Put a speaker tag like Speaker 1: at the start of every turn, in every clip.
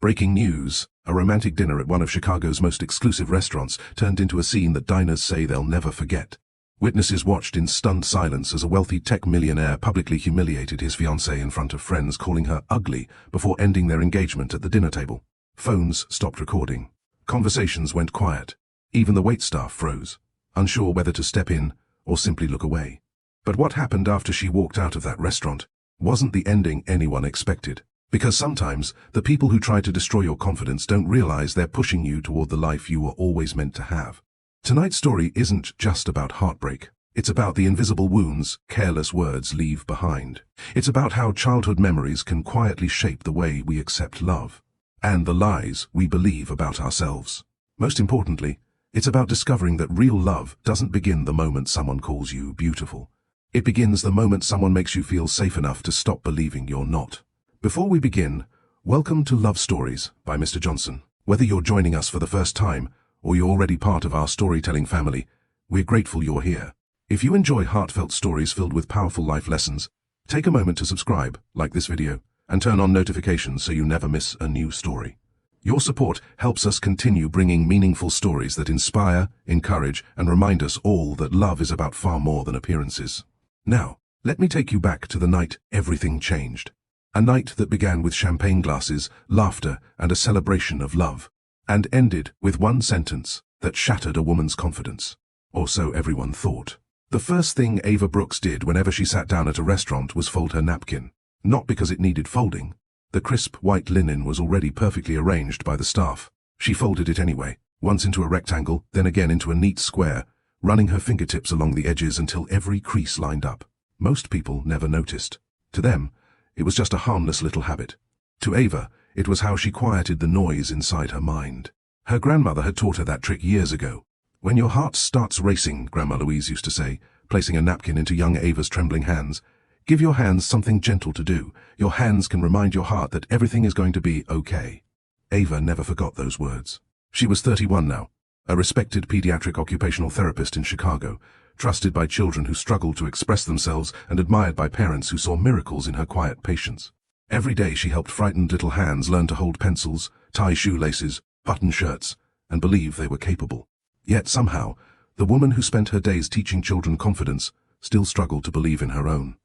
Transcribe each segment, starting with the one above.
Speaker 1: Breaking news: a romantic dinner at one of Chicago's most exclusive restaurants turned into a scene that diners say they'll never forget. Witnesses watched in stunned silence as a wealthy tech millionaire publicly humiliated his fiancée in front of friends, calling her ugly before ending their engagement at the dinner table. Phones stopped recording. Conversations went quiet. Even the waitstaff froze, unsure whether to step in or simply look away. But what happened after she walked out of that restaurant wasn't the ending anyone expected. Because sometimes, the people who try to destroy your confidence don't realize they're pushing you toward the life you were always meant to have. Tonight's story isn't just about heartbreak. It's about the invisible wounds careless words leave behind. It's about how childhood memories can quietly shape the way we accept love, and the lies we believe about ourselves. Most importantly, it's about discovering that real love doesn't begin the moment someone calls you beautiful. It begins the moment someone makes you feel safe enough to stop believing you're not. Before we begin, welcome to Love Stories by Mr. Johnson. Whether you're joining us for the first time, or you're already part of our storytelling family, we're grateful you're here. If you enjoy heartfelt stories filled with powerful life lessons, take a moment to subscribe, like this video, and turn on notifications so you never miss a new story. Your support helps us continue bringing meaningful stories that inspire, encourage, and remind us all that love is about far more than appearances. Now, let me take you back to the night everything changed. A night that began with champagne glasses, laughter, and a celebration of love, and ended with one sentence that shattered a woman's confidence. Or so everyone thought. The first thing Ava Brooks did whenever she sat down at a restaurant was fold her napkin. Not because it needed folding. The crisp white linen was already perfectly arranged by the staff. She folded it anyway, once into a rectangle, then again into a neat square, running her fingertips along the edges until every crease lined up. Most people never noticed. To them, it was just a harmless little habit. To Ava, it was how she quieted the noise inside her mind. Her grandmother had taught her that trick years ago. When your heart starts racing, Grandma Louise used to say, placing a napkin into young Ava's trembling hands, give your hands something gentle to do. Your hands can remind your heart that everything is going to be okay. Ava never forgot those words. She was 31 now, a respected pediatric occupational therapist in Chicago, trusted by children who struggled to express themselves and admired by parents who saw miracles in her quiet patience. Every day she helped frightened little hands learn to hold pencils, tie shoelaces, button shirts, and believe they were capable. Yet somehow, the woman who spent her days teaching children confidence still struggled to believe in her own.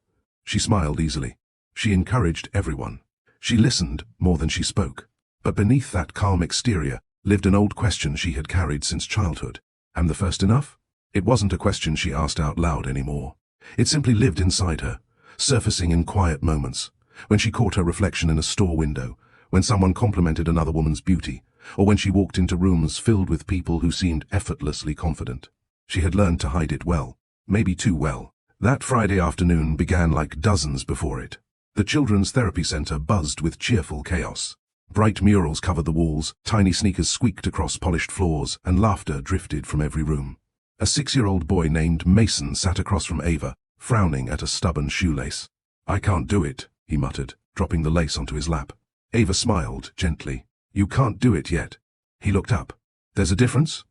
Speaker 1: She smiled easily. She encouraged everyone. She listened more than she spoke. But beneath that calm exterior lived an old question she had carried since childhood. Am the first enough? It wasn't a question she asked out loud anymore. It simply lived inside her, surfacing in quiet moments, when she caught her reflection in a store window, when someone complimented another woman's beauty, or when she walked into rooms filled with people who seemed effortlessly confident. She had learned to hide it well, maybe too well. That Friday afternoon began like dozens before it. The Children's Therapy Center buzzed with cheerful chaos. Bright murals covered the walls, tiny sneakers squeaked across polished floors, and laughter drifted from every room. A 6-year-old boy named Mason sat across from Ava, frowning at a stubborn shoelace. I can't do it, he muttered, dropping the lace onto his lap. Ava smiled gently. You can't do it yet. He looked up. There's a difference?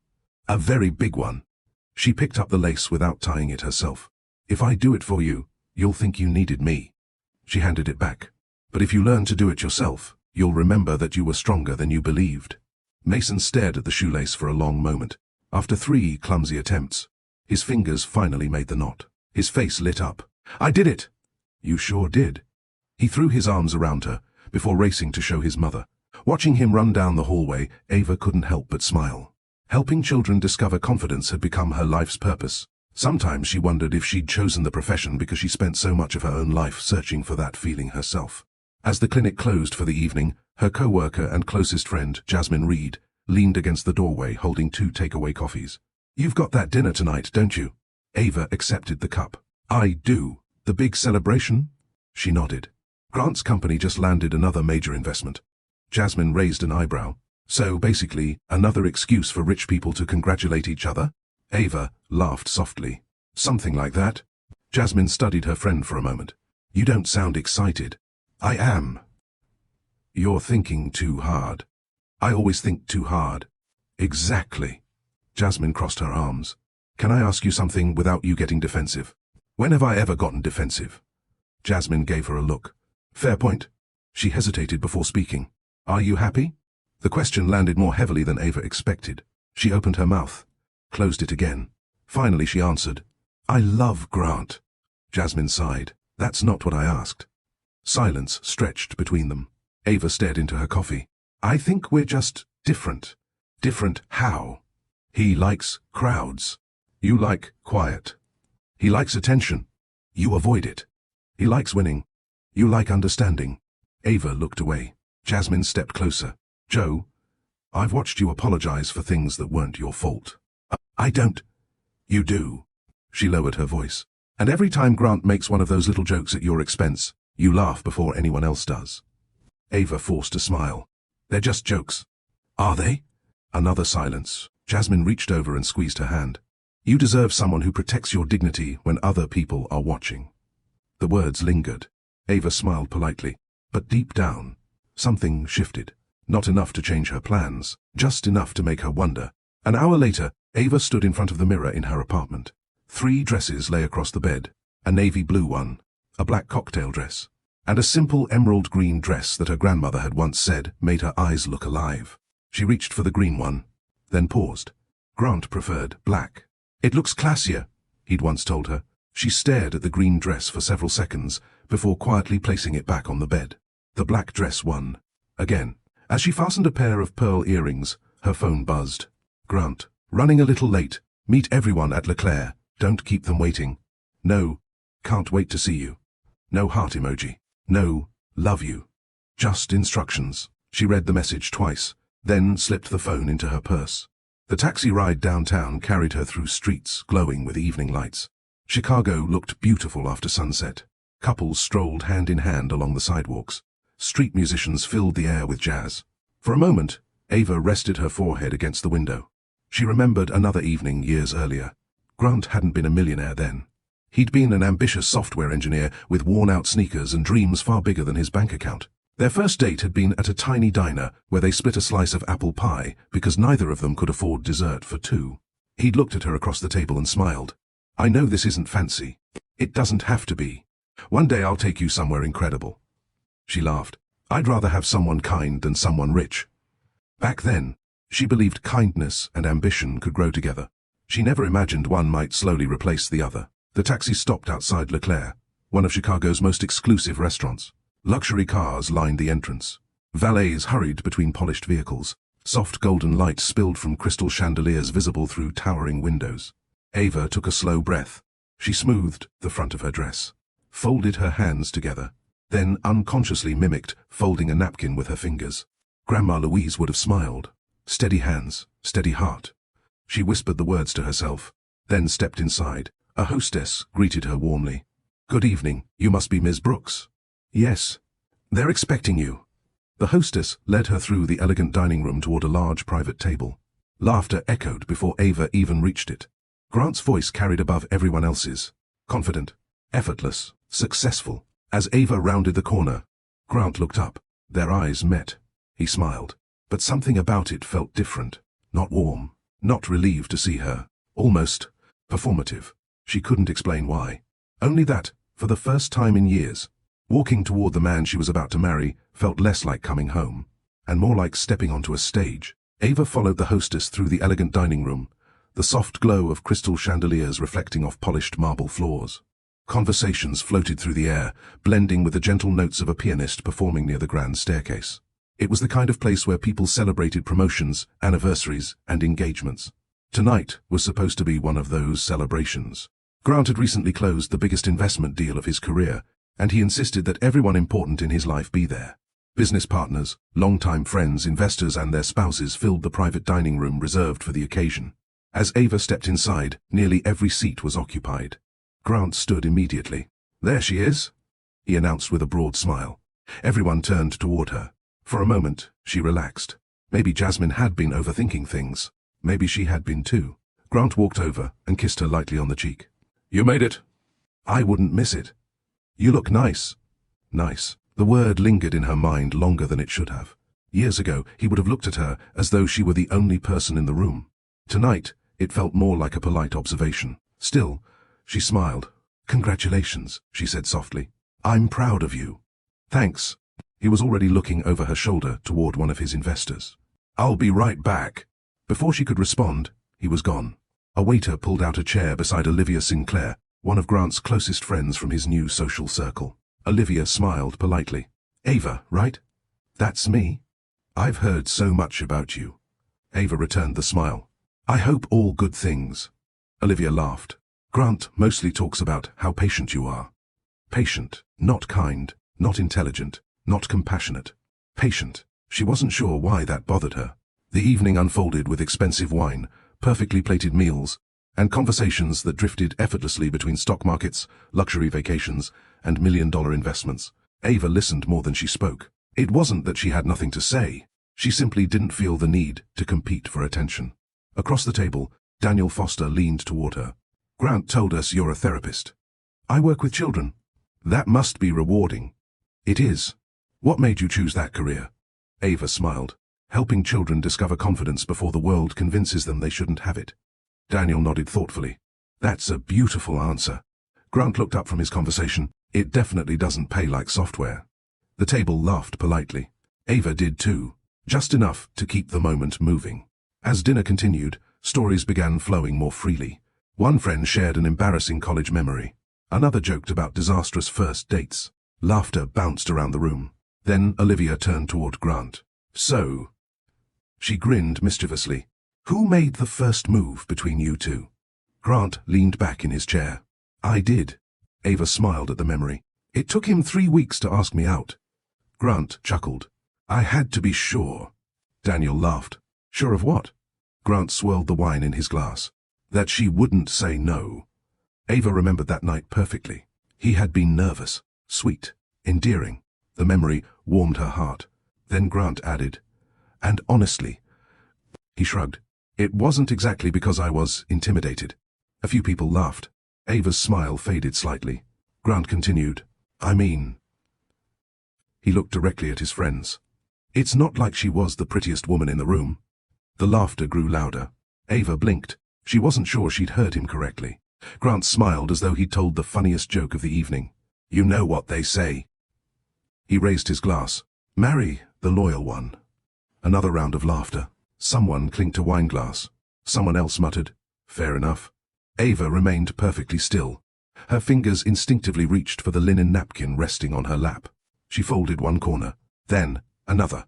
Speaker 1: A very big one. She picked up the lace without tying it herself. If I do it for you, you'll think you needed me. She handed it back. But if you learn to do it yourself, you'll remember that you were stronger than you believed. Mason stared at the shoelace for a long moment. After 3 clumsy attempts, his fingers finally made the knot. His face lit up. I did it! You sure did. He threw his arms around her, before racing to show his mother. Watching him run down the hallway, Ava couldn't help but smile. Helping children discover confidence had become her life's purpose. Sometimes she wondered if she'd chosen the profession because she spent so much of her own life searching for that feeling herself. As the clinic closed for the evening, her co-worker and closest friend, Jasmine Reed, leaned against the doorway holding 2 takeaway coffees. You've got that dinner tonight, don't you? Ava accepted the cup. I do. The big celebration? She nodded. Grant's company just landed another major investment. Jasmine raised an eyebrow. So basically, another excuse for rich people to congratulate each other? Ava laughed softly. Something like that. Jasmine studied her friend for a moment. You don't sound excited. I am. You're thinking too hard. I always think too hard. Exactly. Jasmine crossed her arms. Can I ask you something without you getting defensive? When have I ever gotten defensive? Jasmine gave her a look. Fair point. She hesitated before speaking. Are you happy? The question landed more heavily than Ava expected. She opened her mouth, closed it again. Finally she answered, I love Grant. Jasmine sighed. That's not what I asked. Silence stretched between them. Ava stared into her coffee. I think we're just different. Different how? He likes crowds. You like quiet. He likes attention. You avoid it. He likes winning. You like understanding. Ava looked away. Jasmine stepped closer. Joe, I've watched you apologize for things that weren't your fault. I don't. You do. She lowered her voice. And every time Grant makes one of those little jokes at your expense, you laugh before anyone else does. Ava forced a smile. They're just jokes. Are they? Another silence. Jasmine reached over and squeezed her hand. You deserve someone who protects your dignity when other people are watching. The words lingered. Ava smiled politely. But deep down, something shifted. Not enough to change her plans, just enough to make her wonder. An hour later, Ava stood in front of the mirror in her apartment. 3 dresses lay across the bed. A navy blue one, a black cocktail dress, and a simple emerald green dress that her grandmother had once said made her eyes look alive. She reached for the green one, then paused. Grant preferred black. It looks classier, he'd once told her. She stared at the green dress for several seconds before quietly placing it back on the bed. The black dress won. Again. As she fastened a pair of pearl earrings, her phone buzzed. Grant, running a little late. Meet everyone at Leclerc. Don't keep them waiting. No, can't wait to see you. No heart emoji. No, love you. Just instructions. She read the message twice, then slipped the phone into her purse. The taxi ride downtown carried her through streets glowing with evening lights. Chicago looked beautiful after sunset. Couples strolled hand in hand along the sidewalks. Street musicians filled the air with jazz. For a moment, Ava rested her forehead against the window. She remembered another evening years earlier. Grant hadn't been a millionaire then. He'd been an ambitious software engineer with worn-out sneakers and dreams far bigger than his bank account. Their first date had been at a tiny diner where they split a slice of apple pie because neither of them could afford dessert for 2. He'd looked at her across the table and smiled. I know this isn't fancy. It doesn't have to be. One day I'll take you somewhere incredible. She laughed. I'd rather have someone kind than someone rich. Back then, she believed kindness and ambition could grow together. She never imagined one might slowly replace the other. The taxi stopped outside Leclerc, one of Chicago's most exclusive restaurants. Luxury cars lined the entrance. Valets hurried between polished vehicles. Soft golden light spilled from crystal chandeliers visible through towering windows. Ava took a slow breath. She smoothed the front of her dress, folded her hands together, then unconsciously mimicked folding a napkin with her fingers. Grandma Louise would have smiled. Steady hands, steady heart. She whispered the words to herself, then stepped inside. A hostess greeted her warmly. Good evening, you must be Ms. Brooks. Yes. They're expecting you. The hostess led her through the elegant dining room toward a large private table. Laughter echoed before Ava even reached it. Grant's voice carried above everyone else's. Confident, effortless, successful. As Ava rounded the corner, Grant looked up. Their eyes met. He smiled. But something about it felt different. Not warm. Not relieved to see her. Almost performative. She couldn't explain why. Only that, for the first time in years, walking toward the man she was about to marry felt less like coming home, and more like stepping onto a stage. Ava followed the hostess through the elegant dining room, the soft glow of crystal chandeliers reflecting off polished marble floors. Conversations floated through the air, blending with the gentle notes of a pianist performing near the grand staircase. It was the kind of place where people celebrated promotions, anniversaries, and engagements. Tonight was supposed to be one of those celebrations. Grant had recently closed the biggest investment deal of his career, and he insisted that everyone important in his life be there. Business partners, longtime friends, investors, and their spouses filled the private dining room reserved for the occasion. As Ava stepped inside, nearly every seat was occupied. Grant stood immediately. There she is, he announced with a broad smile. Everyone turned toward her. For a moment, she relaxed. Maybe Jasmine had been overthinking things. Maybe she had been too. Grant walked over and kissed her lightly on the cheek. You made it. I wouldn't miss it. You look nice. Nice. The word lingered in her mind longer than it should have. Years ago, he would have looked at her as though she were the only person in the room. Tonight, it felt more like a polite observation. Still, she smiled. Congratulations, she said softly. I'm proud of you. Thanks. He was already looking over her shoulder toward one of his investors. "I'll be right back." Before she could respond, he was gone. A waiter pulled out a chair beside Olivia Sinclair, one of Grant's closest friends from his new social circle. Olivia smiled politely. "Ava, right? That's me. I've heard so much about you." Ava returned the smile. "I hope all good things." Olivia laughed. "Grant mostly talks about how patient you are." Patient, not kind, not intelligent, not compassionate. Patient. She wasn't sure why that bothered her. The evening unfolded with expensive wine, perfectly plated meals, and conversations that drifted effortlessly between stock markets, luxury vacations, and million-dollar investments. Ava listened more than she spoke. It wasn't that she had nothing to say. She simply didn't feel the need to compete for attention. Across the table, Daniel Foster leaned toward her. "Grant told us you're a therapist." "I work with children." "That must be rewarding." "It is. What made you choose that career?" Ava smiled. "Helping children discover confidence before the world convinces them they shouldn't have it." Daniel nodded thoughtfully. "That's a beautiful answer." Grant looked up from his conversation. "It definitely doesn't pay like software." The table laughed politely. Ava did too, just enough to keep the moment moving. As dinner continued, stories began flowing more freely. One friend shared an embarrassing college memory. Another joked about disastrous first dates. Laughter bounced around the room. Then Olivia turned toward Grant. "So," she grinned mischievously, "who made the first move between you two?" Grant leaned back in his chair. "I did." Ava smiled at the memory. "It took him 3 weeks to ask me out." Grant chuckled. "I had to be sure." Daniel laughed. "Sure of what?" Grant swirled the wine in his glass. "That she wouldn't say no." Ava remembered that night perfectly. He had been nervous, sweet, endearing. The memory warmed her heart. Then Grant added, "And honestly," he shrugged, "it wasn't exactly because I was intimidated." A few people laughed. Ava's smile faded slightly. Grant continued, "I mean..." He looked directly at his friends. "It's not like she was the prettiest woman in the room." The laughter grew louder. Ava blinked. She wasn't sure she'd heard him correctly. Grant smiled as though he'd told the funniest joke of the evening. "You know what they say." He raised his glass. "Marry the loyal one." Another round of laughter. Someone clinked a wine glass. Someone else muttered, "Fair enough." Ava remained perfectly still. Her fingers instinctively reached for the linen napkin resting on her lap. She folded one corner, then another,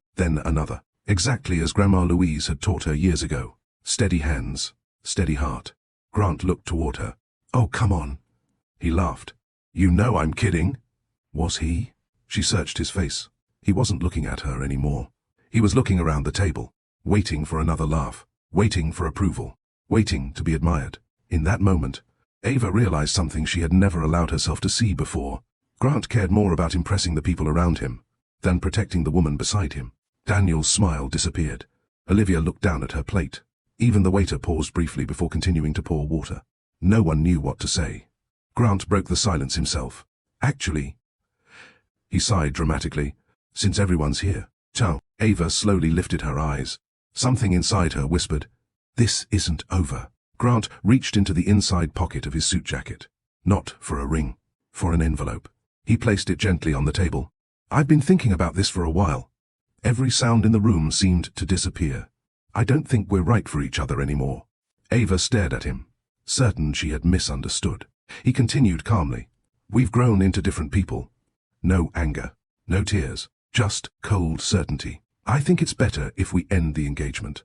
Speaker 1: exactly as Grandma Louise had taught her years ago. Steady hands, steady heart. Grant looked toward her. "Oh, come on." He laughed. "You know I'm kidding." Was he? She searched his face. He wasn't looking at her anymore. He was looking around the table, waiting for another laugh, waiting for approval, waiting to be admired. In that moment, Ava realized something she had never allowed herself to see before. Grant cared more about impressing the people around him than protecting the woman beside him. Daniel's smile disappeared. Olivia looked down at her plate. Even the waiter paused briefly before continuing to pour water. No one knew what to say. Grant broke the silence himself. "Actually," he sighed dramatically, "since everyone's here." "Ciao." Ava slowly lifted her eyes. Something inside her whispered, "This isn't over." Grant reached into the inside pocket of his suit jacket. Not for a ring, for an envelope. He placed it gently on the table. "I've been thinking about this for a while." Every sound in the room seemed to disappear. "I don't think we're right for each other anymore." Ava stared at him, certain she had misunderstood. He continued calmly, "We've grown into different people. No anger, no tears, just cold certainty. I think it's better if we end the engagement."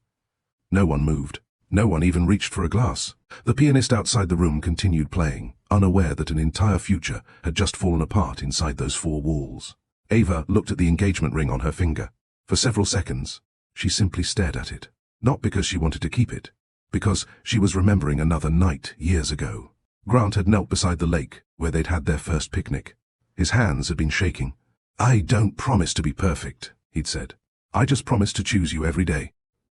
Speaker 1: No one moved. No one even reached for a glass. The pianist outside the room continued playing, unaware that an entire future had just fallen apart inside those 4 walls. Ava looked at the engagement ring on her finger. For several seconds, she simply stared at it. Not because she wanted to keep it, because she was remembering another night years ago. Grant had knelt beside the lake where they'd had their first picnic. His hands had been shaking. "I don't promise to be perfect," he'd said. "I just promise to choose you every day."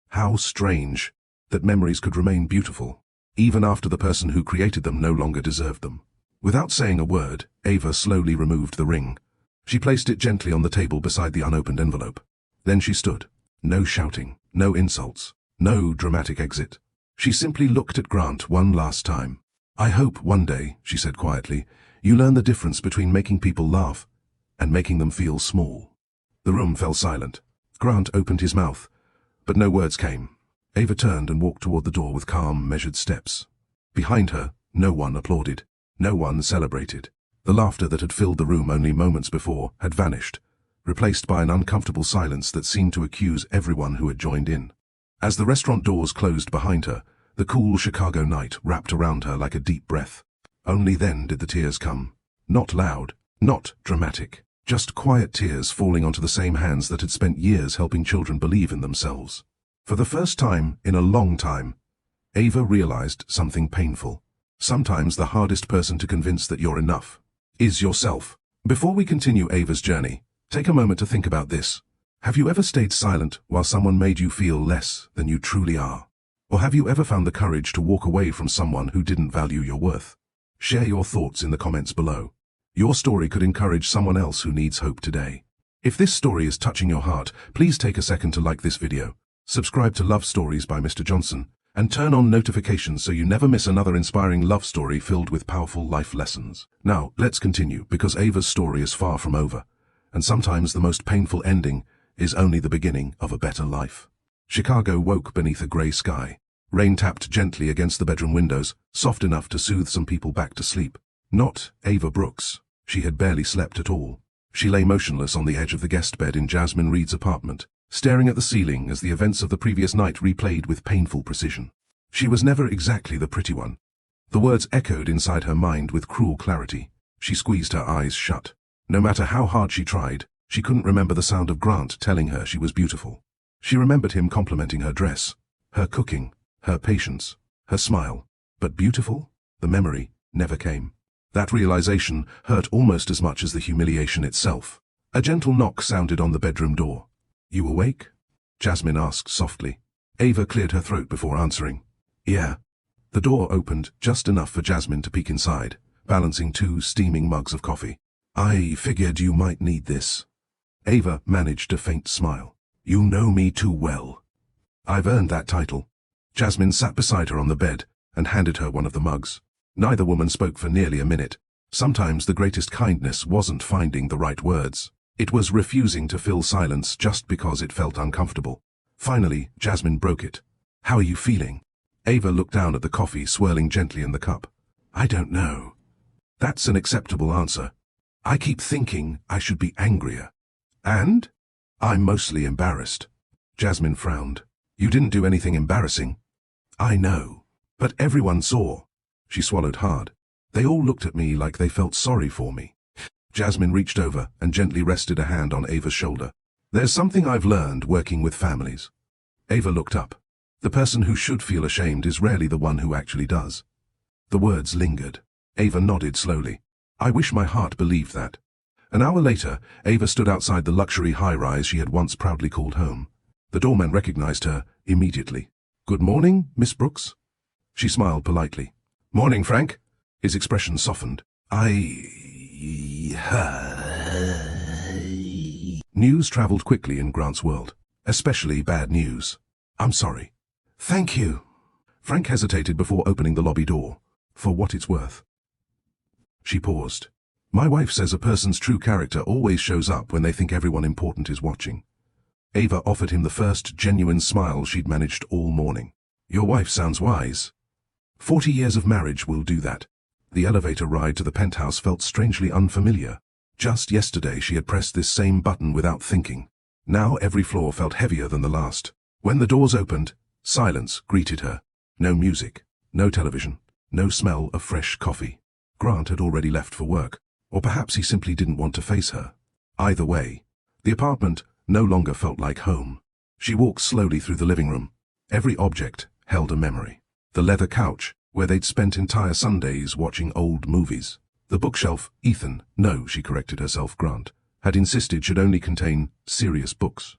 Speaker 1: How strange that memories could remain beautiful, even after the person who created them no longer deserved them. Without saying a word, Ava slowly removed the ring. She placed it gently on the table beside the unopened envelope. Then she stood. No shouting, no insults, no dramatic exit. She simply looked at Grant one last time. "I hope one day," she said quietly, "you learn the difference between making people laugh and making them feel small." The room fell silent. Grant opened his mouth, but no words came. Ava turned and walked toward the door with calm, measured steps. Behind her, no one applauded. No one celebrated. The laughter that had filled the room only moments before had vanished, replaced by an uncomfortable silence that seemed to accuse everyone who had joined in. As the restaurant doors closed behind her, the cool Chicago night wrapped around her like a deep breath. Only then did the tears come. Not loud, not dramatic, just quiet tears falling onto the same hands that had spent years helping children believe in themselves. For the first time in a long time, Ava realized something painful. Sometimes the hardest person to convince that you're enough is yourself. Before we continue Ava's journey, take a moment to think about this. Have you ever stayed silent while someone made you feel less than you truly are? Or have you ever found the courage to walk away from someone who didn't value your worth? Share your thoughts in the comments below. Your story could encourage someone else who needs hope today. If this story is touching your heart, please take a second to like this video, subscribe to Love Stories by Mr. Johnson, and turn on notifications so you never miss another inspiring love story filled with powerful life lessons. Now, let's continue, because Ava's story is far from over, and sometimes the most painful ending is only the beginning of a better life. Chicago woke beneath a gray sky. Rain tapped gently against the bedroom windows, soft enough to soothe some people back to sleep. Not Ava Brooks. She had barely slept at all. She lay motionless on the edge of the guest bed in Jasmine Reed's apartment, staring at the ceiling as the events of the previous night replayed with painful precision. She was never exactly the pretty one. The words echoed inside her mind with cruel clarity. She squeezed her eyes shut. No matter how hard she tried, she couldn't remember the sound of Grant telling her she was beautiful. She remembered him complimenting her dress, her cooking, her patience, her smile. But beautiful? The memory never came. That realization hurt almost as much as the humiliation itself. A gentle knock sounded on the bedroom door. "You awake?" Jasmine asked softly. Ava cleared her throat before answering. "Yeah." The door opened just enough for Jasmine to peek inside, balancing 2 steaming mugs of coffee. "I figured you might need this." Ava managed a faint smile. "You know me too well." "I've earned that title." Jasmine sat beside her on the bed and handed her one of the mugs. Neither woman spoke for nearly a minute. Sometimes the greatest kindness wasn't finding the right words. It was refusing to fill silence just because it felt uncomfortable. Finally, Jasmine broke it. "How are you feeling?" Ava looked down at the coffee swirling gently in the cup. "I don't know." "That's an acceptable answer. I keep thinking I should be angrier." "And?" "I'm mostly embarrassed." Jasmine frowned. "You didn't do anything embarrassing." "I know. But everyone saw." She swallowed hard. "They all looked at me like they felt sorry for me." Jasmine reached over and gently rested a hand on Ava's shoulder. "There's something I've learned working with families." Ava looked up. The person who should feel ashamed is rarely the one who actually does. The words lingered. Ava nodded slowly. "I wish my heart believed that." An hour later, Ava stood outside the luxury high-rise she had once proudly called home. The doorman recognized her immediately. "Good morning, Miss Brooks." She smiled politely. "Morning, Frank." His expression softened. News traveled quickly in Grant's world, especially bad news. "I'm sorry." "Thank you." Frank hesitated before opening the lobby door. "For what it's worth." She paused. "My wife says a person's true character always shows up when they think everyone important is watching." Ava offered him the first genuine smile she'd managed all morning. "Your wife sounds wise." 40 years of marriage will do that. The elevator ride to the penthouse felt strangely unfamiliar. Just yesterday she had pressed this same button without thinking. Now every floor felt heavier than the last. When the doors opened, silence greeted her. No music, no television, no smell of fresh coffee. Grant had already left for work, or perhaps he simply didn't want to face her. Either way, the apartment no longer felt like home. She walked slowly through the living room. Every object held a memory. The leather couch, where they'd spent entire Sundays watching old movies. The bookshelf, she corrected herself, Grant, had insisted should only contain serious books.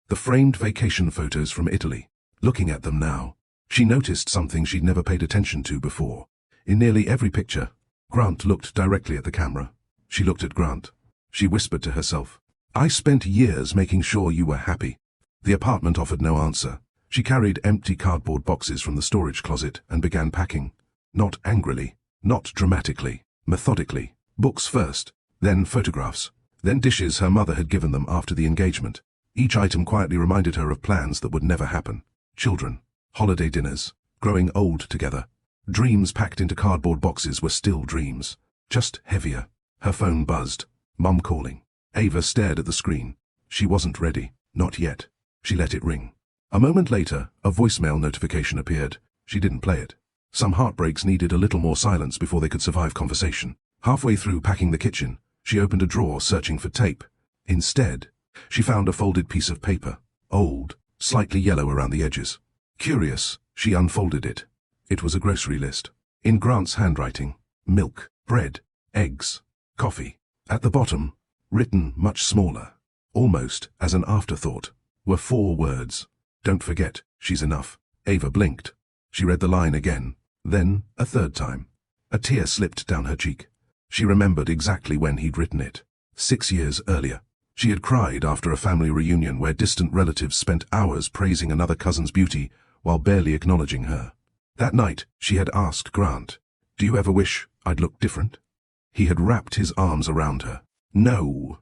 Speaker 1: The framed vacation photos from Italy. Looking at them now, she noticed something she'd never paid attention to before. In nearly every picture, Grant looked directly at the camera. She looked at Grant. She whispered to herself, "I spent years making sure you were happy." The apartment offered no answer. She carried empty cardboard boxes from the storage closet and began packing. Not angrily, not dramatically, methodically. Books first, then photographs, Then dishes her mother had given them after the engagement. Each item quietly reminded her of plans that would never happen. Children, holiday dinners, growing old together. Dreams packed into cardboard boxes were still dreams, just heavier. Her phone buzzed. Mum calling. Ava stared at the screen. She wasn't ready. Not yet. She let it ring. A moment later, a voicemail notification appeared. She didn't play it. Some heartbreaks needed a little more silence before they could survive conversation. Halfway through packing the kitchen, she opened a drawer searching for tape. Instead, she found a folded piece of paper, old, slightly yellow around the edges. Curious, she unfolded it. It was a grocery list. In Grant's handwriting, milk, bread, eggs, coffee. At the bottom, written much smaller, almost as an afterthought, were 4 words. Don't forget, she's enough. Ava blinked. She read the line again, then a third time. A tear slipped down her cheek. She remembered exactly when he'd written it. 6 years earlier. She had cried after a family reunion where distant relatives spent hours praising another cousin's beauty while barely acknowledging her. That night, she had asked Grant, "Do you ever wish I'd look different?" He had wrapped his arms around her. "No."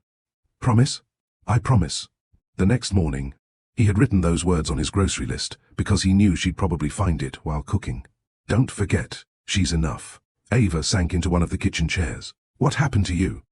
Speaker 1: "Promise?" "I promise." The next morning, he had written those words on his grocery list because he knew she'd probably find it while cooking. Don't forget, she's enough. Ava sank into one of the kitchen chairs. "What happened to you?"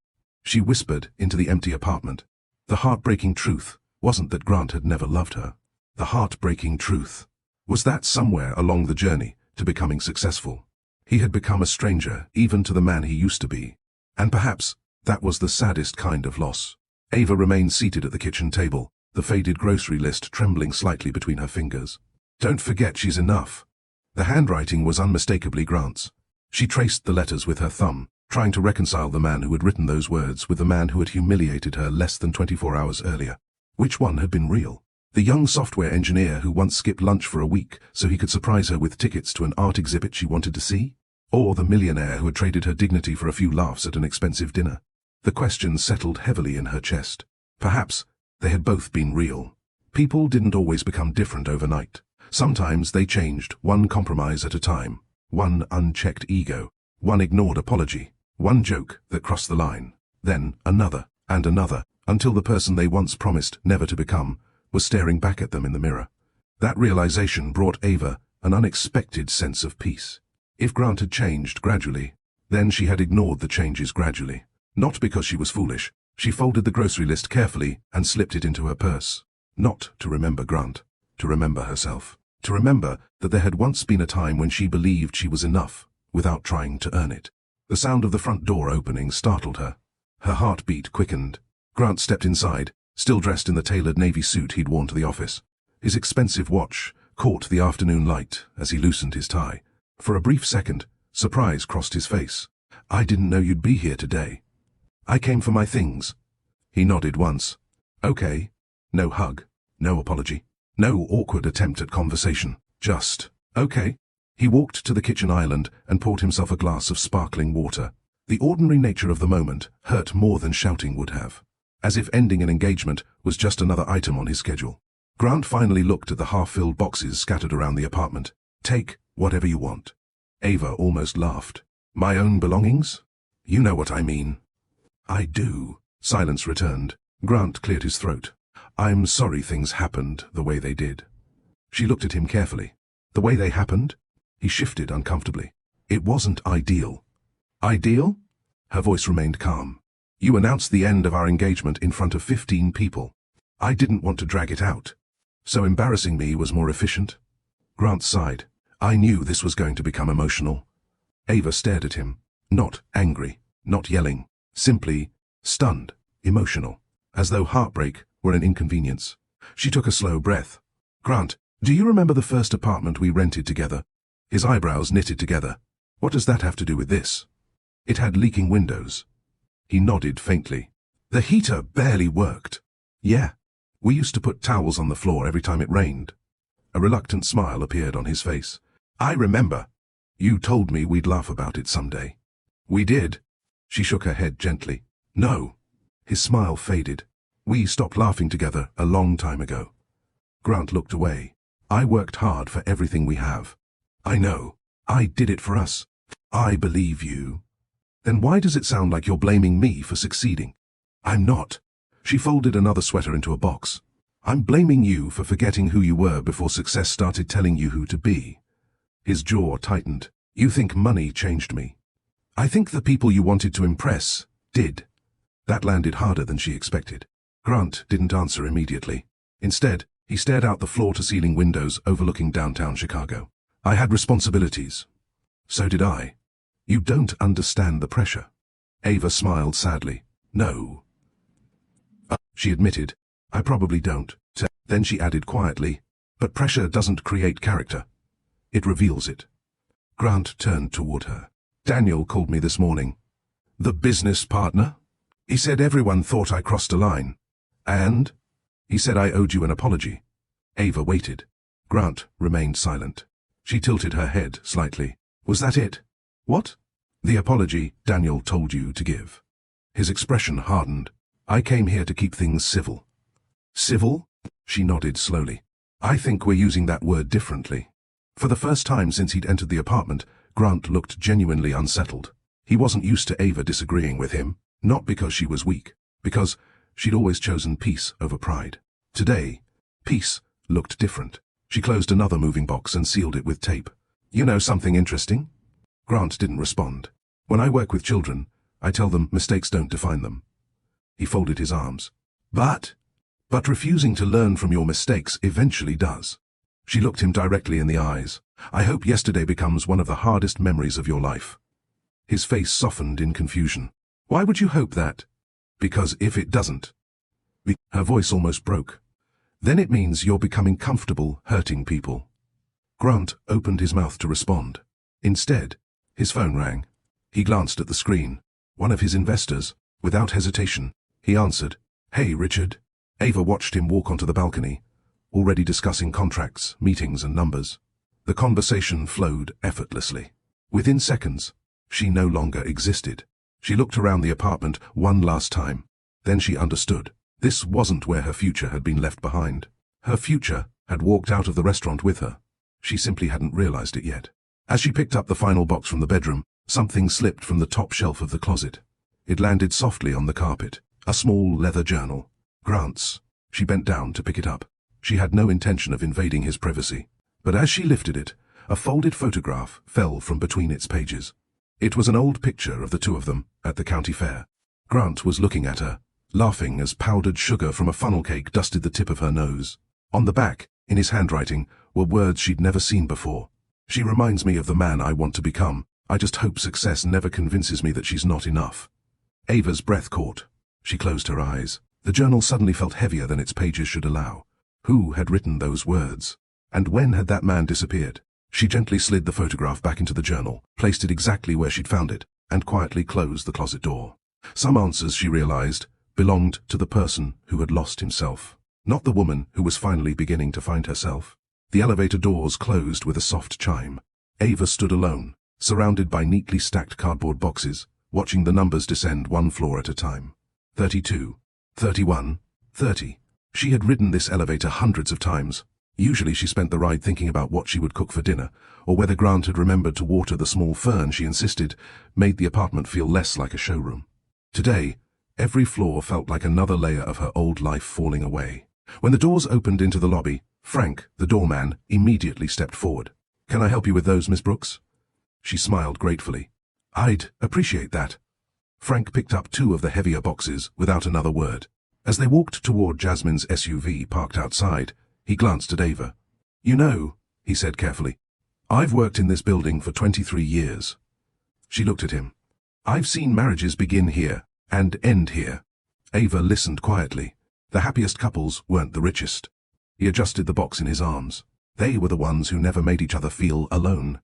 Speaker 1: She whispered into the empty apartment. The heartbreaking truth wasn't that Grant had never loved her. The heartbreaking truth was that somewhere along the journey to becoming successful, he had become a stranger even to the man he used to be. And perhaps that was the saddest kind of loss. Ava remained seated at the kitchen table, the faded grocery list trembling slightly between her fingers. Don't forget she's enough. The handwriting was unmistakably Grant's. She traced the letters with her thumb, trying to reconcile the man who had written those words with the man who had humiliated her less than 24 hours earlier. Which one had been real? The young software engineer who once skipped lunch for a week so he could surprise her with tickets to an art exhibit she wanted to see? Or the millionaire who had traded her dignity for a few laughs at an expensive dinner? The question settled heavily in her chest. Perhaps they had both been real. People didn't always become different overnight. Sometimes they changed, one compromise at a time, one unchecked ego, one ignored apology, one joke that crossed the line, then another, and another, until the person they once promised never to become was staring back at them in the mirror. That realization brought Ava an unexpected sense of peace. If Grant had changed gradually, then she had ignored the changes gradually. Not because she was foolish. She folded the grocery list carefully and slipped it into her purse. Not to remember Grant, to remember herself. To remember that there had once been a time when she believed she was enough, without trying to earn it. The sound of the front door opening startled her. Her heartbeat quickened. Grant stepped inside, still dressed in the tailored navy suit he'd worn to the office. His expensive watch caught the afternoon light as he loosened his tie. For a brief second, surprise crossed his face. "I didn't know you'd be here today." "I came for my things." He nodded once. "Okay." No hug, no apology, no awkward attempt at conversation, just, "Okay." He walked to the kitchen island and poured himself a glass of sparkling water. The ordinary nature of the moment hurt more than shouting would have. As if ending an engagement was just another item on his schedule. Grant finally looked at the half-filled boxes scattered around the apartment. "Take whatever you want." Ava almost laughed. "My own belongings? You know what I mean." "I do." Silence returned. Grant cleared his throat. "I'm sorry things happened the way they did." She looked at him carefully. "The way they happened?" He shifted uncomfortably. "It wasn't ideal." "Ideal?" Her voice remained calm. "You announced the end of our engagement in front of 15 people. I didn't want to drag it out. So embarrassing me was more efficient." Grant sighed. "I knew this was going to become emotional." Ava stared at him. Not angry, not yelling. Simply stunned, emotional, as though heartbreak were an inconvenience. She took a slow breath. "Grant, do you remember the first apartment we rented together?" His eyebrows knitted together. "What does that have to do with this?" "It had leaking windows." He nodded faintly. "The heater barely worked." "Yeah. We used to put towels on the floor every time it rained." A reluctant smile appeared on his face. "I remember. You told me we'd laugh about it someday." "We did." She shook her head gently. "No." His smile faded. "We stopped laughing together a long time ago." Grant looked away. "I worked hard for everything we have." "I know. I did it for us." "I believe you." "Then why does it sound like you're blaming me for succeeding?" I'm not. She folded another sweater into a box. I'm blaming you for forgetting who you were before success started telling you who to be. His jaw tightened. You think money changed me. I think the people you wanted to impress did. That landed harder than she expected. Grant didn't answer immediately. Instead, he stared out the floor-to-ceiling windows overlooking downtown Chicago. I had responsibilities. So did I. You don't understand the pressure. Ava smiled sadly. No. She admitted. I probably don't. Then she added quietly, but pressure doesn't create character. It reveals it. Grant turned toward her. Daniel called me this morning. The business partner? He said everyone thought I crossed a line. And? He said I owed you an apology. Ava waited. Grant remained silent. She tilted her head slightly. Was that it? What? The apology Daniel told you to give. His expression hardened. I came here to keep things civil. Civil? She nodded slowly. I think we're using that word differently. For the first time since he'd entered the apartment, Grant looked genuinely unsettled. He wasn't used to Ava disagreeing with him, not because she was weak, because she'd always chosen peace over pride. Today, peace looked different. She closed another moving box and sealed it with tape. You know something interesting? Grant didn't respond. When I work with children, I tell them mistakes don't define them. He folded his arms. But refusing to learn from your mistakes eventually does. She looked him directly in the eyes. I hope yesterday becomes one of the hardest memories of your life. His face softened in confusion. Why would you hope that? Because if it doesn't. Her voice almost broke. Then it means you're becoming comfortable hurting people. Grant opened his mouth to respond. Instead, his phone rang. He glanced at the screen. One of his investors. Without hesitation, he answered. Hey, Richard. Ava watched him walk onto the balcony, already discussing contracts, meetings, and numbers. The conversation flowed effortlessly. Within seconds, she no longer existed. She looked around the apartment one last time. Then she understood. This wasn't where her future had been left behind. Her future had walked out of the restaurant with her. She simply hadn't realized it yet. As she picked up the final box from the bedroom, something slipped from the top shelf of the closet. It landed softly on the carpet. A small leather journal. Grant's. She bent down to pick it up. She had no intention of invading his privacy. But as she lifted it, a folded photograph fell from between its pages. It was an old picture of the two of them at the county fair. Grant was looking at her, laughing as powdered sugar from a funnel cake dusted the tip of her nose. On the back, in his handwriting, were words she'd never seen before. She reminds me of the man I want to become. I just hope success never convinces me that she's not enough. Ava's breath caught. She closed her eyes. The journal suddenly felt heavier than its pages should allow. Who had written those words? And when had that man disappeared? She gently slid the photograph back into the journal, placed it exactly where she'd found it, and quietly closed the closet door. Some answers, she realized, belonged to the person who had lost himself, not the woman who was finally beginning to find herself. The elevator doors closed with a soft chime. Ava stood alone, surrounded by neatly stacked cardboard boxes, watching the numbers descend one floor at a time. 32. 31, 30. She had ridden this elevator hundreds of times. Usually she spent the ride thinking about what she would cook for dinner, or whether Grant had remembered to water the small fern she insisted made the apartment feel less like a showroom. Today, every floor felt like another layer of her old life falling away. When the doors opened into the lobby, Frank, the doorman, immediately stepped forward. Can I help you with those, Miss Brooks? She smiled gratefully. I'd appreciate that. Frank picked up two of the heavier boxes without another word. As they walked toward Jasmine's SUV parked outside, he glanced at Ava. You know, he said carefully, I've worked in this building for 23 years. She looked at him. I've seen marriages begin here and end here. Ava listened quietly. The happiest couples weren't the richest. He adjusted the box in his arms. They were the ones who never made each other feel alone.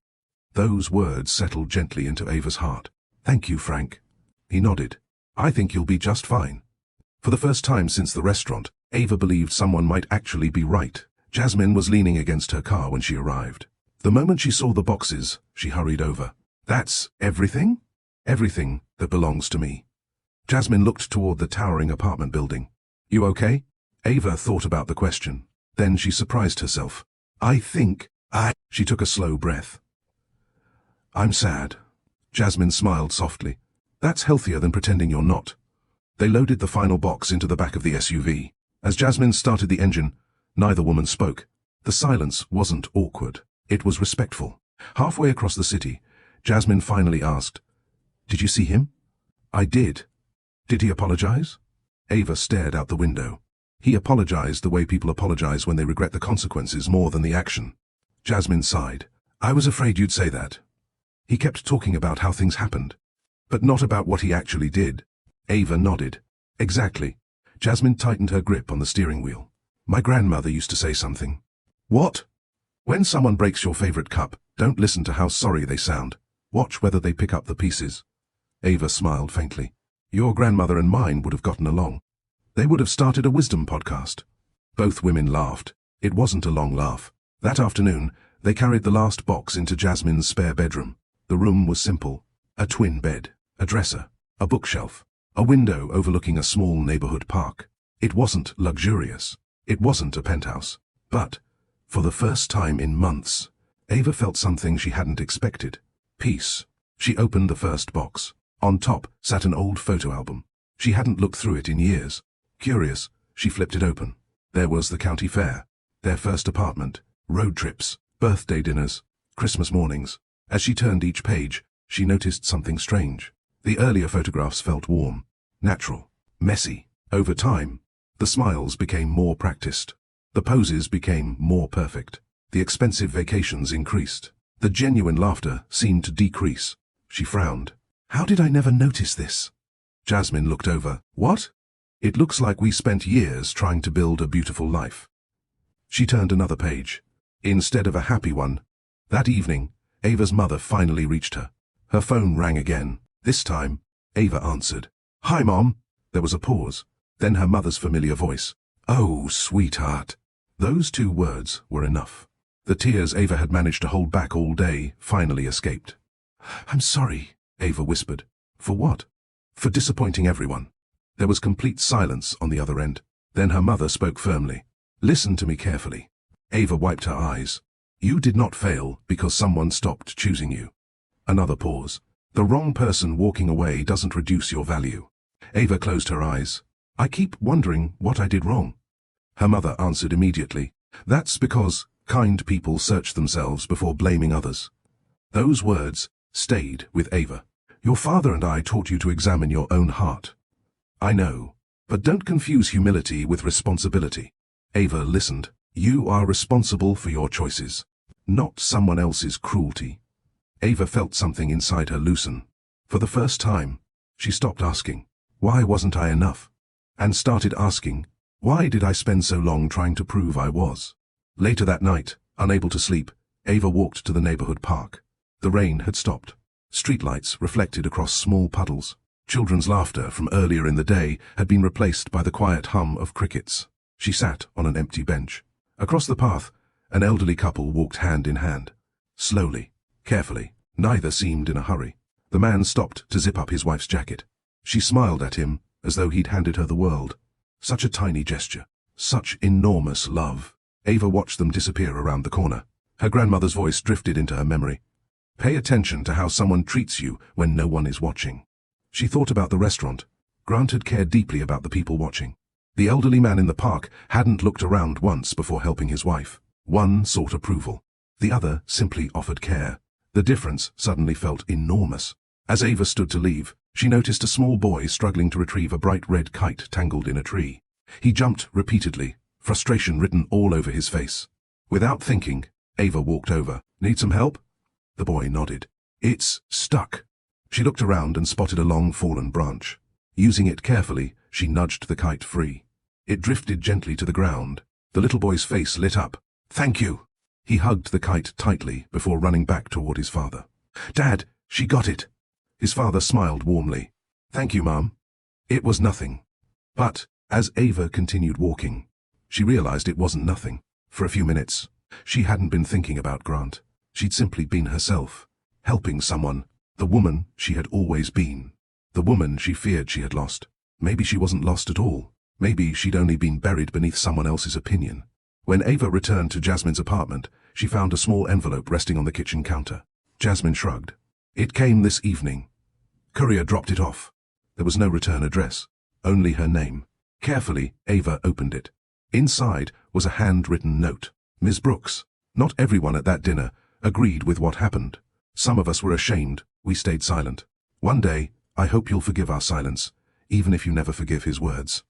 Speaker 1: Those words settled gently into Ava's heart. Thank you, Frank. He nodded. I think you'll be just fine. For the first time since the restaurant, Ava believed someone might actually be right. Jasmine was leaning against her car when she arrived. The moment she saw the boxes, she hurried over. That's everything? Everything that belongs to me. Jasmine looked toward the towering apartment building. You okay? Ava thought about the question. Then she surprised herself. She took a slow breath. I'm sad. Jasmine smiled softly. That's healthier than pretending you're not. They loaded the final box into the back of the SUV. As Jasmine started the engine, neither woman spoke. The silence wasn't awkward. It was respectful. Halfway across the city, Jasmine finally asked, "Did you see him?" "I did." "Did he apologize?" Ava stared out the window. "He apologized the way people apologize when they regret the consequences more than the action." Jasmine sighed. "I was afraid you'd say that." "He kept talking about how things happened, but not about what he actually did." Ava nodded. "Exactly." Jasmine tightened her grip on the steering wheel. "My grandmother used to say something." "What?" "When someone breaks your favorite cup, don't listen to how sorry they sound. Watch whether they pick up the pieces." Ava smiled faintly. "Your grandmother and mine would have gotten along. They would have started a wisdom podcast." Both women laughed. It wasn't a long laugh. That afternoon, they carried the last box into Jasmine's spare bedroom. The room was simple. A twin bed, a dresser, a bookshelf, a window overlooking a small neighborhood park. It wasn't luxurious. It wasn't a penthouse. But, for the first time in months, Ava felt something she hadn't expected. Peace. She opened the first box. On top sat an old photo album. She hadn't looked through it in years. Curious, she flipped it open. There was the county fair, their first apartment, road trips, birthday dinners, Christmas mornings. As she turned each page, she noticed something strange. The earlier photographs felt warm, natural, messy. Over time, the smiles became more practiced. The poses became more perfect. The expensive vacations increased. The genuine laughter seemed to decrease. She frowned. "How did I never notice this?" Jasmine looked over. "What?" "It looks like we spent years trying to build a beautiful life." She turned another page. Instead of a happy one. That evening, Ava's mother finally reached her. Her phone rang again. This time, Ava answered. "Hi, Mom." There was a pause. Then her mother's familiar voice. "Oh, sweetheart." Those two words were enough. The tears Ava had managed to hold back all day finally escaped. "I'm sorry," Ava whispered. "For what?" "For disappointing everyone." There was complete silence on the other end. Then her mother spoke firmly. "Listen to me carefully." Ava wiped her eyes. "You did not fail because someone stopped choosing you." Another pause. "The wrong person walking away doesn't reduce your value." Ava closed her eyes. "I keep wondering what I did wrong." Her mother answered immediately. "That's because kind people search themselves before blaming others." Those words stayed with Ava. "Your father and I taught you to examine your own heart." "I know, but don't confuse humility with responsibility." Ava listened. "You are responsible for your choices, not someone else's cruelty." Ava felt something inside her loosen. For the first time, she stopped asking, "Why wasn't I enough?" and started asking, "Why did I spend so long trying to prove I was?" Later that night, unable to sleep, Ava walked to the neighborhood park. The rain had stopped. Streetlights reflected across small puddles. Children's laughter from earlier in the day had been replaced by the quiet hum of crickets. She sat on an empty bench. Across the path, an elderly couple walked hand in hand. Slowly, carefully, neither seemed in a hurry. The man stopped to zip up his wife's jacket. She smiled at him as though he'd handed her the world. Such a tiny gesture. Such enormous love. Ava watched them disappear around the corner. Her grandmother's voice drifted into her memory. "Pay attention to how someone treats you when no one is watching." She thought about the restaurant. Grant had cared deeply about the people watching. The elderly man in the park hadn't looked around once before helping his wife. One sought approval. The other simply offered care. The difference suddenly felt enormous. As Ava stood to leave, she noticed a small boy struggling to retrieve a bright red kite tangled in a tree. He jumped repeatedly, frustration written all over his face. Without thinking, Ava walked over. "Need some help?" The boy nodded. "It's stuck." She looked around and spotted a long fallen branch. Using it carefully, she nudged the kite free. It drifted gently to the ground. The little boy's face lit up. "Thank you." He hugged the kite tightly before running back toward his father. "Dad, she got it." His father smiled warmly. "Thank you, Mom." It was nothing. But, as Ava continued walking, she realized it wasn't nothing. For a few minutes, she hadn't been thinking about Grant. She'd simply been herself, helping someone, the woman she had always been, the woman she feared she had lost. Maybe she wasn't lost at all. Maybe she'd only been buried beneath someone else's opinion. When Ava returned to Jasmine's apartment, she found a small envelope resting on the kitchen counter. Jasmine shrugged. "It came this evening. Courier dropped it off. There was no return address." only her name. Carefully, Ava opened it. Inside was a handwritten note. Ms. Brooks, not everyone at that dinner agreed with what happened. Some of us were ashamed, we stayed silent. One day, I hope you'll forgive our silence, even if you never forgive his words.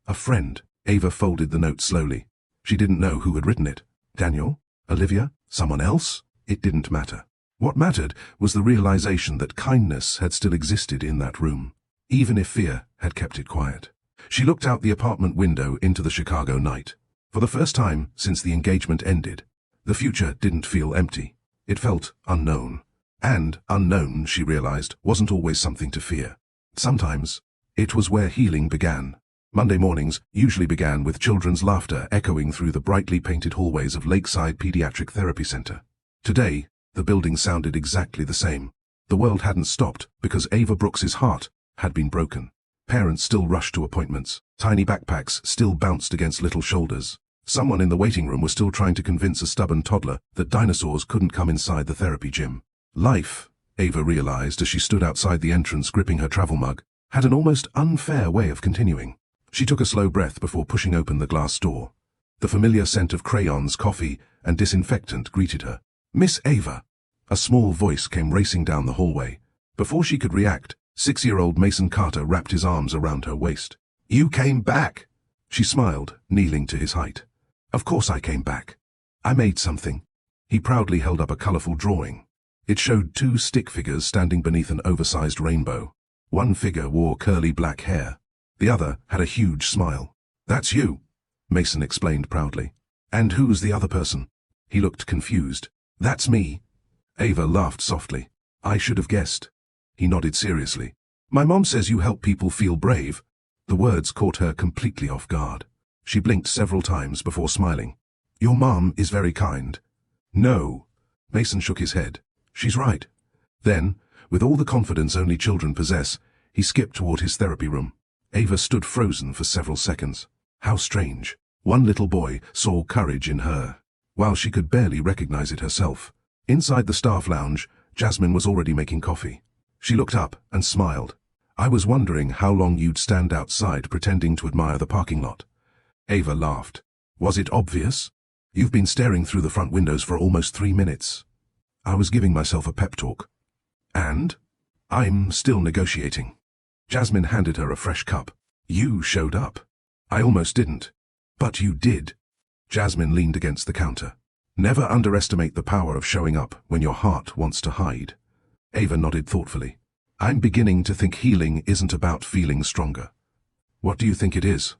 Speaker 1: A friend. Ava folded the note slowly. She didn't know who had written it. Daniel? Olivia? Someone else? It didn't matter. What mattered was the realization that kindness had still existed in that room, even if fear had kept it quiet. She looked out the apartment window into the Chicago night. For the first time since the engagement ended, the future didn't feel empty. It felt unknown. And unknown, she realized, wasn't always something to fear. Sometimes, it was where healing began. Monday mornings usually began with children's laughter echoing through the brightly painted hallways of Lakeside Pediatric Therapy Center. Today, the building sounded exactly the same. The world hadn't stopped because Ava Brooks's heart had been broken. Parents still rushed to appointments. Tiny backpacks still bounced against little shoulders. Someone in the waiting room was still trying to convince a stubborn toddler that dinosaurs couldn't come inside the therapy gym. Life, Ava realized as she stood outside the entrance gripping her travel mug, had an almost unfair way of continuing. She took a slow breath before pushing open the glass door. The familiar scent of crayons, coffee, and disinfectant greeted her. "Miss Ava." A small voice came racing down the hallway. Before she could react, 6-year-old Mason Carter wrapped his arms around her waist. "You came back." She smiled, kneeling to his height. "Of course I came back. I made something." He proudly held up a colorful drawing. It showed 2 stick figures standing beneath an oversized rainbow. One figure wore curly black hair. The other had a huge smile. "That's you," Mason explained proudly. "And who's the other person?" He looked confused. "That's me." Ava laughed softly. "I should have guessed." He nodded seriously. "My mom says you help people feel brave." The words caught her completely off guard. She blinked several times before smiling. "Your mom is very kind." "No." Mason shook his head. "She's right." Then, with all the confidence only children possess, he skipped toward his therapy room. Ava stood frozen for several seconds. How strange. One little boy saw courage in her, while she could barely recognize it herself. Inside the staff lounge, Jasmine was already making coffee. She looked up and smiled. "I was wondering how long you'd stand outside pretending to admire the parking lot." Ava laughed. "Was it obvious? You've been staring through the front windows for almost 3 minutes." "I was giving myself a pep talk." "And?" "I'm still negotiating." Jasmine handed her a fresh cup. "You showed up." "I almost didn't." "But you did." Jasmine leaned against the counter. "Never underestimate the power of showing up when your heart wants to hide." Ava nodded thoughtfully. "I'm beginning to think healing isn't about feeling stronger." "What do you think it is?"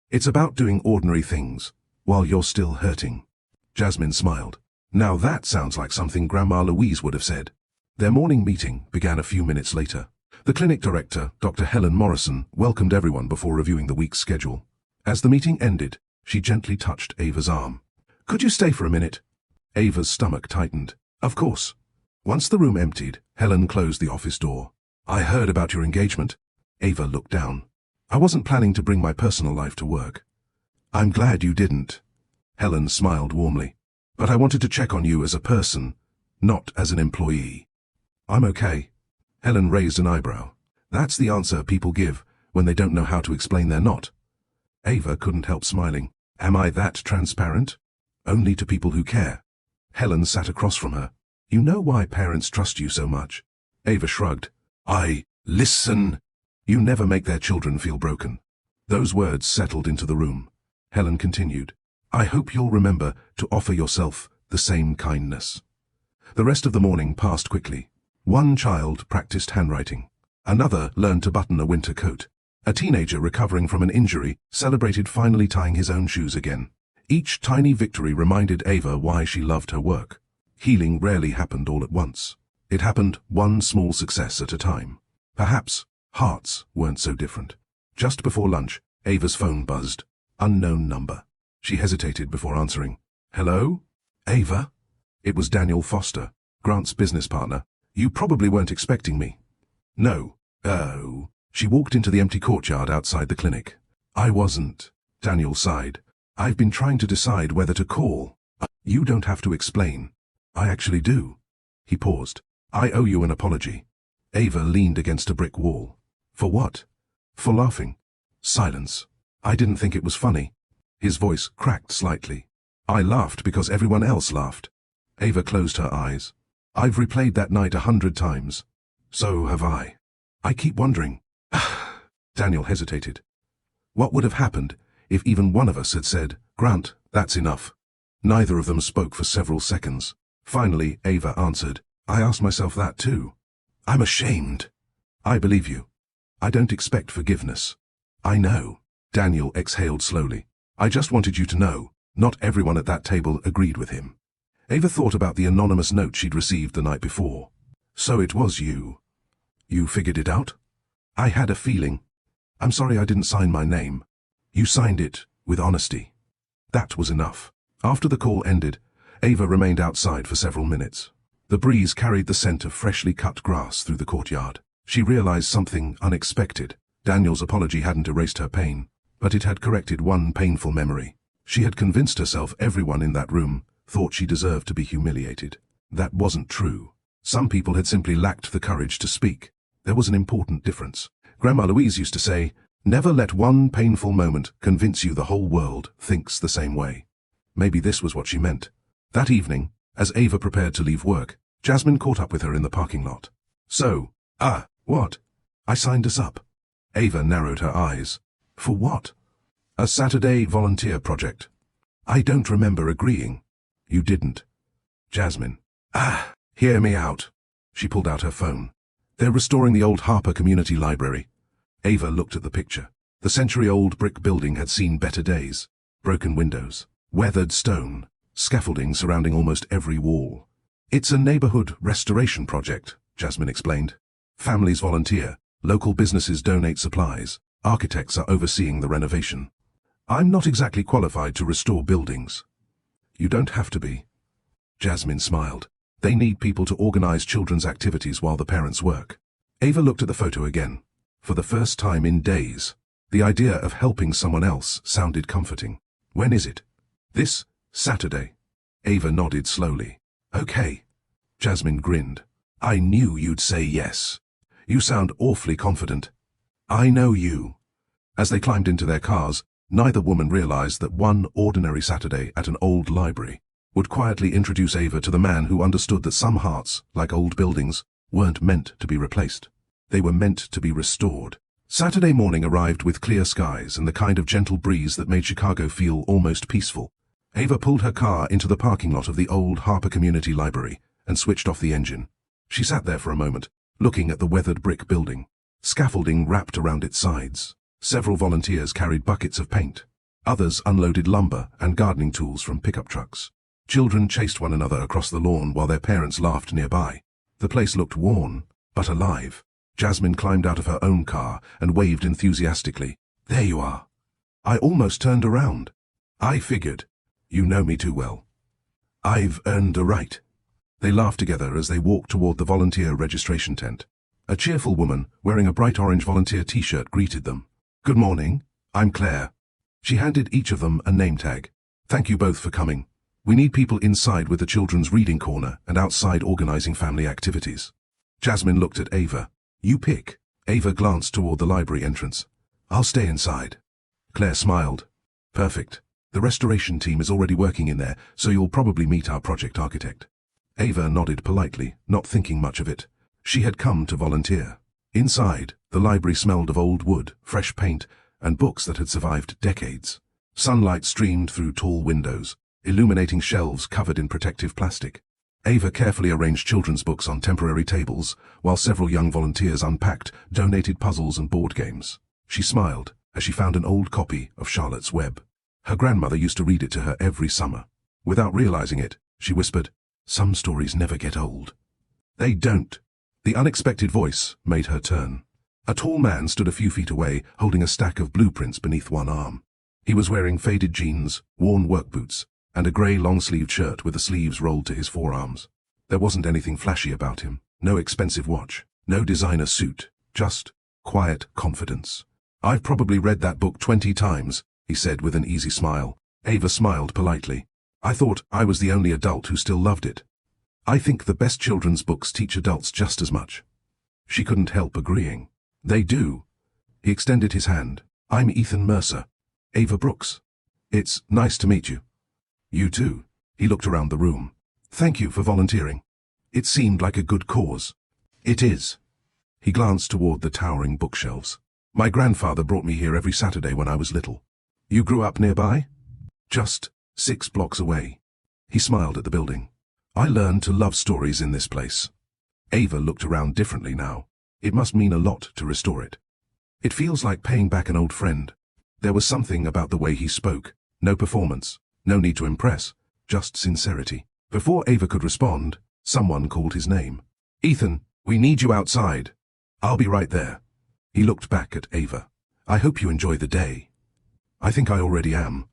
Speaker 1: "It's about doing ordinary things, while you're still hurting." Jasmine smiled. "Now that sounds like something Grandma Louise would have said." Their morning meeting began a few minutes later. The clinic director, Dr. Helen Morrison, welcomed everyone before reviewing the week's schedule. As the meeting ended, she gently touched Ava's arm. "Could you stay for a minute?" Ava's stomach tightened. "Of course." Once the room emptied, Helen closed the office door. "I heard about your engagement." Ava looked down. "I wasn't planning to bring my personal life to work." "I'm glad you didn't." Helen smiled warmly. "But I wanted to check on you as a person, not as an employee." "I'm okay." Helen raised an eyebrow. "That's the answer people give when they don't know how to explain they're not." Ava couldn't help smiling. "Am I that transparent?" "Only to people who care." Helen sat across from her. "You know why parents trust you so much?" Ava shrugged. Listen." "You never make their children feel broken." Those words settled into the room. Helen continued. "I hope you'll remember to offer yourself the same kindness." The rest of the morning passed quickly. One child practiced handwriting. Another learned to button a winter coat. A teenager recovering from an injury celebrated finally tying his own shoes again. Each tiny victory reminded Ava why she loved her work. Healing rarely happened all at once. It happened one small success at a time. Perhaps hearts weren't so different. Just before lunch, Ava's phone buzzed. Unknown number. She hesitated before answering. "Hello? Ava?" It was Daniel Foster, Grant's business partner. "You probably weren't expecting me." "No." "Oh." She walked into the empty courtyard outside the clinic. "I wasn't." Daniel sighed. "I've been trying to decide whether to call." "You don't have to explain." "I actually do." He paused. "I owe you an apology." Ava leaned against a brick wall. "For what?" "For laughing." Silence. I didn't think it was funny. His voice cracked slightly. I laughed because everyone else laughed. Ava closed her eyes. I've replayed that night 100 times. So have I. I keep wondering. Daniel hesitated. What would have happened if even one of us had said, Grant, that's enough? Neither of them spoke for several seconds. Finally, Ava answered, I asked myself that too. I'm ashamed. I believe you. I don't expect forgiveness. I know. Daniel exhaled slowly. I just wanted you to know, not everyone at that table agreed with him. Ava thought about the anonymous note she'd received the night before. So it was you. You figured it out? I had a feeling. I'm sorry I didn't sign my name. You signed it with honesty. That was enough. After the call ended, Ava remained outside for several minutes. The breeze carried the scent of freshly cut grass through the courtyard. She realized something unexpected. Daniel's apology hadn't erased her pain, but it had corrected one painful memory. She had convinced herself everyone in that room thought she deserved to be humiliated. That wasn't true. Some people had simply lacked the courage to speak. There was an important difference. Grandma Louise used to say, never let one painful moment convince you the whole world thinks the same way. Maybe this was what she meant. That evening, as Ava prepared to leave work, Jasmine caught up with her in the parking lot. So, what? I signed us up. Ava narrowed her eyes. For what? A Saturday volunteer project. I don't remember agreeing. You didn't. Jasmine. Hear me out. She pulled out her phone. They're restoring the old Harper Community Library. Ava looked at the picture. The century-old brick building had seen better days. Broken windows, weathered stone, scaffolding surrounding almost every wall. It's a neighborhood restoration project, Jasmine explained. Families volunteer, local businesses donate supplies, architects are overseeing the renovation. I'm not exactly qualified to restore buildings. You don't have to be. Jasmine smiled. They need people to organize children's activities while the parents work. Ava looked at the photo again. For the first time in days, the idea of helping someone else sounded comforting. When is it? This Saturday. Ava nodded slowly. Okay. Jasmine grinned. I knew you'd say yes. You sound awfully confident. I know you. As they climbed into their cars, neither woman realized that one ordinary Saturday at an old library would quietly introduce Ava to the man who understood that some hearts, like old buildings, weren't meant to be replaced. They were meant to be restored. Saturday morning arrived with clear skies and the kind of gentle breeze that made Chicago feel almost peaceful. Ava pulled her car into the parking lot of the old Harper Community Library and switched off the engine. She sat there for a moment, looking at the weathered brick building. Scaffolding wrapped around its sides. Several volunteers carried buckets of paint. Others unloaded lumber and gardening tools from pickup trucks. Children chased one another across the lawn while their parents laughed nearby. The place looked worn, but alive. Jasmine climbed out of her own car and waved enthusiastically. There you are. I almost turned around. I figured. You know me too well. I've earned a right. They laughed together as they walked toward the volunteer registration tent. A cheerful woman, wearing a bright orange volunteer t-shirt, greeted them. Good morning, I'm Claire. She handed each of them a name tag. Thank you both for coming. We need people inside with the children's reading corner and outside organizing family activities. Jasmine looked at Ava. You pick. Ava glanced toward the library entrance. I'll stay inside. Claire smiled. Perfect. The restoration team is already working in there, so you'll probably meet our project architect. Ava nodded politely, not thinking much of it. She had come to volunteer. Inside, the library smelled of old wood, fresh paint, and books that had survived decades. Sunlight streamed through tall windows, illuminating shelves covered in protective plastic. Ava carefully arranged children's books on temporary tables, while several young volunteers unpacked, donated puzzles and board games. She smiled as she found an old copy of Charlotte's Web. Her grandmother used to read it to her every summer. Without realizing it, she whispered, "Some stories never get old." They don't. The unexpected voice made her turn. A tall man stood a few feet away, holding a stack of blueprints beneath one arm. He was wearing faded jeans, worn work boots, and a grey long-sleeved shirt with the sleeves rolled to his forearms. There wasn't anything flashy about him. No expensive watch, no designer suit, just quiet confidence. I've probably read that book 20 times, he said with an easy smile. Ava smiled politely. I thought I was the only adult who still loved it. I think the best children's books teach adults just as much. She couldn't help agreeing. They do. He extended his hand. I'm Ethan Mercer. Ava Brooks. It's nice to meet you. You too. He looked around the room. Thank you for volunteering. It seemed like a good cause. It is. He glanced toward the towering bookshelves. My grandfather brought me here every Saturday when I was little. You grew up nearby? Just 6 blocks away. He smiled at the building. I learned to love stories in this place. Ava looked around differently now. It must mean a lot to restore it. It feels like paying back an old friend. There was something about the way he spoke. No performance, no need to impress, just sincerity. Before Ava could respond, someone called his name. Ethan, we need you outside. I'll be right there. He looked back at Ava. I hope you enjoy the day. I think I already am.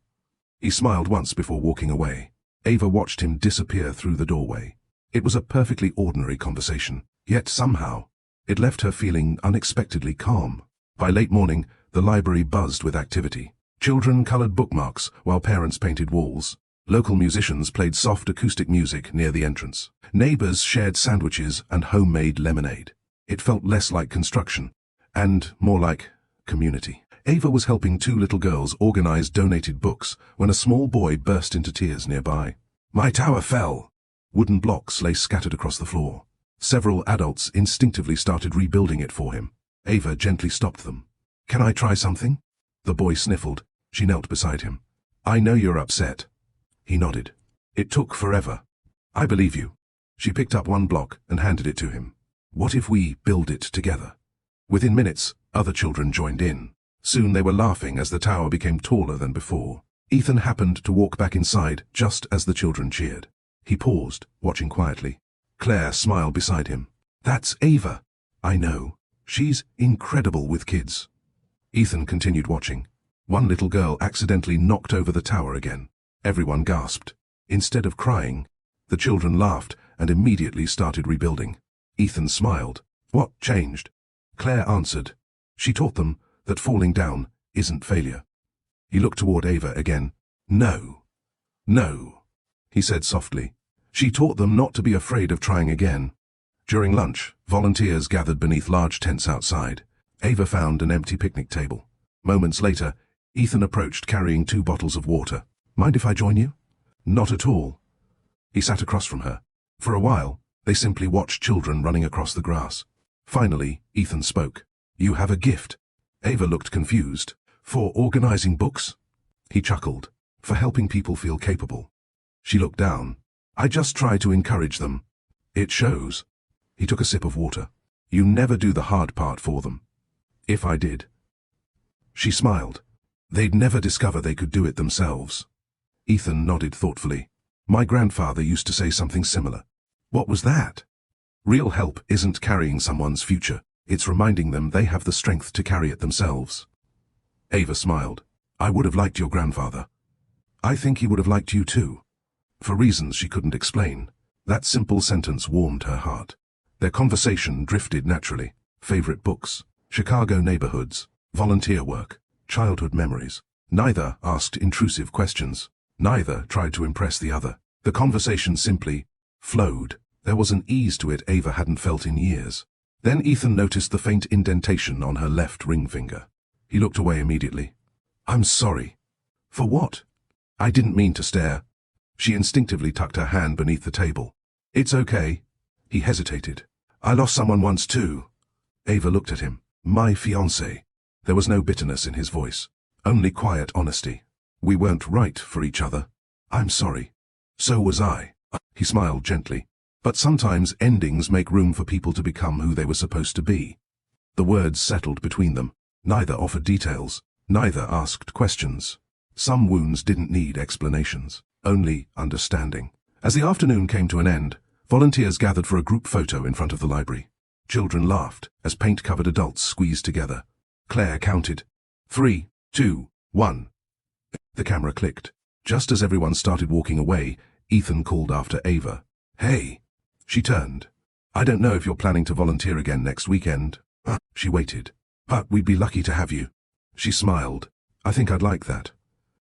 Speaker 1: He smiled once before walking away. Ava watched him disappear through the doorway. It was a perfectly ordinary conversation, yet somehow, it left her feeling unexpectedly calm. By late morning, the library buzzed with activity. Children colored bookmarks while parents painted walls. Local musicians played soft acoustic music near the entrance. Neighbors shared sandwiches and homemade lemonade. It felt less like construction, and more like community. Ava was helping 2 little girls organize donated books when a small boy burst into tears nearby. My tower fell. Wooden blocks lay scattered across the floor. Several adults instinctively started rebuilding it for him. Ava gently stopped them. Can I try something? The boy sniffled. She knelt beside him. I know you're upset. He nodded. It took forever. I believe you. She picked up 1 block and handed it to him. What if we build it together? Within minutes, other children joined in. Soon they were laughing as the tower became taller than before. Ethan happened to walk back inside just as the children cheered. He paused, watching quietly. Claire smiled beside him. That's Ava. I know. She's incredible with kids. Ethan continued watching. 1 little girl accidentally knocked over the tower again. Everyone gasped. Instead of crying, the children laughed and immediately started rebuilding. Ethan smiled. What changed? Claire answered. She taught them that falling down isn't failure. He looked toward Ava again. No. No, he said softly. She taught them not to be afraid of trying again. During lunch, volunteers gathered beneath large tents outside. Ava found an empty picnic table. Moments later, Ethan approached carrying 2 bottles of water. Mind if I join you? Not at all. He sat across from her. For a while, they simply watched children running across the grass. Finally, Ethan spoke. You have a gift. Ava looked confused. For organizing books? He chuckled. For helping people feel capable. She looked down. I just try to encourage them. It shows. He took a sip of water. You never do the hard part for them. If I did. She smiled. They'd never discover they could do it themselves. Ethan nodded thoughtfully. My grandfather used to say something similar. What was that? Real help isn't carrying someone's future. It's reminding them they have the strength to carry it themselves. Ava smiled. I would have liked your grandfather. I think he would have liked you too. For reasons she couldn't explain. That simple sentence warmed her heart. Their conversation drifted naturally. Favorite books, Chicago neighborhoods, volunteer work, childhood memories. Neither asked intrusive questions. Neither tried to impress the other. The conversation simply flowed. There was an ease to it Ava hadn't felt in years. Then Ethan noticed the faint indentation on her left ring finger. He looked away immediately. I'm sorry. For what? I didn't mean to stare. She instinctively tucked her hand beneath the table. It's okay. He hesitated. I lost someone once too. Ava looked at him. My fiancé. There was no bitterness in his voice. Only quiet honesty. We weren't right for each other. I'm sorry. So was I. He smiled gently. But sometimes endings make room for people to become who they were supposed to be. The words settled between them. Neither offered details. Neither asked questions. Some wounds didn't need explanations. Only understanding. As the afternoon came to an end, volunteers gathered for a group photo in front of the library. Children laughed as paint-covered adults squeezed together. Claire counted. 3, 2, 1. The camera clicked. Just as everyone started walking away, Ethan called after Ava. Hey. She turned. I don't know if you're planning to volunteer again next weekend. She waited. But we'd be lucky to have you. She smiled. I think I'd like that.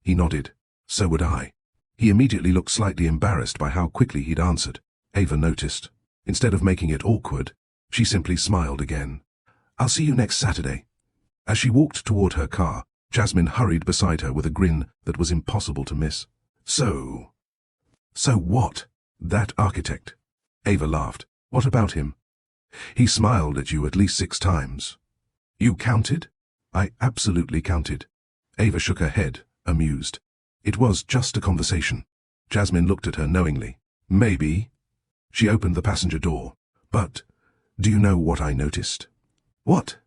Speaker 1: He nodded. So would I. He immediately looked slightly embarrassed by how quickly he'd answered. Ava noticed. Instead of making it awkward, she simply smiled again. I'll see you next Saturday. As she walked toward her car, Jasmine hurried beside her with a grin that was impossible to miss. So what? That architect? Ava laughed. What about him? He smiled at you at least 6 times. You counted? I absolutely counted. Ava shook her head, amused. It was just a conversation. Jasmine looked at her knowingly. Maybe. She opened the passenger door. But, do you know what I noticed? What?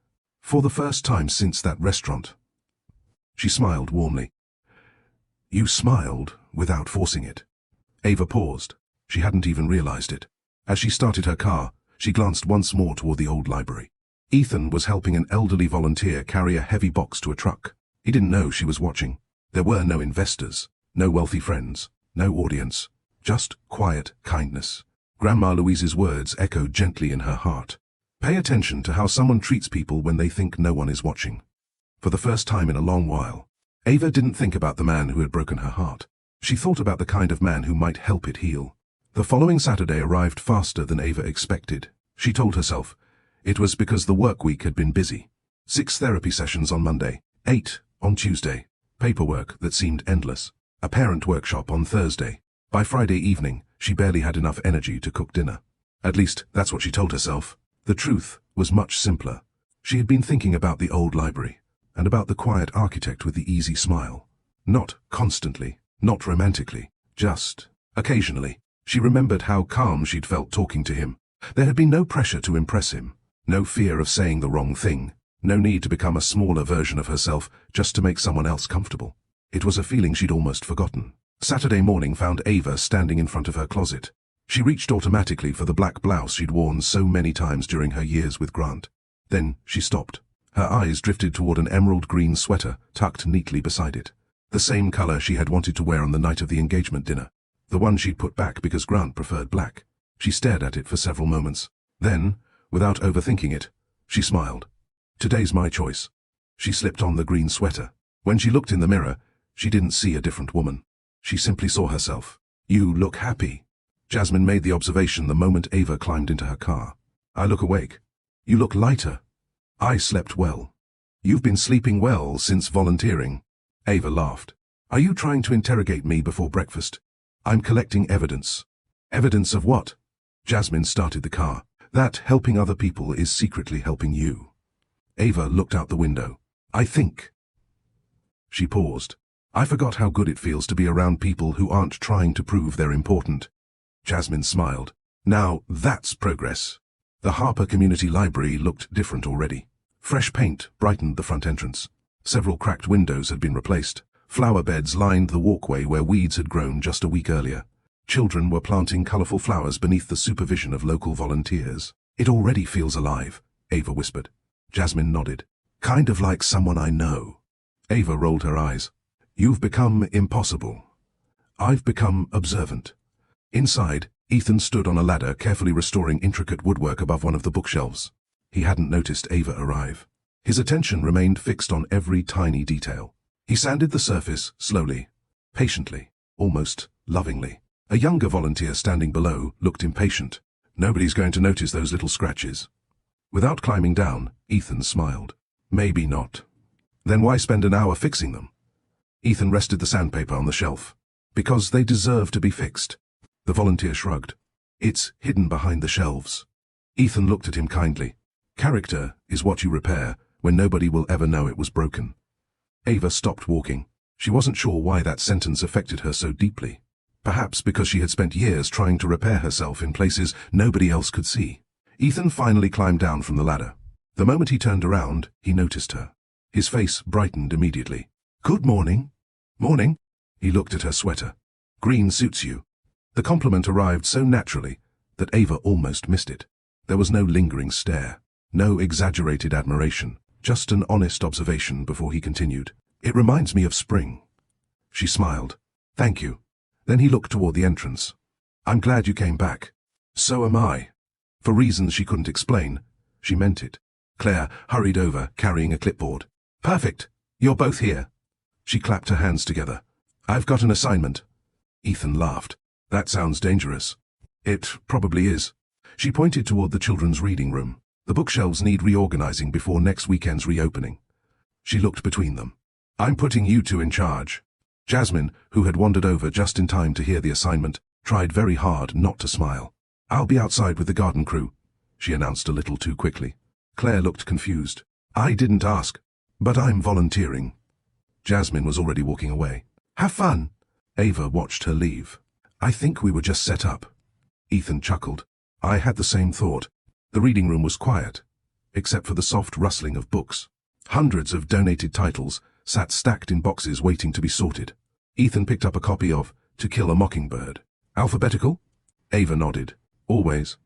Speaker 1: For the first time since that restaurant. She smiled warmly. You smiled without forcing it. Ava paused. She hadn't even realized it. As she started her car, she glanced once more toward the old library. Ethan was helping an elderly volunteer carry a heavy box to a truck. He didn't know she was watching. There were no investors, no wealthy friends, no audience, just quiet kindness. Grandma Louise's words echoed gently in her heart. Pay attention to how someone treats people when they think no one is watching. For the first time in a long while, Ava didn't think about the man who had broken her heart. She thought about the kind of man who might help it heal. The following Saturday arrived faster than Ava expected. She told herself it was because the work week had been busy. 6 therapy sessions on Monday, 8 on Tuesday, paperwork that seemed endless, a parent workshop on Thursday. By Friday evening, she barely had enough energy to cook dinner. At least, that's what she told herself. The truth was much simpler. She had been thinking about the old library, and about the quiet architect with the easy smile. Not constantly, not romantically, just occasionally. She remembered how calm she'd felt talking to him. There had been no pressure to impress him, no fear of saying the wrong thing, no need to become a smaller version of herself just to make someone else comfortable. It was a feeling she'd almost forgotten. Saturday morning found Ava standing in front of her closet. She reached automatically for the black blouse she'd worn so many times during her years with Grant. Then she stopped. Her eyes drifted toward an emerald green sweater tucked neatly beside it. The same color she had wanted to wear on the night of the engagement dinner. The one she'd put back because Grant preferred black. She stared at it for several moments. Then, without overthinking it, she smiled. Today's my choice. She slipped on the green sweater. When she looked in the mirror, she didn't see a different woman. She simply saw herself. You look happy. Jasmine made the observation the moment Ava climbed into her car. I look awake. You look lighter. I slept well. You've been sleeping well since volunteering. Ava laughed. Are you trying to interrogate me before breakfast? I'm collecting evidence. Evidence of what? Jasmine started the car. That helping other people is secretly helping you. Ava looked out the window. I think. She paused. I forgot how good it feels to be around people who aren't trying to prove they're important. Jasmine smiled. Now that's progress. The Harper Community Library looked different already. Fresh paint brightened the front entrance. Several cracked windows had been replaced. Flower beds lined the walkway where weeds had grown just a week earlier. Children were planting colorful flowers beneath the supervision of local volunteers. It already feels alive, Ava whispered. Jasmine nodded. Kind of like someone I know. Ava rolled her eyes. You've become impossible. I've become observant. Inside, Ethan stood on a ladder carefully restoring intricate woodwork above one of the bookshelves. He hadn't noticed Ava arrive. His attention remained fixed on every tiny detail. He sanded the surface slowly, patiently, almost lovingly. A younger volunteer standing below looked impatient. Nobody's going to notice those little scratches. Without climbing down, Ethan smiled. Maybe not. Then why spend an hour fixing them? Ethan rested the sandpaper on the shelf. Because they deserve to be fixed. The volunteer shrugged. It's hidden behind the shelves. Ethan looked at him kindly. Character is what you repair when nobody will ever know it was broken. Ava stopped walking. She wasn't sure why that sentence affected her so deeply. Perhaps because she had spent years trying to repair herself in places nobody else could see. Ethan finally climbed down from the ladder. The moment he turned around, he noticed her. His face brightened immediately. Good morning. Morning. He looked at her sweater. Green suits you. The compliment arrived so naturally that Ava almost missed it. There was no lingering stare, no exaggerated admiration, just an honest observation before he continued. It reminds me of spring. She smiled. Thank you. Then he looked toward the entrance. I'm glad you came back. So am I. For reasons she couldn't explain, she meant it. Claire hurried over, carrying a clipboard. Perfect. You're both here. She clapped her hands together. I've got an assignment. Ethan laughed. That sounds dangerous. It probably is. She pointed toward the children's reading room. The bookshelves need reorganizing before next weekend's reopening. She looked between them. I'm putting you two in charge. Jasmine, who had wandered over just in time to hear the assignment, tried very hard not to smile. I'll be outside with the garden crew, she announced a little too quickly. Claire looked confused. I didn't ask, but I'm volunteering. Jasmine was already walking away. Have fun. Ava watched her leave. I think we were just set up. Ethan chuckled. I had the same thought. The reading room was quiet, except for the soft rustling of books. Hundreds of donated titles sat stacked in boxes waiting to be sorted. Ethan picked up a copy of To Kill a Mockingbird. Alphabetical? Ava nodded. Always.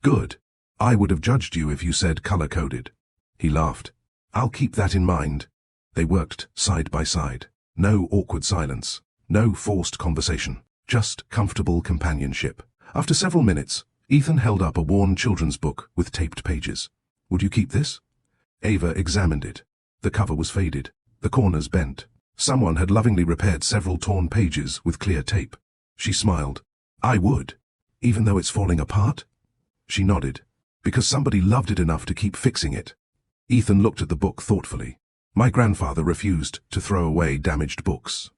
Speaker 1: Good. I would have judged you if you said color-coded. He laughed. I'll keep that in mind. They worked side by side. No awkward silence. No forced conversation. Just comfortable companionship. After several minutes, Ethan held up a worn children's book with taped pages. Would you keep this? Ava examined it. The cover was faded. The corners bent. Someone had lovingly repaired several torn pages with clear tape. She smiled. I would. Even though it's falling apart? She nodded. Because somebody loved it enough to keep fixing it. Ethan looked at the book thoughtfully. My grandfather refused to throw away damaged books.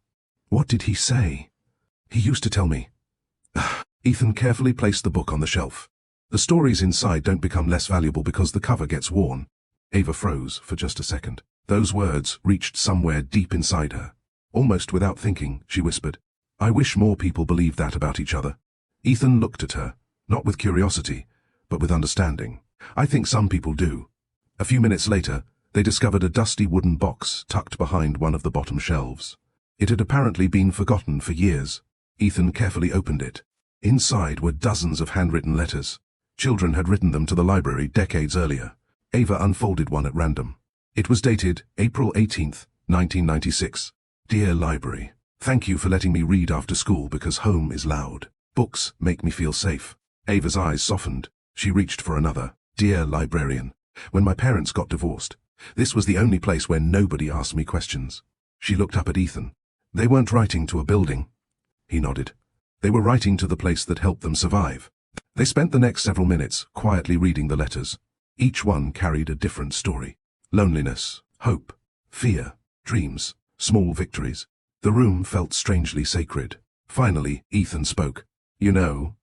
Speaker 1: What did he say? He used to tell me. Ethan carefully placed the book on the shelf. The stories inside don't become less valuable because the cover gets worn. Ava froze for just a second. Those words reached somewhere deep inside her. Almost without thinking, she whispered, I wish more people believed that about each other. Ethan looked at her, not with curiosity, but with understanding. I think some people do. A few minutes later, they discovered a dusty wooden box tucked behind one of the bottom shelves. It had apparently been forgotten for years. Ethan carefully opened it. Inside were dozens of handwritten letters. Children had written them to the library decades earlier. Ava unfolded one at random. It was dated April 18th, 1996. Dear Library, thank you for letting me read after school because home is loud. Books make me feel safe. Ava's eyes softened. She reached for another. Dear Librarian, when my parents got divorced, this was the only place where nobody asked me questions. She looked up at Ethan. They weren't writing to a building. He nodded. They were writing to the place that helped them survive. They spent the next several minutes quietly reading the letters. Each one carried a different story. Loneliness, hope, fear, dreams, small victories. The room felt strangely sacred. Finally, Ethan spoke. You know.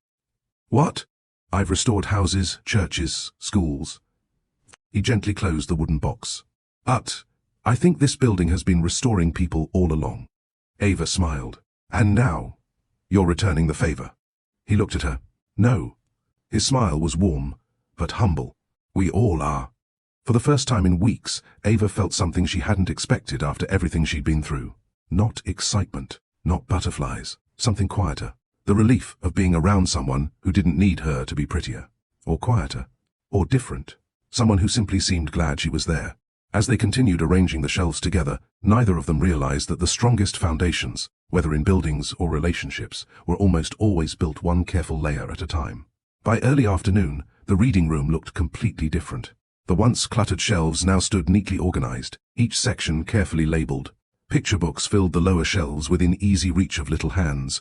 Speaker 1: What? I've restored houses, churches, schools. He gently closed the wooden box. But I think this building has been restoring people all along. Ava smiled. And now, you're returning the favor. He looked at her. No. His smile was warm, but humble. We all are. For the first time in weeks, Ava felt something she hadn't expected after everything she'd been through. Not excitement, not butterflies, something quieter. The relief of being around someone who didn't need her to be prettier, or quieter, or different. Someone who simply seemed glad she was there. As they continued arranging the shelves together, neither of them realized that the strongest foundations, whether in buildings or relationships, were almost always built one careful layer at a time. By early afternoon, the reading room looked completely different. The once cluttered shelves now stood neatly organized, each section carefully labeled. Picture books filled the lower shelves within easy reach of little hands,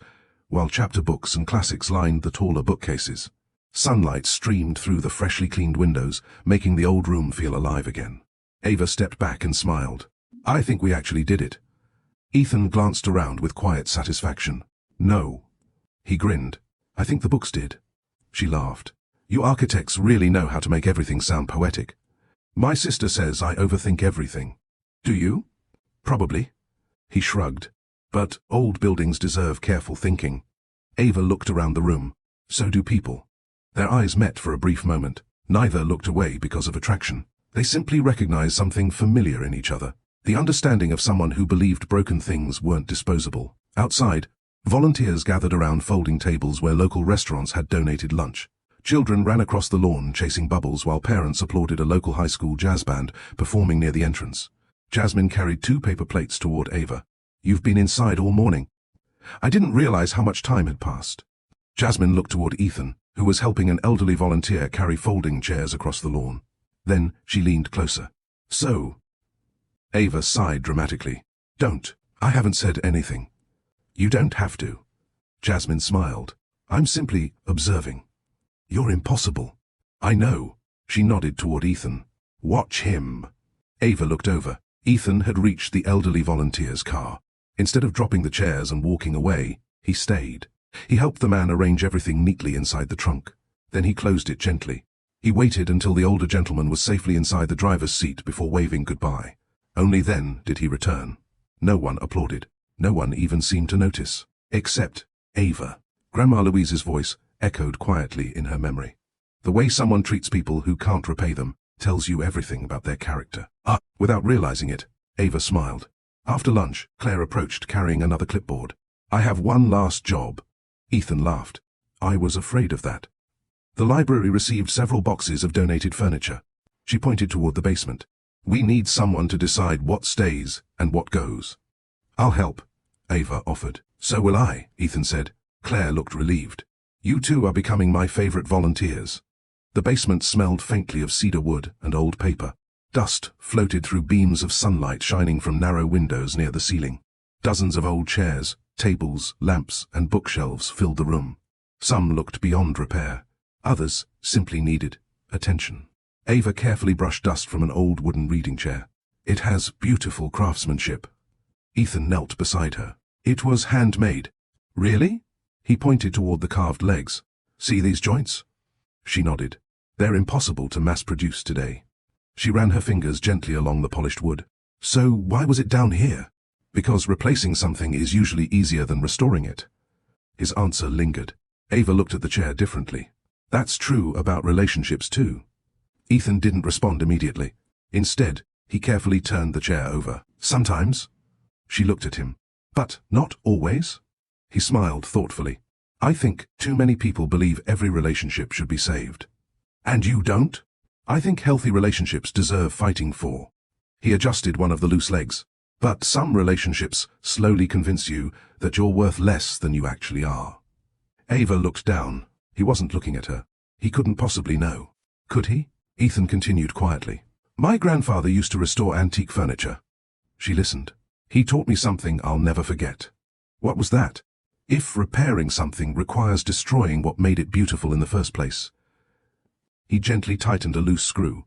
Speaker 1: while chapter books and classics lined the taller bookcases. Sunlight streamed through the freshly cleaned windows, making the old room feel alive again. Ava stepped back and smiled. I think we actually did it. Ethan glanced around with quiet satisfaction. No. He grinned. I think the books did. She laughed. You architects really know how to make everything sound poetic. My sister says I overthink everything. Do you? Probably. He shrugged. But old buildings deserve careful thinking. Ava looked around the room. So do people. Their eyes met for a brief moment. Neither looked away because of attraction. They simply recognized something familiar in each other. The understanding of someone who believed broken things weren't disposable. Outside, volunteers gathered around folding tables where local restaurants had donated lunch. Children ran across the lawn chasing bubbles while parents applauded a local high school jazz band performing near the entrance. Jasmine carried 2 paper plates toward Ava. You've been inside all morning. I didn't realize how much time had passed. Jasmine looked toward Ethan, who was helping an elderly volunteer carry folding chairs across the lawn. Then she leaned closer. So. Ava sighed dramatically. Don't. I haven't said anything. You don't have to. Jasmine smiled. I'm simply observing. You're impossible. I know. She nodded toward Ethan. Watch him. Ava looked over. Ethan had reached the elderly volunteer's car. Instead of dropping the chairs and walking away, he stayed. He helped the man arrange everything neatly inside the trunk. Then he closed it gently. He waited until the older gentleman was safely inside the driver's seat before waving goodbye. Only then did he return. No one applauded. No one even seemed to notice. Except Ava. Grandma Louise's voice echoed quietly in her memory. The way someone treats people who can't repay them tells you everything about their character. Without realizing it, Ava smiled. After lunch, Claire approached carrying another clipboard. I have one last job. Ethan laughed. I was afraid of that. The library received several boxes of donated furniture. She pointed toward the basement. We need someone to decide what stays and what goes. I'll help, Ava offered. So will I, Ethan said. Claire looked relieved. You two are becoming my favorite volunteers. The basement smelled faintly of cedar wood and old paper. Dust floated through beams of sunlight shining from narrow windows near the ceiling. Dozens of old chairs, tables, lamps, and bookshelves filled the room. Some looked beyond repair. Others simply needed attention. Ava carefully brushed dust from an old wooden reading chair. It has beautiful craftsmanship. Ethan knelt beside her. It was handmade. Really? He pointed toward the carved legs. See these joints? She nodded. They're impossible to mass-produce today. She ran her fingers gently along the polished wood. So why was it down here? Because replacing something is usually easier than restoring it. His answer lingered. Ava looked at the chair differently. That's true about relationships too. Ethan didn't respond immediately. Instead, he carefully turned the chair over. Sometimes. She looked at him. But not always? He smiled thoughtfully. I think too many people believe every relationship should be saved. And you don't? I think healthy relationships deserve fighting for. He adjusted one of the loose legs. But some relationships slowly convince you that you're worth less than you actually are. Ava looked down. He wasn't looking at her. He couldn't possibly know. Could he? Ethan continued quietly. My grandfather used to restore antique furniture. She listened. He taught me something I'll never forget. What was that? If repairing something requires destroying what made it beautiful in the first place. He gently tightened a loose screw.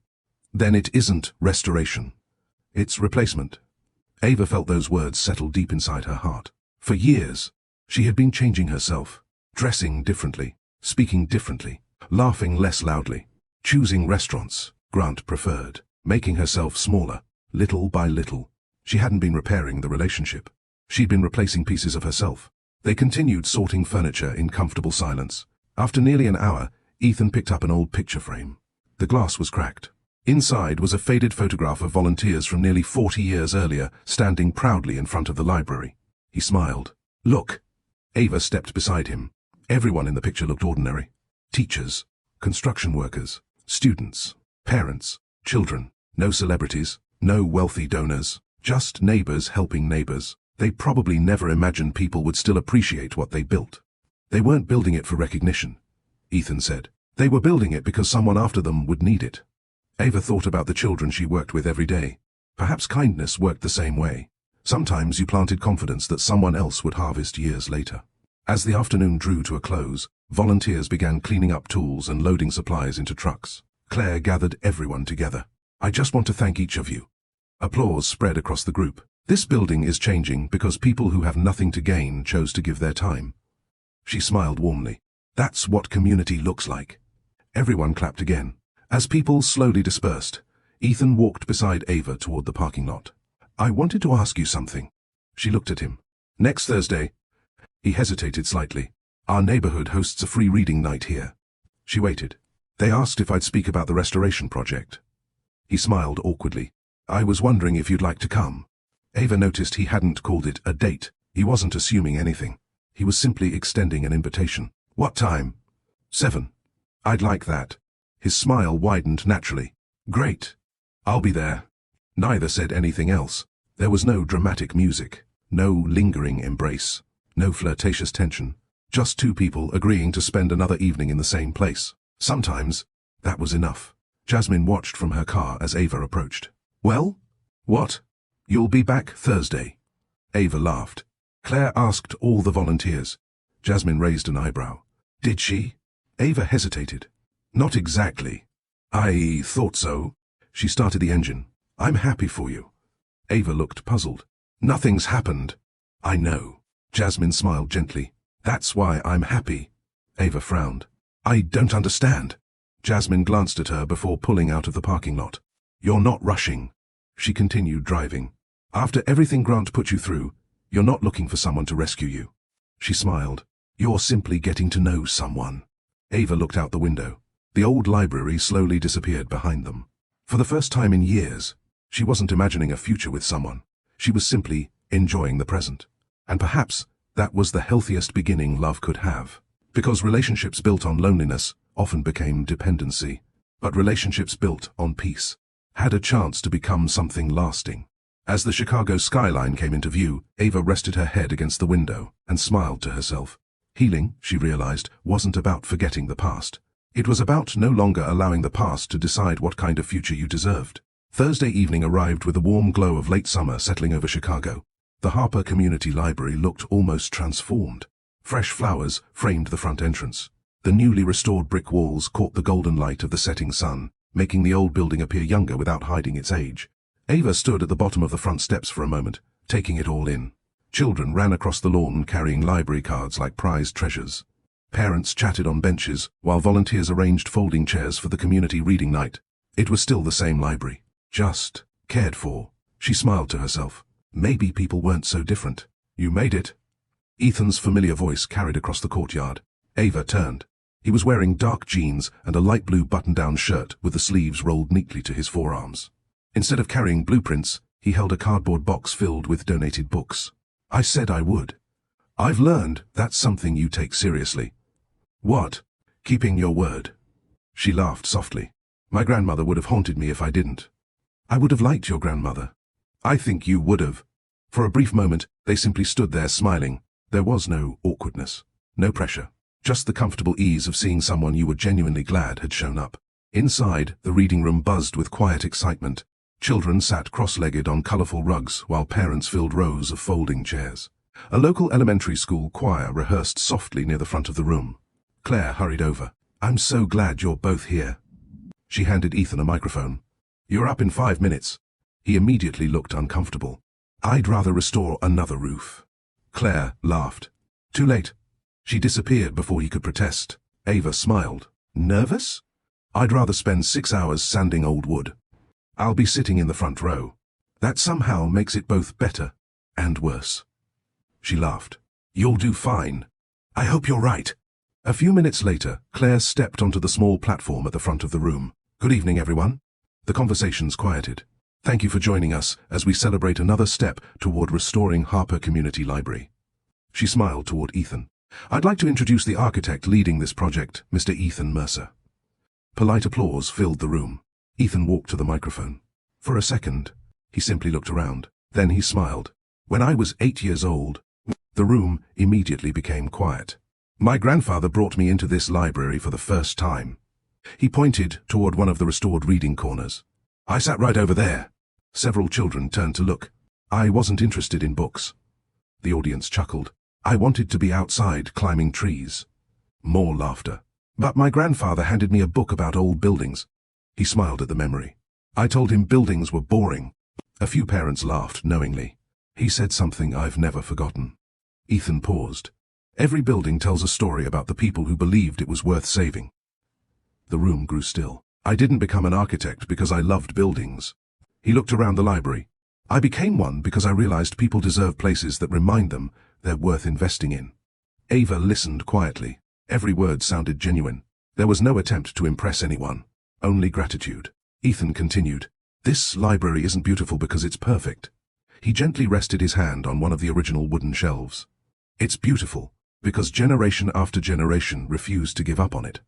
Speaker 1: Then it isn't restoration. It's replacement. Ava felt those words settle deep inside her heart. For years, she had been changing herself, dressing differently, speaking differently, laughing less loudly, choosing restaurants Grant preferred, making herself smaller, little by little. She hadn't been repairing the relationship. She'd been replacing pieces of herself. They continued sorting furniture in comfortable silence. After nearly an hour, Ethan picked up an old picture frame. The glass was cracked. Inside was a faded photograph of volunteers from nearly 40 years earlier, standing proudly in front of the library. He smiled. Look. Ava stepped beside him. Everyone in the picture looked ordinary. Teachers, construction workers, students, parents, children. No celebrities, no wealthy donors, just neighbors helping neighbors. They probably never imagined people would still appreciate what they built. They weren't building it for recognition, Ethan said. They were building it because someone after them would need it. Ava thought about the children she worked with every day. Perhaps kindness worked the same way. Sometimes you planted confidence that someone else would harvest years later. As the afternoon drew to a close, volunteers began cleaning up tools and loading supplies into trucks. Claire gathered everyone together. I just want to thank each of you. Applause spread across the group. This building is changing because people who have nothing to gain chose to give their time. She smiled warmly. That's what community looks like. Everyone clapped again. As people slowly dispersed, Ethan walked beside Ava toward the parking lot. I wanted to ask you something. She looked at him. Next Thursday. He hesitated slightly. Our neighborhood hosts a free reading night here. She waited. They asked if I'd speak about the restoration project. He smiled awkwardly. I was wondering if you'd like to come. Ava noticed he hadn't called it a date. He wasn't assuming anything. He was simply extending an invitation. What time? 7. I'd like that. His smile widened naturally. Great. I'll be there. Neither said anything else. There was no dramatic music, no lingering embrace, no flirtatious tension. Just two people agreeing to spend another evening in the same place. Sometimes, that was enough. Jasmine watched from her car as Ava approached. Well? What? You'll be back Thursday. Ava laughed. Claire asked all the volunteers. Jasmine raised an eyebrow. Did she? Ava hesitated. Not exactly. I thought so. She started the engine. I'm happy for you. Ava looked puzzled. Nothing's happened. I know. Jasmine smiled gently. That's why I'm happy. Ava frowned. I don't understand. Jasmine glanced at her before pulling out of the parking lot. You're not rushing. She continued driving. After everything Grant put you through, you're not looking for someone to rescue you. She smiled. You're simply getting to know someone. Ava looked out the window. The old library slowly disappeared behind them. For the first time in years, she wasn't imagining a future with someone. She was simply enjoying the present. And perhaps that was the healthiest beginning love could have. Because relationships built on loneliness often became dependency. But relationships built on peace had a chance to become something lasting. As the Chicago skyline came into view, Ava rested her head against the window and smiled to herself. Healing, she realized, wasn't about forgetting the past. It was about no longer allowing the past to decide what kind of future you deserved. Thursday evening arrived with the warm glow of late summer settling over Chicago. The Harper Community Library looked almost transformed. Fresh flowers framed the front entrance. The newly restored brick walls caught the golden light of the setting sun, making the old building appear younger without hiding its age. Ava stood at the bottom of the front steps for a moment, taking it all in. Children ran across the lawn carrying library cards like prized treasures. Parents chatted on benches, while volunteers arranged folding chairs for the community reading night. It was still the same library, just cared for. She smiled to herself. Maybe people weren't so different. You made it. Ethan's familiar voice carried across the courtyard. Ava turned. He was wearing dark jeans and a light blue button-down shirt with the sleeves rolled neatly to his forearms. Instead of carrying blueprints, he held a cardboard box filled with donated books. I said I would. I've learned that's something you take seriously. What? Keeping your word. She laughed softly. My grandmother would have haunted me if I didn't. I would have liked your grandmother. I think you would have. For a brief moment, they simply stood there smiling. There was no awkwardness, no pressure, just the comfortable ease of seeing someone you were genuinely glad had shown up. Inside, the reading room buzzed with quiet excitement. Children sat cross-legged on colorful rugs while parents filled rows of folding chairs. A local elementary school choir rehearsed softly near the front of the room. Claire hurried over. I'm so glad you're both here. She handed Ethan a microphone. You're up in 5 minutes. He immediately looked uncomfortable. I'd rather restore another roof. Claire laughed. Too late. She disappeared before he could protest. Ava smiled. Nervous? I'd rather spend 6 hours sanding old wood. I'll be sitting in the front row. That somehow makes it both better and worse. She laughed. You'll do fine. I hope you're right. A few minutes later, Claire stepped onto the small platform at the front of the room. Good evening, everyone. The conversations quieted. Thank you for joining us as we celebrate another step toward restoring Harper Community Library. She smiled toward Ethan. I'd like to introduce the architect leading this project, Mr. Ethan Mercer. Polite applause filled the room. Ethan walked to the microphone. For a second, he simply looked around. Then he smiled. When I was 8 years old, the room immediately became quiet. My grandfather brought me into this library for the first time. He pointed toward one of the restored reading corners. I sat right over there. Several children turned to look. I wasn't interested in books. The audience chuckled. I wanted to be outside climbing trees. More laughter. But my grandfather handed me a book about old buildings. He smiled at the memory. I told him buildings were boring. A few parents laughed knowingly. He said something I've never forgotten. Ethan paused. Every building tells a story about the people who believed it was worth saving. The room grew still. I didn't become an architect because I loved buildings. He looked around the library. I became one because I realized people deserve places that remind them they're worth investing in. Ava listened quietly. Every word sounded genuine. There was no attempt to impress anyone. Only gratitude. Ethan continued. This library isn't beautiful because it's perfect. He gently rested his hand on one of the original wooden shelves. It's beautiful because generation after generation refused to give up on it.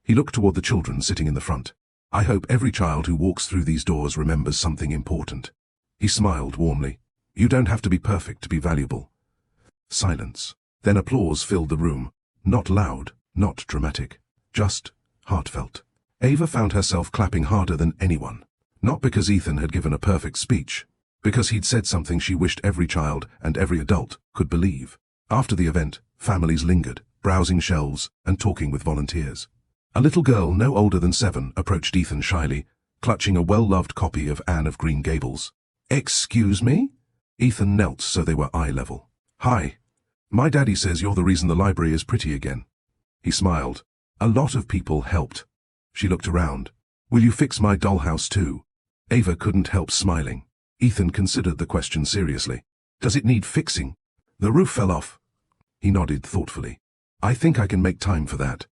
Speaker 1: He looked toward the children sitting in the front. I hope every child who walks through these doors remembers something important. He smiled warmly. You don't have to be perfect to be valuable. Silence. Then applause filled the room. Not loud, not dramatic. Just heartfelt. Ava found herself clapping harder than anyone. Not because Ethan had given a perfect speech. Because he'd said something she wished every child and every adult could believe. After the event, families lingered, browsing shelves and talking with volunteers. A little girl no older than 7 approached Ethan shyly, clutching a well-loved copy of Anne of Green Gables. Excuse me? Ethan knelt so they were eye level. Hi. My daddy says you're the reason the library is pretty again. He smiled. A lot of people helped. She looked around. Will you fix my dollhouse too? Ava couldn't help smiling. Ethan considered the question seriously. Does it need fixing? The roof fell off. He nodded thoughtfully. I think I can make time for that.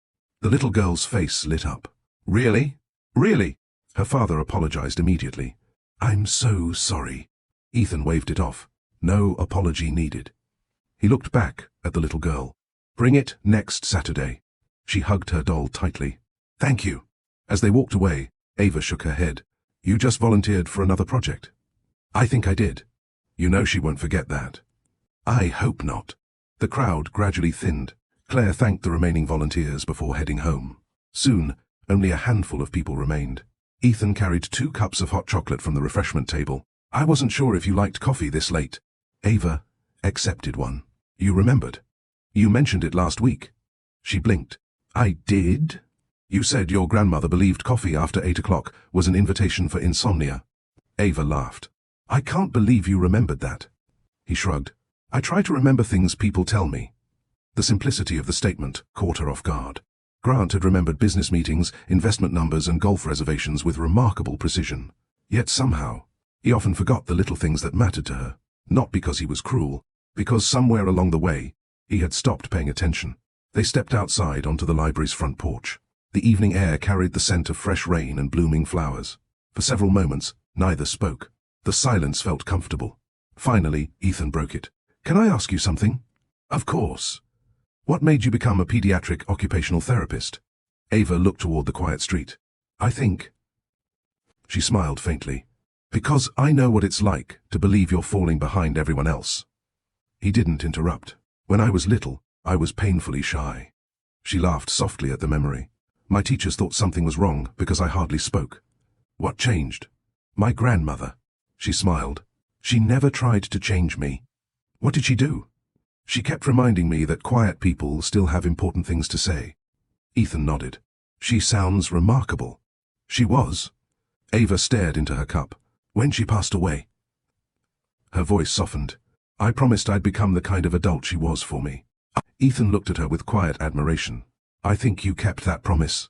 Speaker 1: The little girl's face lit up. Really? Really? Her father apologized immediately. I'm so sorry. Ethan waved it off. No apology needed. He looked back at the little girl. Bring it next Saturday. She hugged her doll tightly. Thank you. As they walked away, Ava shook her head. You just volunteered for another project. I think I did. You know she won't forget that. I hope not. The crowd gradually thinned. Claire thanked the remaining volunteers before heading home. Soon, only a handful of people remained. Ethan carried 2 cups of hot chocolate from the refreshment table. I wasn't sure if you liked coffee this late. Ava accepted one. You remembered. You mentioned it last week. She blinked. I did? You said your grandmother believed coffee after 8 o'clock was an invitation for insomnia. Ava laughed. I can't believe you remembered that. He shrugged. I try to remember things people tell me. The simplicity of the statement caught her off guard. Grant had remembered business meetings, investment numbers, and golf reservations with remarkable precision. Yet somehow, he often forgot the little things that mattered to her. Not because he was cruel, because somewhere along the way, he had stopped paying attention. They stepped outside onto the library's front porch. The evening air carried the scent of fresh rain and blooming flowers. For several moments, neither spoke. The silence felt comfortable. Finally, Ethan broke it. Can I ask you something? Of course. What made you become a pediatric occupational therapist? Ava looked toward the quiet street. I think. She smiled faintly. Because I know what it's like to believe you're falling behind everyone else. He didn't interrupt. When I was little, I was painfully shy. She laughed softly at the memory. My teachers thought something was wrong because I hardly spoke. What changed? My grandmother. She smiled. She never tried to change me. What did she do? She kept reminding me that quiet people still have important things to say. Ethan nodded. She sounds remarkable. She was. Ava stared into her cup. When she passed away. Her voice softened. I promised I'd become the kind of adult she was for me. Ethan looked at her with quiet admiration. I think you kept that promise.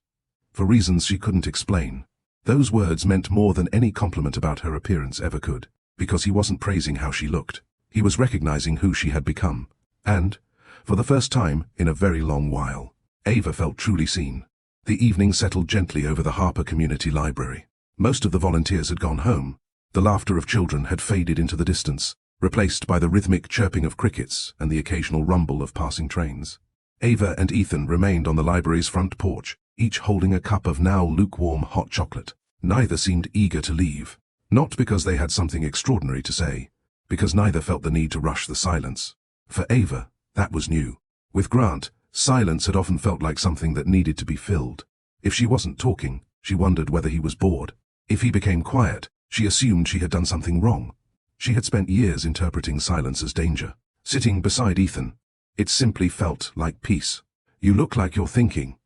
Speaker 1: For reasons she couldn't explain. Those words meant more than any compliment about her appearance ever could, because he wasn't praising how she looked. He was recognizing who she had become. And, for the first time in a very long while, Ava felt truly seen. The evening settled gently over the Harper Community Library. Most of the volunteers had gone home. The laughter of children had faded into the distance, replaced by the rhythmic chirping of crickets and the occasional rumble of passing trains. Ava and Ethan remained on the library's front porch, each holding a cup of now lukewarm hot chocolate. Neither seemed eager to leave. Not because they had something extraordinary to say, because neither felt the need to rush the silence. For Ava, that was new. With Grant, silence had often felt like something that needed to be filled. If she wasn't talking, she wondered whether he was bored. If he became quiet, she assumed she had done something wrong. She had spent years interpreting silence as danger. Sitting beside Ethan, it simply felt like peace. You look like you're thinking.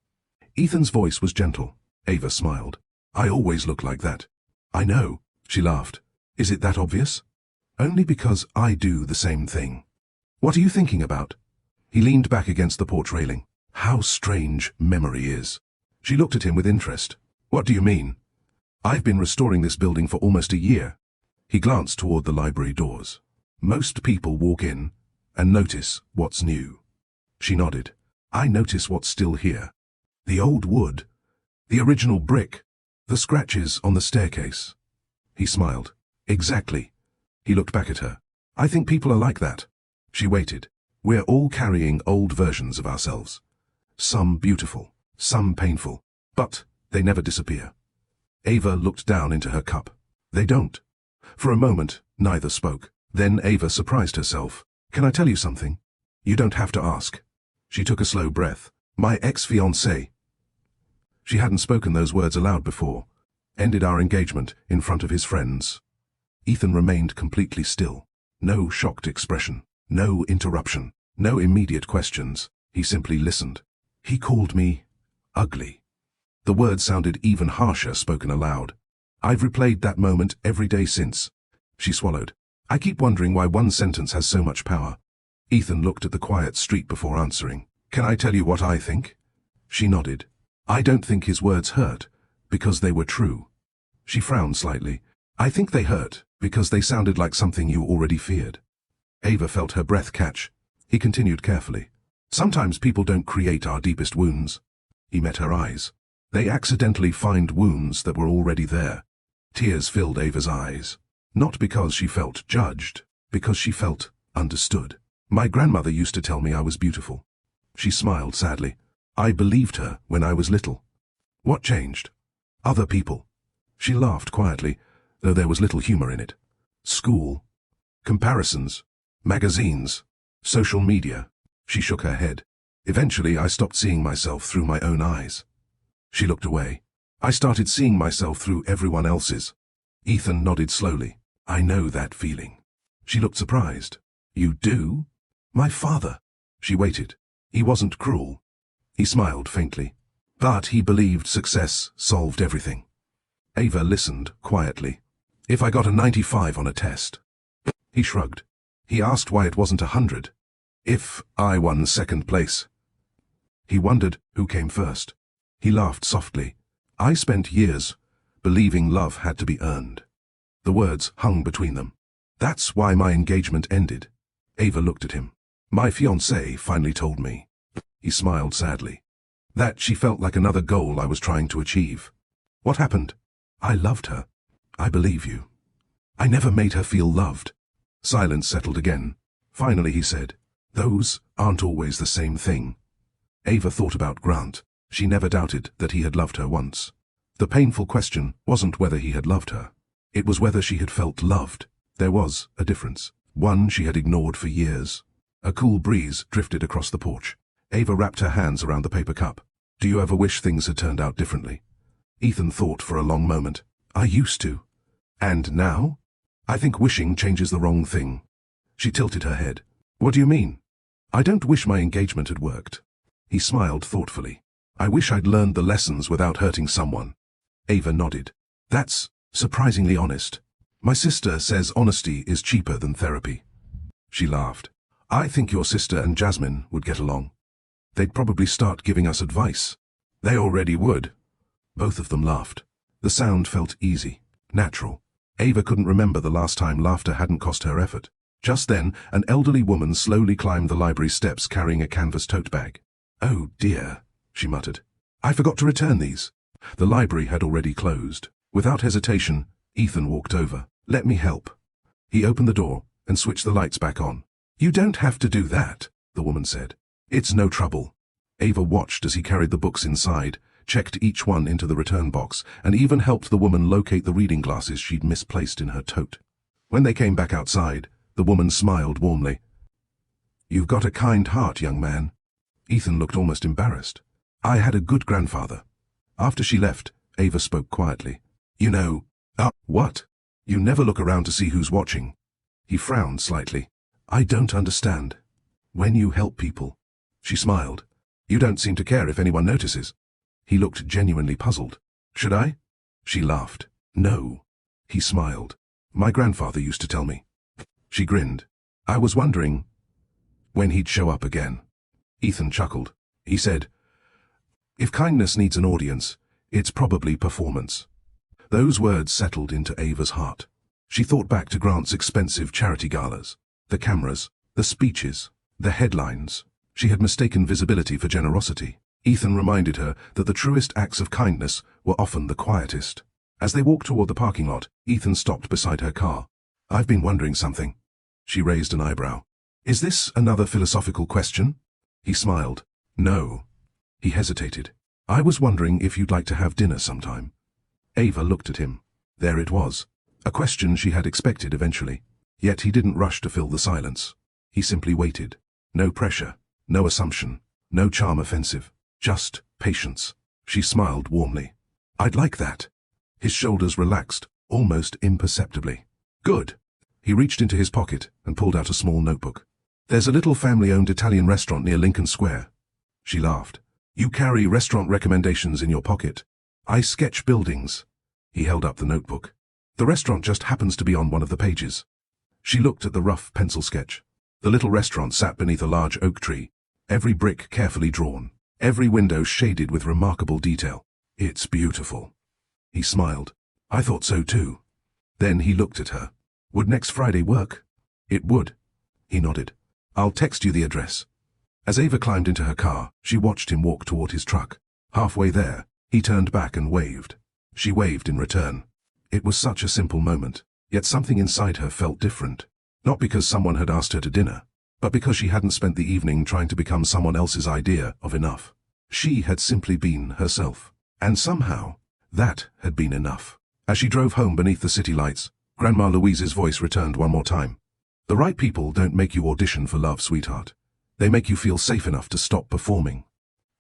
Speaker 1: Ethan's voice was gentle. Ava smiled. I always look like that. I know, she laughed. Is it that obvious? Only because I do the same thing. What are you thinking about? He leaned back against the porch railing. How strange memory is. She looked at him with interest. What do you mean? I've been restoring this building for almost a year. He glanced toward the library doors. Most people walk in and notice what's new. She nodded. I notice what's still here. The old wood, the original brick, the scratches on the staircase. He smiled. Exactly. He looked back at her. I think people are like that. She waited. We're all carrying old versions of ourselves. Some beautiful, some painful, but they never disappear. Ava looked down into her cup. They don't. For a moment, neither spoke. Then Ava surprised herself. Can I tell you something? You don't have to ask. She took a slow breath. My ex-fiancé. She hadn't spoken those words aloud before. Ended our engagement in front of his friends. Ethan remained completely still. No shocked expression. No interruption. No immediate questions. He simply listened. He called me ugly. The words sounded even harsher spoken aloud. I've replayed that moment every day since. She swallowed. I keep wondering why one sentence has so much power. Ethan looked at the quiet street before answering. Can I tell you what I think? She nodded. I don't think his words hurt, because they were true. She frowned slightly. I think they hurt, because they sounded like something you already feared. Ava felt her breath catch. He continued carefully. Sometimes people don't create our deepest wounds. He met her eyes. They accidentally find wounds that were already there. Tears filled Ava's eyes. Not because she felt judged, because she felt understood. My grandmother used to tell me I was beautiful. She smiled sadly. I believed her when I was little. What changed? Other people. She laughed quietly, though there was little humor in it. School. Comparisons. Magazines. Social media. She shook her head. Eventually, I stopped seeing myself through my own eyes. She looked away. I started seeing myself through everyone else's. Ethan nodded slowly. I know that feeling. She looked surprised. You do? My father. She waited. He wasn't cruel. He smiled faintly. But he believed success solved everything. Ava listened quietly. If I got a 95 on a test. He shrugged. He asked why it wasn't 100. If I won second place. He wondered who came first. He laughed softly. I spent years believing love had to be earned. The words hung between them. That's why my engagement ended. Ava looked at him. My fiancé finally told me. He smiled sadly. That she felt like another goal I was trying to achieve. What happened? I loved her. I believe you. I never made her feel loved. Silence settled again. Finally he said, those aren't always the same thing. Ava thought about Grant. She never doubted that he had loved her once. The painful question wasn't whether he had loved her. It was whether she had felt loved. There was a difference. One she had ignored for years. A cool breeze drifted across the porch. Ava wrapped her hands around the paper cup. Do you ever wish things had turned out differently? Ethan thought for a long moment. I used to. And now? I think wishing changes the wrong thing. She tilted her head. What do you mean? I don't wish my engagement had worked. He smiled thoughtfully. I wish I'd learned the lessons without hurting someone. Ava nodded. That's surprisingly honest. My sister says honesty is cheaper than therapy. She laughed. I think your sister and Jasmine would get along. They'd probably start giving us advice. They already would. Both of them laughed. The sound felt easy, natural. Ava couldn't remember the last time laughter hadn't cost her effort. Just then, an elderly woman slowly climbed the library steps carrying a canvas tote bag. Oh dear, she muttered. I forgot to return these. The library had already closed. Without hesitation, Ethan walked over. Let me help. He opened the door and switched the lights back on. You don't have to do that, the woman said. It's no trouble. Ava watched as he carried the books inside, checked each one into the return box, and even helped the woman locate the reading glasses she'd misplaced in her tote. When they came back outside, the woman smiled warmly. You've got a kind heart, young man. Ethan looked almost embarrassed. I had a good grandfather. After she left, Ava spoke quietly. You know, what? You never look around to see who's watching. He frowned slightly. I don't understand. When you help people. She smiled. You don't seem to care if anyone notices. He looked genuinely puzzled. Should I? She laughed. No. He smiled. My grandfather used to tell me. She grinned. I was wondering when he'd show up again. Ethan chuckled. He said, if kindness needs an audience, it's probably performance. Those words settled into Ava's heart. She thought back to Grant's expensive charity galas. The cameras, the speeches, the headlines. She had mistaken visibility for generosity. Ethan reminded her that the truest acts of kindness were often the quietest. As they walked toward the parking lot, Ethan stopped beside her car. I've been wondering something. She raised an eyebrow. Is this another philosophical question? He smiled. No. He hesitated. I was wondering if you'd like to have dinner sometime. Ava looked at him. There it was. A question she had expected eventually. Yet he didn't rush to fill the silence. He simply waited. No pressure, no assumption, no charm offensive. Just patience. She smiled warmly. I'd like that. His shoulders relaxed, almost imperceptibly. Good. He reached into his pocket and pulled out a small notebook. There's a little family-owned Italian restaurant near Lincoln Square. She laughed. You carry restaurant recommendations in your pocket. I sketch buildings. He held up the notebook. The restaurant just happens to be on one of the pages. She looked at the rough pencil sketch. The little restaurant sat beneath a large oak tree, every brick carefully drawn, every window shaded with remarkable detail. It's beautiful. He smiled. I thought so too. Then he looked at her. Would next Friday work? It would. He nodded. I'll text you the address. As Ava climbed into her car, she watched him walk toward his truck. Halfway there, he turned back and waved. She waved in return. It was such a simple moment, yet something inside her felt different. Not because someone had asked her to dinner, but because she hadn't spent the evening trying to become someone else's idea of enough. She had simply been herself. And somehow, that had been enough. As she drove home beneath the city lights, Grandma Louise's voice returned one more time. The right people don't make you audition for love, sweetheart. They make you feel safe enough to stop performing.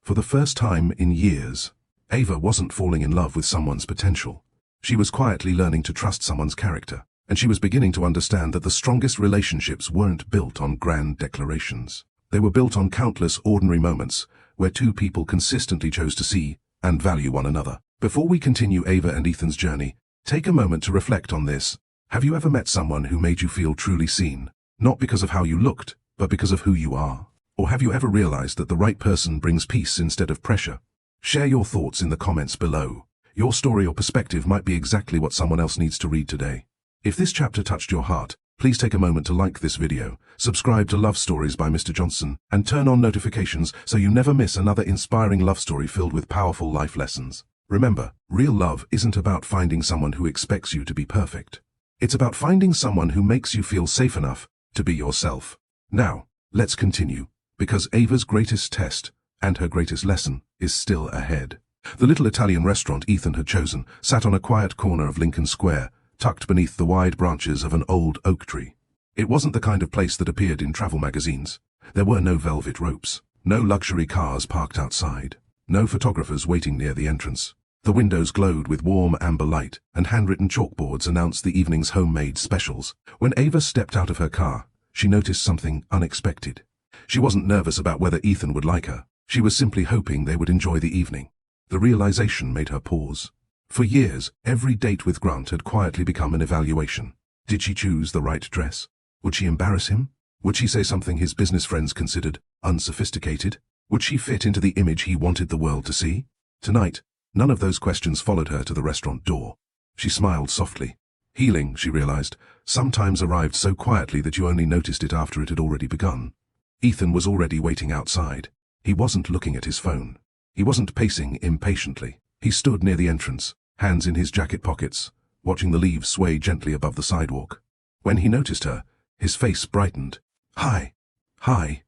Speaker 1: For the first time in years, Ava wasn't falling in love with someone's potential. She was quietly learning to trust someone's character, and she was beginning to understand that the strongest relationships weren't built on grand declarations. They were built on countless ordinary moments where two people consistently chose to see and value one another. Before we continue Ava and Ethan's journey, take a moment to reflect on this. Have you ever met someone who made you feel truly seen, not because of how you looked, but because of who you are? Or have you ever realized that the right person brings peace instead of pressure? Share your thoughts in the comments below. Your story or perspective might be exactly what someone else needs to read today. If this chapter touched your heart, please take a moment to like this video, subscribe to Love Stories by Mr. Johnson, and turn on notifications so you never miss another inspiring love story filled with powerful life lessons. Remember, real love isn't about finding someone who expects you to be perfect. It's about finding someone who makes you feel safe enough to be yourself. Now, let's continue, because Ava's greatest test and her greatest lesson is still ahead. The little Italian restaurant Ethan had chosen sat on a quiet corner of Lincoln Square, tucked beneath the wide branches of an old oak tree. It wasn't the kind of place that appeared in travel magazines. There were no velvet ropes, no luxury cars parked outside, no photographers waiting near the entrance. The windows glowed with warm amber light, and handwritten chalkboards announced the evening's homemade specials. When Ava stepped out of her car, she noticed something unexpected. She wasn't nervous about whether Ethan would like her. She was simply hoping they would enjoy the evening. The realization made her pause. For years, every date with Grant had quietly become an evaluation. Did she choose the right dress? Would she embarrass him? Would she say something his business friends considered unsophisticated? Would she fit into the image he wanted the world to see? Tonight, none of those questions followed her to the restaurant door. She smiled softly. Healing, she realized, sometimes arrived so quietly that you only noticed it after it had already begun. Ethan was already waiting outside. He wasn't looking at his phone. He wasn't pacing impatiently. He stood near the entrance, hands in his jacket pockets, watching the leaves sway gently above the sidewalk. When he noticed her, his face brightened. Hi. Hi.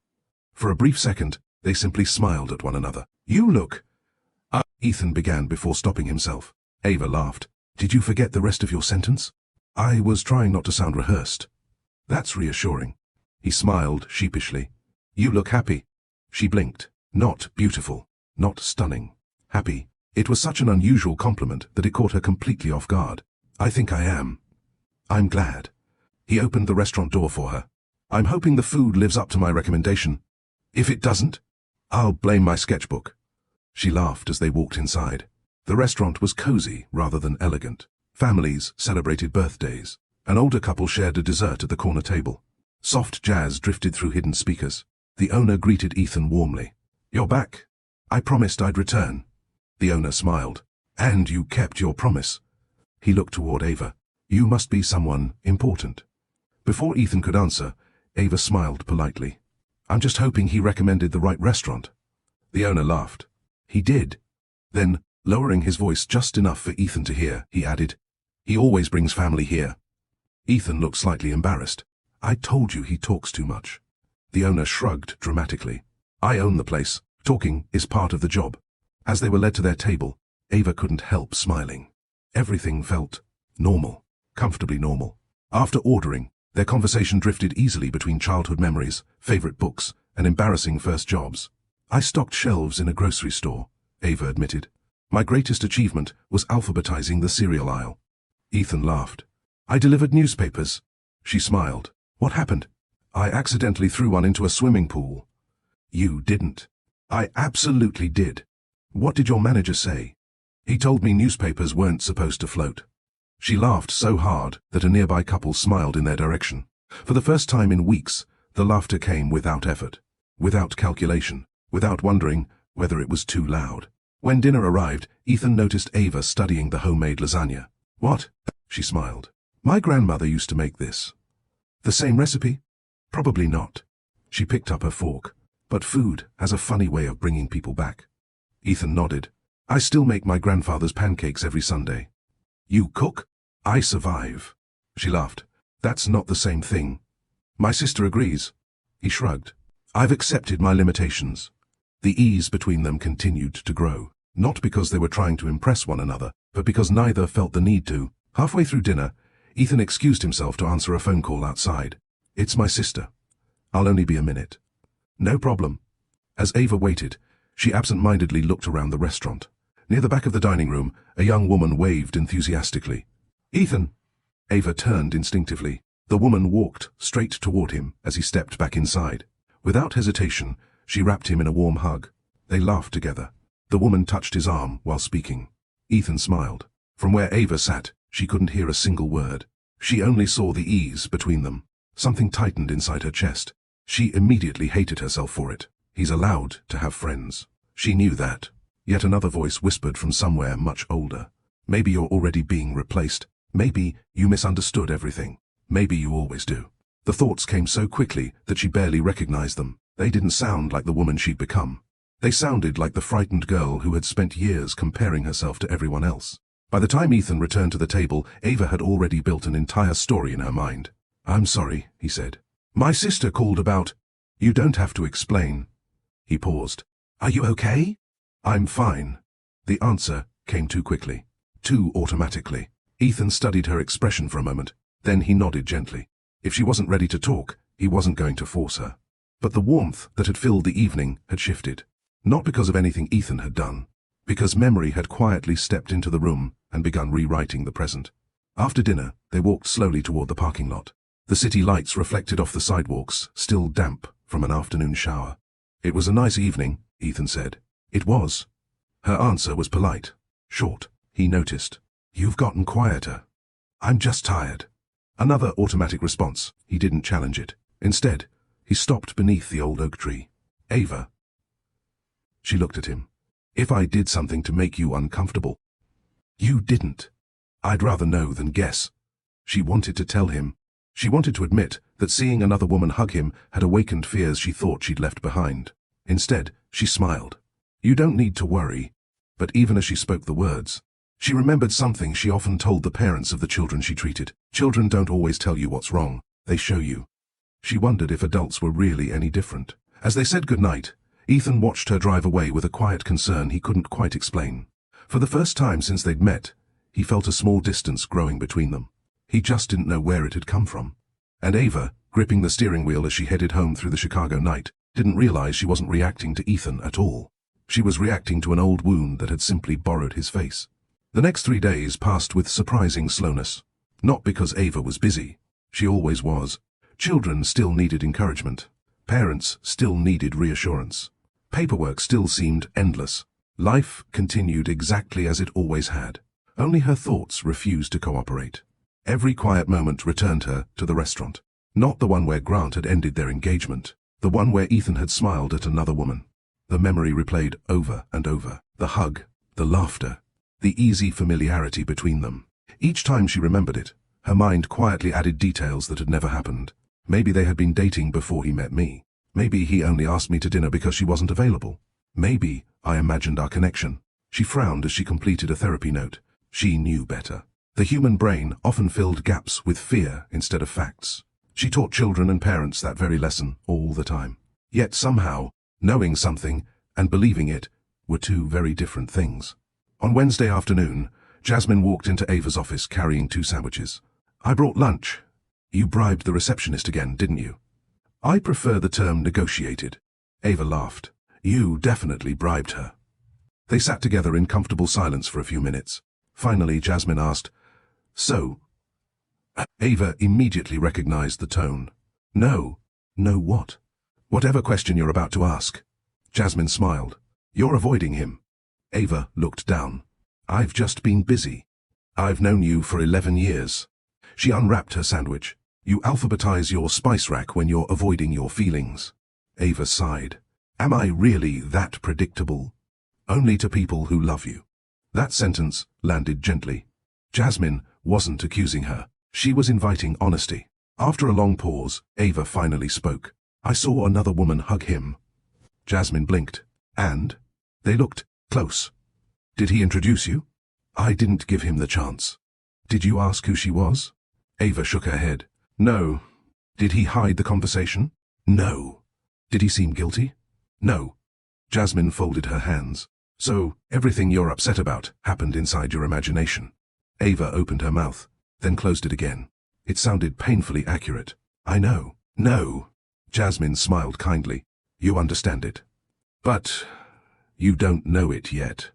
Speaker 1: For a brief second, they simply smiled at one another. You look... Ethan began before stopping himself. Ava laughed. Did you forget the rest of your sentence? I was trying not to sound rehearsed. That's reassuring. He smiled sheepishly. You look happy. She blinked. Not beautiful. Not stunning. Happy. It was such an unusual compliment that it caught her completely off guard. I think I am. I'm glad. He opened the restaurant door for her. I'm hoping the food lives up to my recommendation. If it doesn't, I'll blame my sketchbook. She laughed as they walked inside. The restaurant was cozy rather than elegant. Families celebrated birthdays. An older couple shared a dessert at the corner table. Soft jazz drifted through hidden speakers. The owner greeted Ethan warmly. You're back. I promised I'd return. The owner smiled. And you kept your promise. He looked toward Ava. You must be someone important. Before Ethan could answer, Ava smiled politely. I'm just hoping he recommended the right restaurant. The owner laughed. He did. Then, lowering his voice just enough for Ethan to hear, he added, he always brings family here. Ethan looked slightly embarrassed. I told you he talks too much. The owner shrugged dramatically. I own the place. Talking is part of the job. As they were led to their table, Ava couldn't help smiling. Everything felt normal, comfortably normal. After ordering, their conversation drifted easily between childhood memories, favorite books, and embarrassing first jobs. I stocked shelves in a grocery store, Ava admitted. My greatest achievement was alphabetizing the cereal aisle. Ethan laughed. I delivered newspapers. She smiled. What happened? I accidentally threw one into a swimming pool. You didn't. I absolutely did. What did your manager say? He told me newspapers weren't supposed to float. She laughed so hard that a nearby couple smiled in their direction. For the first time in weeks, the laughter came without effort, without calculation, without wondering whether it was too loud. When dinner arrived, Ethan noticed Ava studying the homemade lasagna. "What?" she smiled. "My grandmother used to make this." "The same recipe?" "Probably not." She picked up her fork. "But food has a funny way of bringing people back." Ethan nodded. "I still make my grandfather's pancakes every Sunday." "You cook?" "I survive." She laughed. "That's not the same thing." "My sister agrees." He shrugged. "I've accepted my limitations." The ease between them continued to grow, not because they were trying to impress one another, but because neither felt the need to. Halfway through dinner, Ethan excused himself to answer a phone call outside. "It's my sister. I'll only be a minute." "No problem." As Ava waited, she absent-mindedly looked around the restaurant. Near the back of the dining room, a young woman waved enthusiastically. "Ethan!" Ava turned instinctively. The woman walked straight toward him as he stepped back inside. Without hesitation, she wrapped him in a warm hug. They laughed together. The woman touched his arm while speaking. Ethan smiled. From where Ava sat, she couldn't hear a single word. She only saw the ease between them. Something tightened inside her chest. She immediately hated herself for it. He's allowed to have friends. She knew that. Yet another voice whispered from somewhere much older. "Maybe you're already being replaced. Maybe you misunderstood everything. Maybe you always do." The thoughts came so quickly that she barely recognized them. They didn't sound like the woman she'd become. They sounded like the frightened girl who had spent years comparing herself to everyone else. By the time Ethan returned to the table, Ava had already built an entire story in her mind. "I'm sorry," he said. "My sister called about—" "You don't have to explain." He paused. "Are you okay?" "I'm fine." The answer came too quickly, too automatically. Ethan studied her expression for a moment, then he nodded gently. If she wasn't ready to talk, he wasn't going to force her. But the warmth that had filled the evening had shifted. Not because of anything Ethan had done, because memory had quietly stepped into the room and begun rewriting the present. After dinner, they walked slowly toward the parking lot. The city lights reflected off the sidewalks, still damp from an afternoon shower. "It was a nice evening," Ethan said. "It was." Her answer was polite, short. He noticed. "You've gotten quieter." "I'm just tired." Another automatic response. He didn't challenge it. Instead, he stopped beneath the old oak tree. "Ava." She looked at him. "If I did something to make you uncomfortable." "You didn't." "I'd rather know than guess." She wanted to tell him. She wanted to admit that seeing another woman hug him had awakened fears she thought she'd left behind. Instead, she smiled. "You don't need to worry." But even as she spoke the words, she remembered something she often told the parents of the children she treated. Children don't always tell you what's wrong, they show you. She wondered if adults were really any different. As they said goodnight, Ethan watched her drive away with a quiet concern he couldn't quite explain. For the first time since they'd met, he felt a small distance growing between them. He just didn't know where it had come from. And Ava, gripping the steering wheel as she headed home through the Chicago night, didn't realize she wasn't reacting to Ethan at all. She was reacting to an old wound that had simply borrowed his face. The next 3 days passed with surprising slowness. Not because Ava was busy. She always was. Children still needed encouragement. Parents still needed reassurance. Paperwork still seemed endless. Life continued exactly as it always had. Only her thoughts refused to cooperate. Every quiet moment returned her to the restaurant. Not the one where Grant had ended their engagement. The one where Ethan had smiled at another woman. The memory replayed over and over. The hug, the laughter, the easy familiarity between them. Each time she remembered it, her mind quietly added details that had never happened. Maybe they had been dating before he met me. Maybe he only asked me to dinner because she wasn't available. Maybe I imagined our connection. She frowned as she completed a therapy note. She knew better. The human brain often filled gaps with fear instead of facts. She taught children and parents that very lesson all the time. Yet somehow, knowing something and believing it were two very different things. On Wednesday afternoon, Jasmine walked into Ava's office carrying 2 sandwiches. "I brought lunch." "You bribed the receptionist again, didn't you?" "I prefer the term negotiated." Ava laughed. "You definitely bribed her." They sat together in comfortable silence for a few minutes. Finally, Jasmine asked, "So?" Ava immediately recognized the tone. "No." "No what?" "Whatever question you're about to ask." Jasmine smiled. "You're avoiding him." Ava looked down. "I've just been busy." I've known you for 11 years. She unwrapped her sandwich. You alphabetize your spice rack when you're avoiding your feelings. Ava sighed. Am I really that predictable? Only to people who love you. That sentence landed gently. Jasmine wasn't accusing her. She was inviting honesty. After a long pause, Ava finally spoke. I saw another woman hug him. Jasmine blinked. And? They looked close. Did he introduce you? I didn't give him the chance. Did you ask who she was? Ava shook her head. No. Did he hide the conversation? No. Did he seem guilty? No. Jasmine folded her hands. So, everything you're upset about happened inside your imagination. Ava opened her mouth, then closed it again. It sounded painfully accurate. I know. No. Jasmine smiled kindly. You understand it. But you don't know it yet.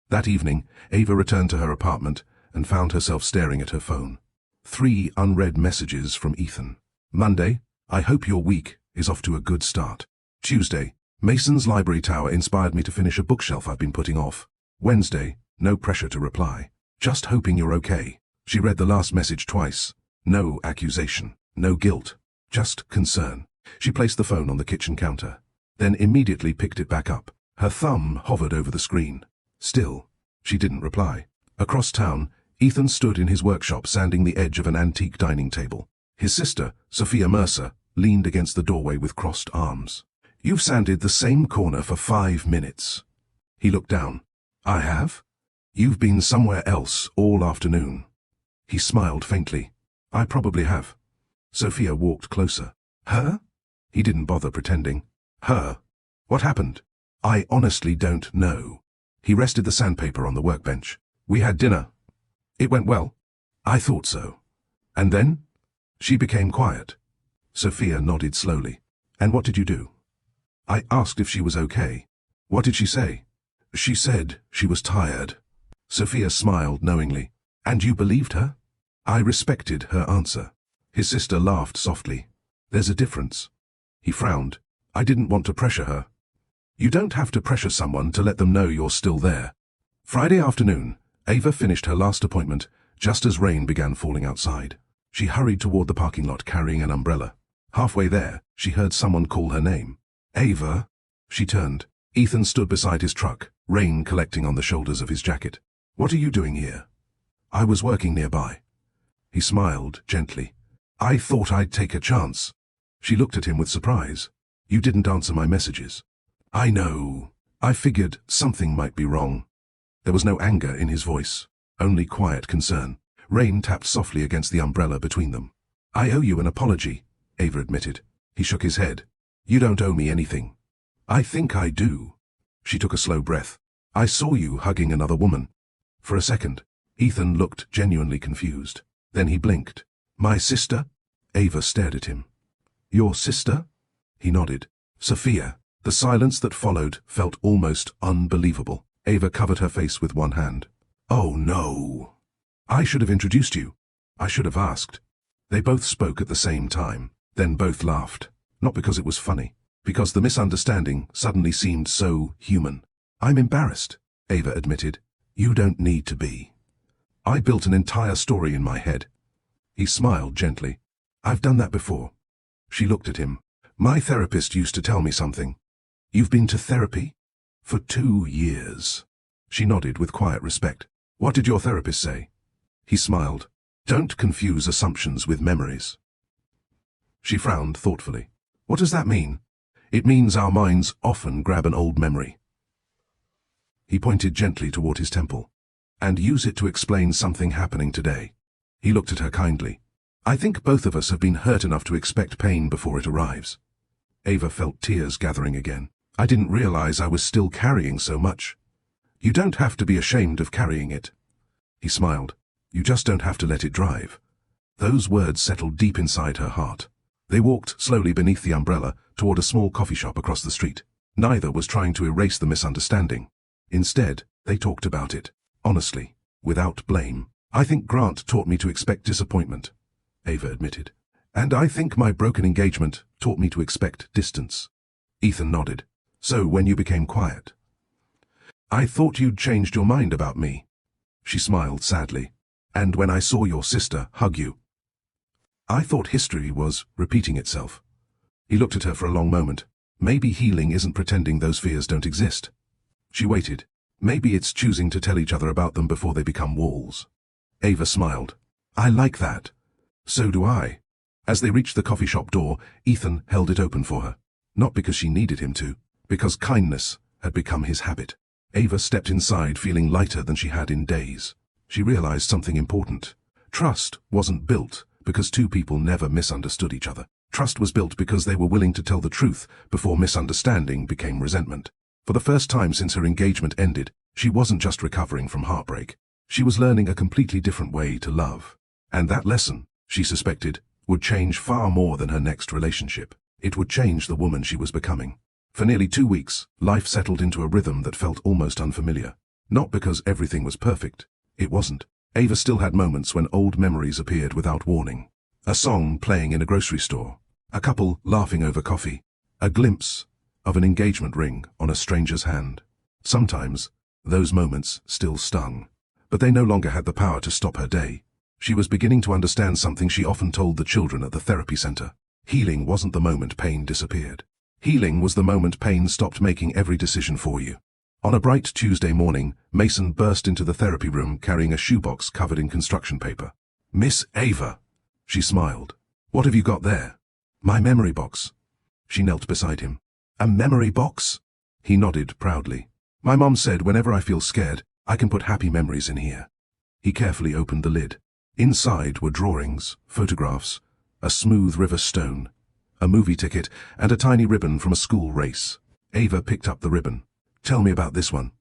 Speaker 1: That evening, Ava returned to her apartment and found herself staring at her phone. 3 unread messages from Ethan. Monday, I hope your week is off to a good start. Tuesday, Mason's library tower inspired me to finish a bookshelf I've been putting off. Wednesday, no pressure to reply. Just hoping you're okay. She read the last message twice. No accusation, no guilt, just concern. She placed the phone on the kitchen counter, then immediately picked it back up. Her thumb hovered over the screen. Still, she didn't reply. Across town, Ethan stood in his workshop sanding the edge of an antique dining table. His sister, Sophia Mercer, leaned against the doorway with crossed arms. You've sanded the same corner for 5 minutes. He looked down. I have? You've been somewhere else all afternoon. He smiled faintly. I probably have. Sophia walked closer. Her? He didn't bother pretending. Her? What happened? I honestly don't know. He rested the sandpaper on the workbench. We had dinner. It went well. I thought so. And then? She became quiet. Sophia nodded slowly. And what did you do? I asked if she was okay. What did she say? She said she was tired. Sophia smiled knowingly. And you believed her? I respected her answer. His sister laughed softly. There's a difference. He frowned. I didn't want to pressure her. You don't have to pressure someone to let them know you're still there. Friday afternoon, Ava finished her last appointment just as rain began falling outside. She hurried toward the parking lot carrying an umbrella. Halfway there, she heard someone call her name. Ava. She turned. Ethan stood beside his truck, rain collecting on the shoulders of his jacket. What are you doing here? I was working nearby. He smiled gently. I thought I'd take a chance. She looked at him with surprise. You didn't answer my messages. I know. I figured something might be wrong. There was no anger in his voice, only quiet concern. Rain tapped softly against the umbrella between them. I owe you an apology, Ava admitted. He shook his head. You don't owe me anything. I think I do. She took a slow breath. I saw you hugging another woman. For a second, Ethan looked genuinely confused. Then he blinked. My sister? Ava stared at him. Your sister? He nodded. Sophia. The silence that followed felt almost unbelievable. Ava covered her face with one hand. Oh no. I should have introduced you. I should have asked. They both spoke at the same time, then both laughed. Not because it was funny, because the misunderstanding suddenly seemed so human. I'm embarrassed, Ava admitted. You don't need to be. I built an entire story in my head. He smiled gently. I've done that before. She looked at him. My therapist used to tell me something. You've been to therapy? For 2 years. She nodded with quiet respect. What did your therapist say? He smiled. Don't confuse assumptions with memories. She frowned thoughtfully. What does that mean? It means our minds often grab an old memory. He pointed gently toward his temple. And use it to explain something happening today. He looked at her kindly. I think both of us have been hurt enough to expect pain before it arrives. Ava felt tears gathering again. I didn't realize I was still carrying so much. You don't have to be ashamed of carrying it. He smiled. You just don't have to let it drive. Those words settled deep inside her heart. They walked slowly beneath the umbrella toward a small coffee shop across the street. Neither was trying to erase the misunderstanding. Instead, they talked about it, honestly, without blame. I think Grant taught me to expect disappointment, Ava admitted. And I think my broken engagement taught me to expect distance. Ethan nodded. So when you became quiet? I thought you'd changed your mind about me. She smiled sadly. And when I saw your sister hug you, I thought history was repeating itself. He looked at her for a long moment. Maybe healing isn't pretending those fears don't exist. She waited. Maybe it's choosing to tell each other about them before they become walls. Ava smiled. I like that. So do I. As they reached the coffee shop door, Ethan held it open for her. Not because she needed him to, because kindness had become his habit. Ava stepped inside feeling lighter than she had in days. She realized something important. Trust wasn't built because two people never misunderstood each other. Trust was built because they were willing to tell the truth before misunderstanding became resentment. For the first time since her engagement ended, she wasn't just recovering from heartbreak. She was learning a completely different way to love. And that lesson, she suspected, would change far more than her next relationship. It would change the woman she was becoming. For nearly 2 weeks, life settled into a rhythm that felt almost unfamiliar. Not because everything was perfect. It wasn't. Ava still had moments when old memories appeared without warning. A song playing in a grocery store. A couple laughing over coffee. A glimpse of an engagement ring on a stranger's hand. Sometimes, those moments still stung. But they no longer had the power to stop her day. She was beginning to understand something she often told the children at the therapy center. Healing wasn't the moment pain disappeared. Healing was the moment pain stopped making every decision for you. On a bright Tuesday morning, Mason burst into the therapy room carrying a shoebox covered in construction paper. Miss Ava. She smiled. What have you got there? My memory box. She knelt beside him. A memory box? He nodded proudly. My mom said whenever I feel scared, I can put happy memories in here. He carefully opened the lid. Inside were drawings, photographs, a smooth river stone, a movie ticket, and a tiny ribbon from a school race. Ava picked up the ribbon. Tell me about this one.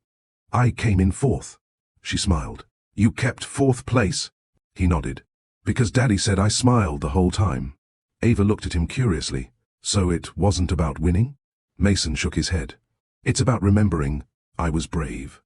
Speaker 1: I came in 4th. She smiled. You kept 4th place? He nodded. Because Daddy said I smiled the whole time. Ava looked at him curiously. So it wasn't about winning? Mason shook his head. It's about remembering I was brave.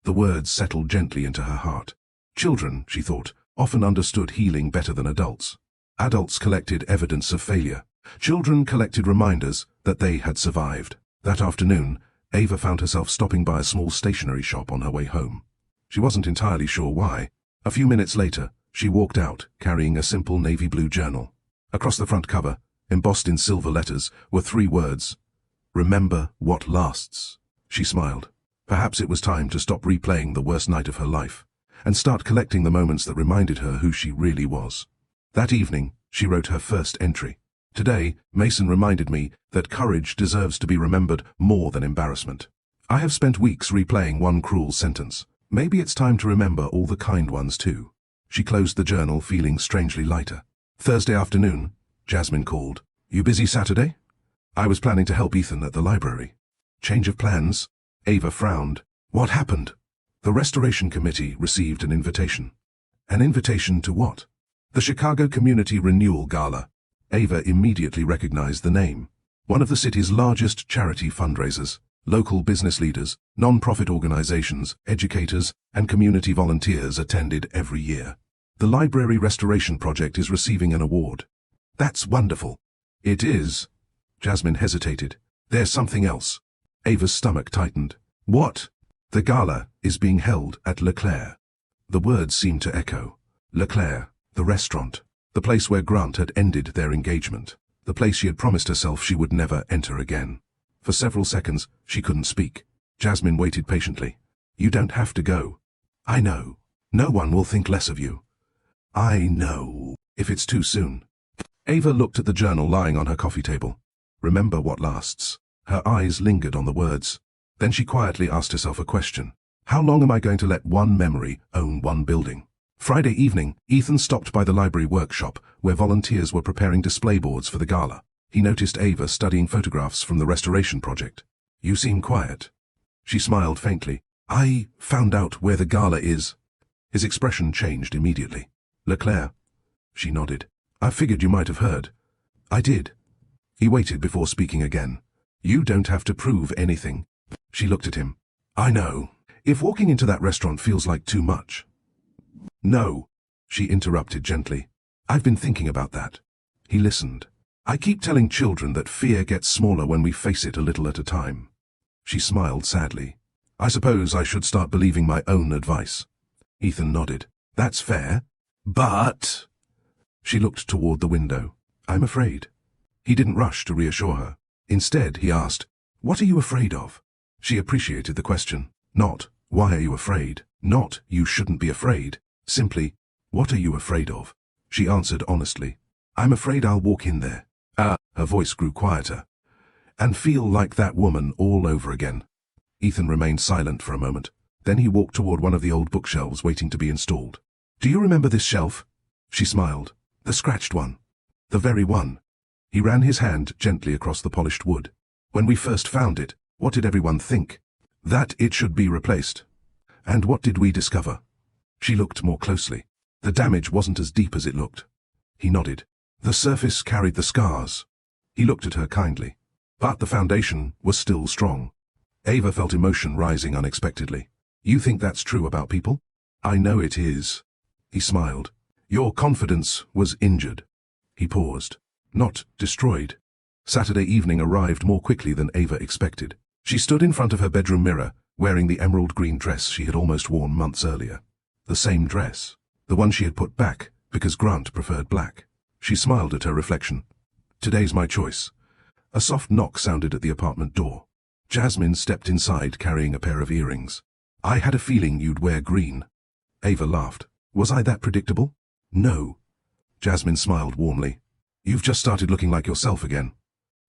Speaker 1: The words settled gently into her heart. Children, she thought, often understood healing better than adults. Adults collected evidence of failure. Children collected reminders that they had survived. That afternoon, Ava found herself stopping by a small stationery shop on her way home. She wasn't entirely sure why. A few minutes later, she walked out, carrying a simple navy blue journal. Across the front cover, embossed in silver letters, were 3 words. Remember what lasts. She smiled. Perhaps it was time to stop replaying the worst night of her life, and start collecting the moments that reminded her who she really was. That evening, she wrote her first entry. Today, Mason reminded me that courage deserves to be remembered more than embarrassment. I have spent weeks replaying one cruel sentence. Maybe it's time to remember all the kind ones too. She closed the journal feeling strangely lighter. Thursday afternoon, Jasmine called. You busy Saturday? I was planning to help Ethan at the library. Change of plans? Ava frowned. What happened? The Restoration Committee received an invitation. An invitation to what? The Chicago Community Renewal Gala. Ava immediately recognized the name. One of the city's largest charity fundraisers. Local business leaders, non-profit organizations, educators, and community volunteers attended every year. The Library Restoration Project is receiving an award. That's wonderful. It is. Jasmine hesitated. There's something else. Ava's stomach tightened. What? The gala is being held at Leclerc. The words seemed to echo. Leclerc, the restaurant. The place where Grant had ended their engagement. The place she had promised herself she would never enter again. For several seconds, she couldn't speak. Jasmine waited patiently. You don't have to go. I know. No one will think less of you. I know. If it's too soon. Ava looked at the journal lying on her coffee table. Remember what lasts. Her eyes lingered on the words. Then she quietly asked herself a question. How long am I going to let one memory own one building? Friday evening, Ethan stopped by the library workshop, where volunteers were preparing display boards for the gala. He noticed Ava studying photographs from the restoration project. You seem quiet. She smiled faintly. I found out where the gala is. His expression changed immediately. Leclerc. She nodded. I figured you might have heard. I did. He waited before speaking again. You don't have to prove anything. She looked at him. I know. If walking into that restaurant feels like too much. No, she interrupted gently. I've been thinking about that. He listened. I keep telling children that fear gets smaller when we face it a little at a time. She smiled sadly. I suppose I should start believing my own advice. Ethan nodded. That's fair. But... She looked toward the window. I'm afraid. He didn't rush to reassure her. Instead, he asked, What are you afraid of? She appreciated the question. Not, why are you afraid? Not, you shouldn't be afraid. Simply, what are you afraid of? She answered honestly. I'm afraid I'll walk in there. Her voice grew quieter. And feel like that woman all over again. Ethan remained silent for a moment. Then he walked toward one of the old bookshelves waiting to be installed. Do you remember this shelf? She smiled. The scratched one. The very one. He ran his hand gently across the polished wood. When we first found it, what did everyone think? That it should be replaced. And what did we discover? She looked more closely. The damage wasn't as deep as it looked. He nodded. The surface carried the scars. He looked at her kindly. But the foundation was still strong. Ava felt emotion rising unexpectedly. You think that's true about people? I know it is. He smiled. Your confidence was injured. He paused. Not destroyed. Saturday evening arrived more quickly than Ava expected. She stood in front of her bedroom mirror, wearing the emerald green dress she had almost worn months earlier. The same dress. The one she had put back, because Grant preferred black. She smiled at her reflection. Today's my choice. A soft knock sounded at the apartment door. Jasmine stepped inside carrying a pair of earrings. I had a feeling you'd wear green. Ava laughed. Was I that predictable? No. Jasmine smiled warmly. You've just started looking like yourself again.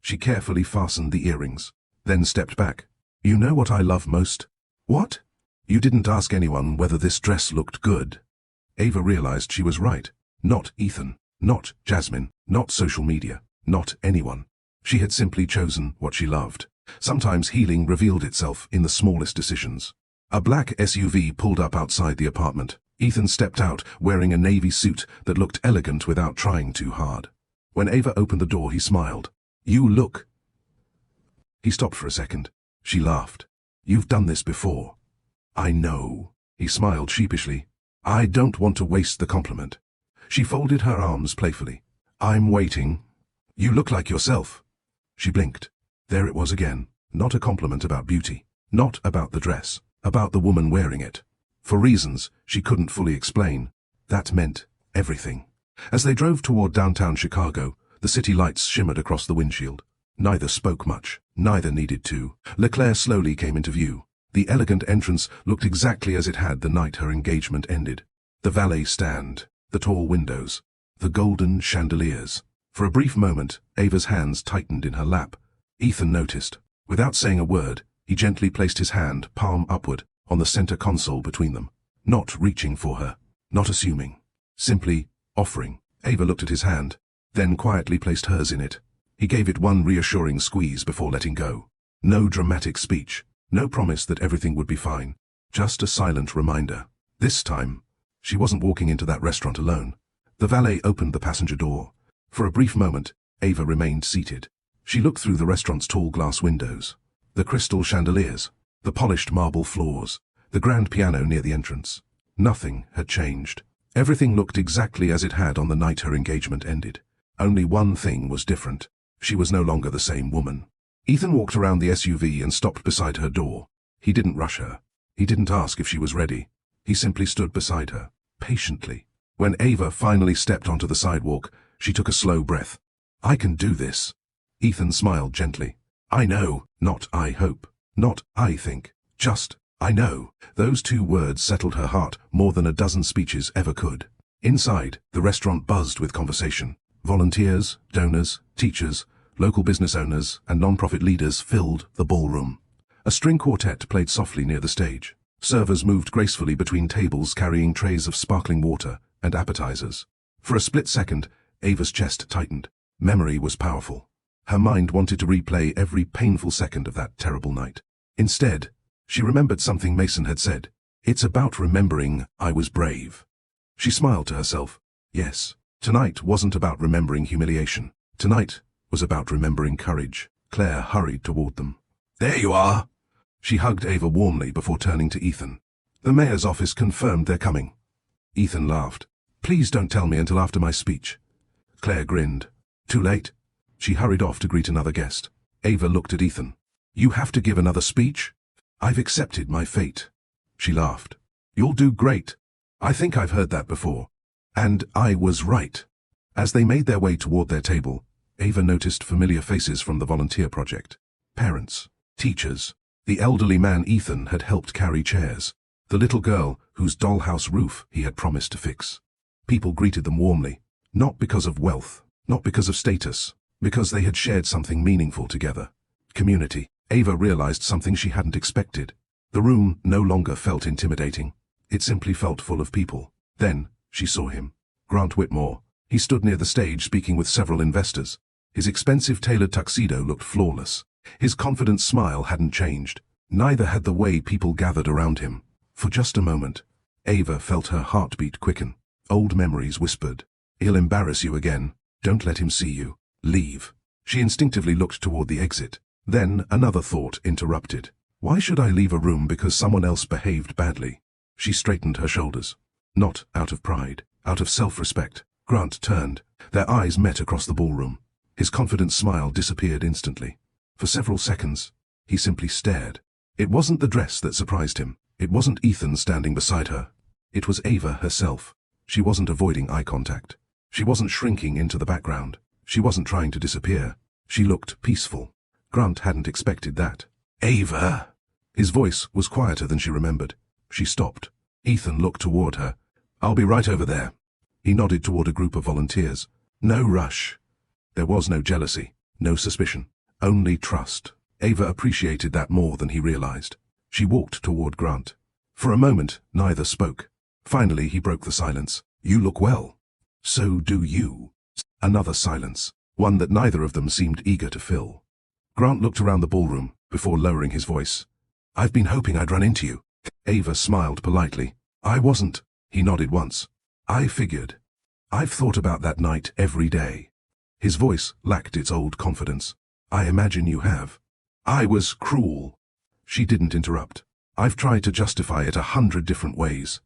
Speaker 1: She carefully fastened the earrings, then stepped back. You know what I love most? What? You didn't ask anyone whether this dress looked good. Ava realized she was right. Not Ethan, not Jasmine, not social media, not anyone. She had simply chosen what she loved. Sometimes healing revealed itself in the smallest decisions. A black SUV pulled up outside the apartment. Ethan stepped out, wearing a navy suit that looked elegant without trying too hard. When Ava opened the door, he smiled. You look... He stopped for a second. She laughed. You've done this before. I know. He smiled sheepishly. I don't want to waste the compliment. She folded her arms playfully. I'm waiting. You look like yourself. She blinked. There it was again. Not a compliment about beauty. Not about the dress. About the woman wearing it. For reasons she couldn't fully explain, that meant everything. As they drove toward downtown Chicago, the city lights shimmered across the windshield. Neither spoke much. Neither needed to. Leclerc slowly came into view. The elegant entrance looked exactly as it had the night her engagement ended. The valet stand, the tall windows, the golden chandeliers. For a brief moment, Ava's hands tightened in her lap. Ethan noticed. Without saying a word, he gently placed his hand, palm upward, on the center console between them. Not reaching for her. Not assuming. Simply offering. Ava looked at his hand, then quietly placed hers in it. He gave it one reassuring squeeze before letting go. No dramatic speech. No promise that everything would be fine. Just a silent reminder. This time, she wasn't walking into that restaurant alone. The valet opened the passenger door. For a brief moment, Ava remained seated. She looked through the restaurant's tall glass windows. The crystal chandeliers. The polished marble floors. The grand piano near the entrance. Nothing had changed. Everything looked exactly as it had on the night her engagement ended. Only one thing was different. She was no longer the same woman. Ethan walked around the SUV and stopped beside her door. He didn't rush her. He didn't ask if she was ready. He simply stood beside her, patiently. When Ava finally stepped onto the sidewalk, she took a slow breath. I can do this. Ethan smiled gently. I know, not I hope. Not I think. Just, I know. Those two words settled her heart more than a dozen speeches ever could. Inside, the restaurant buzzed with conversation. Volunteers, donors, teachers, local business owners, and non-profit leaders filled the ballroom. A string quartet played softly near the stage. Servers moved gracefully between tables carrying trays of sparkling water and appetizers. For a split second, Ava's chest tightened. Memory was powerful. Her mind wanted to replay every painful second of that terrible night. Instead, she remembered something Mason had said. It's about remembering I was brave. She smiled to herself. Yes, tonight wasn't about remembering humiliation. Tonight was about remembering courage. Claire hurried toward them. There you are! She hugged Ava warmly before turning to Ethan. The mayor's office confirmed they're coming. Ethan laughed. Please don't tell me until after my speech. Claire grinned. Too late. She hurried off to greet another guest. Ava looked at Ethan. You have to give another speech? I've accepted my fate. She laughed. You'll do great. I think I've heard that before. And I was right. As they made their way toward their table, Ava noticed familiar faces from the volunteer project. Parents, teachers. The elderly man Ethan had helped carry chairs. The little girl whose dollhouse roof he had promised to fix. People greeted them warmly, not because of wealth, not because of status, because they had shared something meaningful together. Community. Ava realized something she hadn't expected. The room no longer felt intimidating. It simply felt full of people. Then, she saw him. Grant Whitmore. He stood near the stage speaking with several investors. His expensive tailored tuxedo looked flawless. His confident smile hadn't changed. Neither had the way people gathered around him. For just a moment, Ava felt her heartbeat quicken. Old memories whispered, "He'll embarrass you again. Don't let him see you. Leave." She instinctively looked toward the exit. Then another thought interrupted. Why should I leave a room because someone else behaved badly? She straightened her shoulders. Not out of pride, out of self-respect. Grant turned. Their eyes met across the ballroom. His confident smile disappeared instantly. For several seconds, he simply stared. It wasn't the dress that surprised him. It wasn't Ethan standing beside her. It was Ava herself. She wasn't avoiding eye contact. She wasn't shrinking into the background. She wasn't trying to disappear. She looked peaceful. Grant hadn't expected that. "Ava!" His voice was quieter than she remembered. She stopped. Ethan looked toward her. "I'll be right over there." He nodded toward a group of volunteers. No rush. There was no jealousy, no suspicion, only trust. Ava appreciated that more than he realized. She walked toward Grant. For a moment, neither spoke. Finally, he broke the silence. "You look well." "So do you." Another silence, one that neither of them seemed eager to fill. Grant looked around the ballroom before lowering his voice. "I've been hoping I'd run into you." Ava smiled politely. "I wasn't." He nodded once. "I figured. I've thought about that night every day." His voice lacked its old confidence. "I imagine you have." "I was cruel." She didn't interrupt. "I've tried to justify it 100 different ways."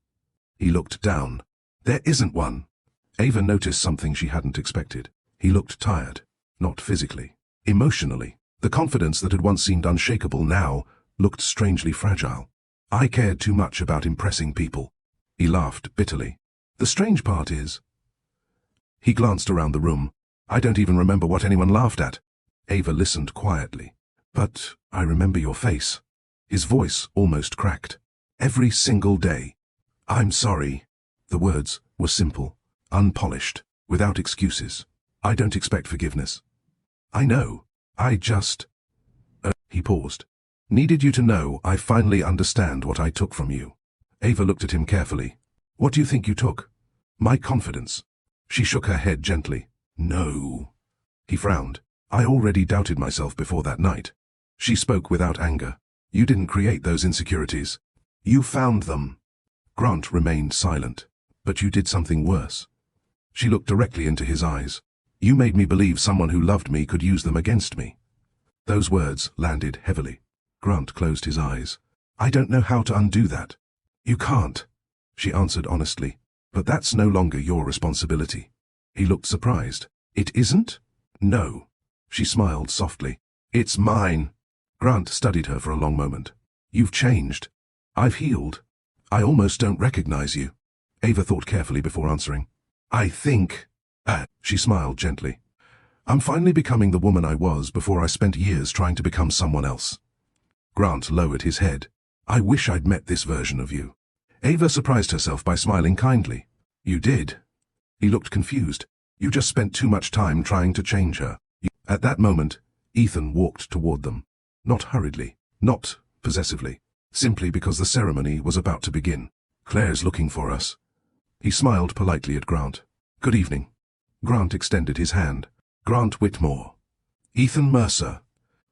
Speaker 1: He looked down. "There isn't one." Ava noticed something she hadn't expected. He looked tired. Not physically. Emotionally. The confidence that had once seemed unshakable now looked strangely fragile. "I cared too much about impressing people." He laughed bitterly. "The strange part is..." He glanced around the room. "I don't even remember what anyone laughed at." Ava listened quietly. "But I remember your face." His voice almost cracked. "Every single day." "I'm sorry." The words were simple, unpolished, without excuses. "I don't expect forgiveness." "I know. I just..." He paused. "Needed you to know I finally understand what I took from you." Ava looked at him carefully. "What do you think you took?" "My confidence." She shook her head gently. "No." He frowned. "I already doubted myself before that night." She spoke without anger. "You didn't create those insecurities. You found them." Grant remained silent. "But you did something worse." She looked directly into his eyes. "You made me believe someone who loved me could use them against me." Those words landed heavily. Grant closed his eyes. "I don't know how to undo that." "You can't," she answered honestly. "But that's no longer your responsibility." He looked surprised. "It isn't?" "No." She smiled softly. "It's mine." Grant studied her for a long moment. "You've changed." "I've healed." "I almost don't recognize you." Ava thought carefully before answering. "I think..." She smiled gently. "I'm finally becoming the woman I was before I spent years trying to become someone else." Grant lowered his head. "I wish I'd met this version of you." Ava surprised herself by smiling kindly. "You did?" He looked confused. "You just spent too much time trying to change her." At that moment, Ethan walked toward them. Not hurriedly, not possessively, simply because the ceremony was about to begin. "Claire's looking for us." He smiled politely at Grant. "Good evening." Grant extended his hand. "Grant Whitmore." "Ethan Mercer."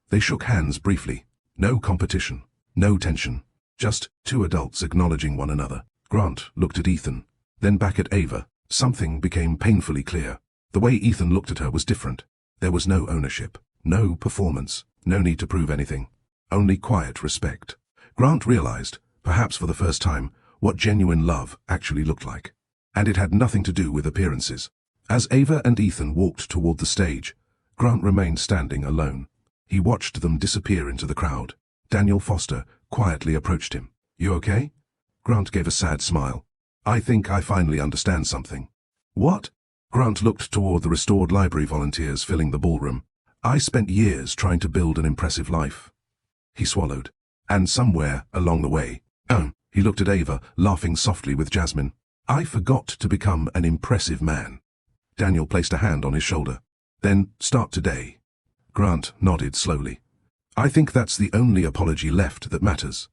Speaker 1: They shook hands briefly. No competition, no tension. Just two adults acknowledging one another. Grant looked at Ethan, then back at Ava. Something became painfully clear. The way Ethan looked at her was different. There was no ownership, no performance, no need to prove anything. Only quiet respect. Grant realized, perhaps for the first time, what genuine love actually looked like. And it had nothing to do with appearances. As Ava and Ethan walked toward the stage, Grant remained standing alone. He watched them disappear into the crowd. Daniel Foster quietly approached him. "You okay?" Grant gave a sad smile. "I think I finally understand something." What? Grant looked toward the restored library volunteers filling the ballroom. I spent years trying to build an impressive life. He swallowed. And somewhere along the way, he looked at Ava, laughing softly with Jasmine. I forgot to become an impressive man. Daniel placed a hand on his shoulder. Then, start today. Grant nodded slowly. I think that's the only apology left that matters.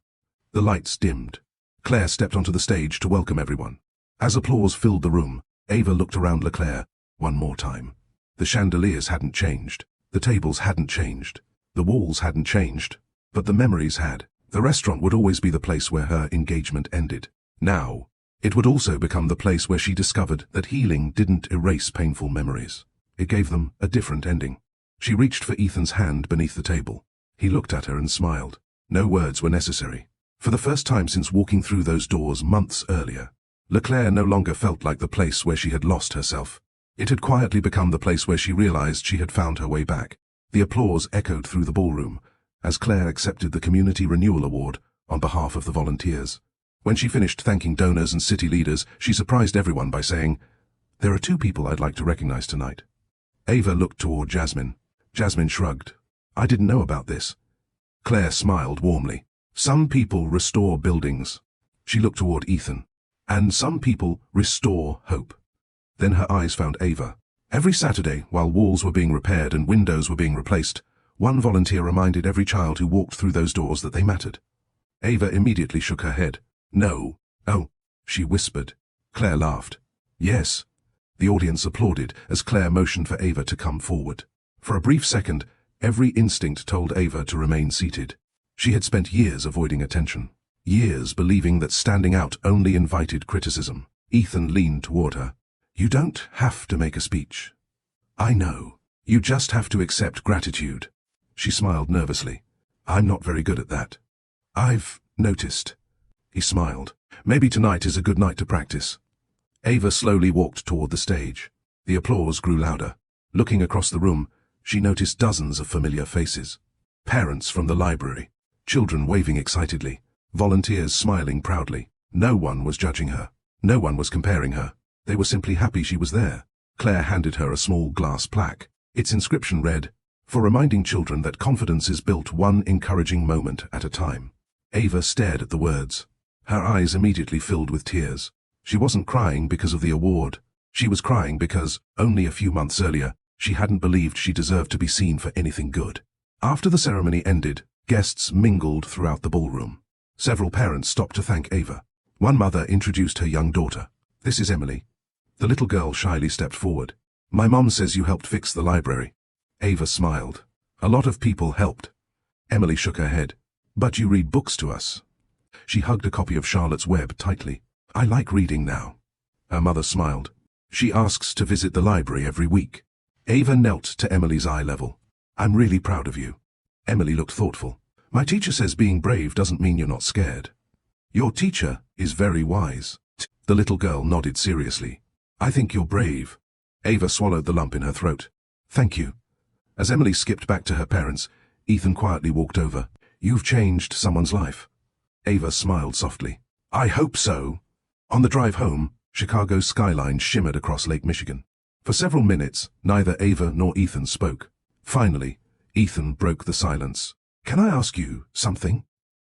Speaker 1: The lights dimmed. Claire stepped onto the stage to welcome everyone. As applause filled the room, Ava looked around LeClaire one more time. The chandeliers hadn't changed. The tables hadn't changed. The walls hadn't changed. But the memories had. The restaurant would always be the place where her engagement ended. Now, it would also become the place where she discovered that healing didn't erase painful memories. It gave them a different ending. She reached for Ethan's hand beneath the table. He looked at her and smiled. No words were necessary. For the first time since walking through those doors months earlier, LeClaire no longer felt like the place where she had lost herself. It had quietly become the place where she realized she had found her way back. The applause echoed through the ballroom as Claire accepted the Community Renewal Award on behalf of the volunteers. When she finished thanking donors and city leaders, she surprised everyone by saying, "There are two people I'd like to recognize tonight." Ava looked toward Jasmine. Jasmine shrugged. "I didn't know about this." Claire smiled warmly. "Some people restore buildings." She looked toward Ethan. "And some people restore hope." Then her eyes found Ava. Every Saturday, while walls were being repaired and windows were being replaced, one volunteer reminded every child who walked through those doors that they mattered. Ava immediately shook her head. "No." "Oh," she whispered. Claire laughed. "Yes." The audience applauded as Claire motioned for Ava to come forward. For a brief second, every instinct told Ava to remain seated. She had spent years avoiding attention. Years believing that standing out only invited criticism. Ethan leaned toward her. "You don't have to make a speech. I know. You just have to accept gratitude." She smiled nervously. "I'm not very good at that." "I've noticed." He smiled. "Maybe tonight is a good night to practice." Ava slowly walked toward the stage. The applause grew louder. Looking across the room, she noticed dozens of familiar faces. Parents from the library. Children waving excitedly. Volunteers smiling proudly. No one was judging her. No one was comparing her. They were simply happy she was there. Claire handed her a small glass plaque. Its inscription read, "For reminding children that confidence is built one encouraging moment at a time." Ava stared at the words. Her eyes immediately filled with tears. She wasn't crying because of the award. She was crying because, only a few months earlier, she hadn't believed she deserved to be seen for anything good. After the ceremony ended, guests mingled throughout the ballroom. Several parents stopped to thank Ava. One mother introduced her young daughter. "This is Emily." The little girl shyly stepped forward. "My mom says you helped fix the library." Ava smiled. "A lot of people helped." Emily shook her head. "But you read books to us." She hugged a copy of Charlotte's Web tightly. "I like reading now." Her mother smiled. "She asks to visit the library every week." Ava knelt to Emily's eye level. "I'm really proud of you." Emily looked thoughtful. "My teacher says being brave doesn't mean you're not scared." "Your teacher is very wise." The little girl nodded seriously. "I think you're brave." Ava swallowed the lump in her throat. "Thank you." As Emily skipped back to her parents, Ethan quietly walked over. "You've changed someone's life." Ava smiled softly. "I hope so." On the drive home, Chicago's skyline shimmered across Lake Michigan. For several minutes, neither Ava nor Ethan spoke. Finally, Ethan broke the silence. "Can I ask you something?"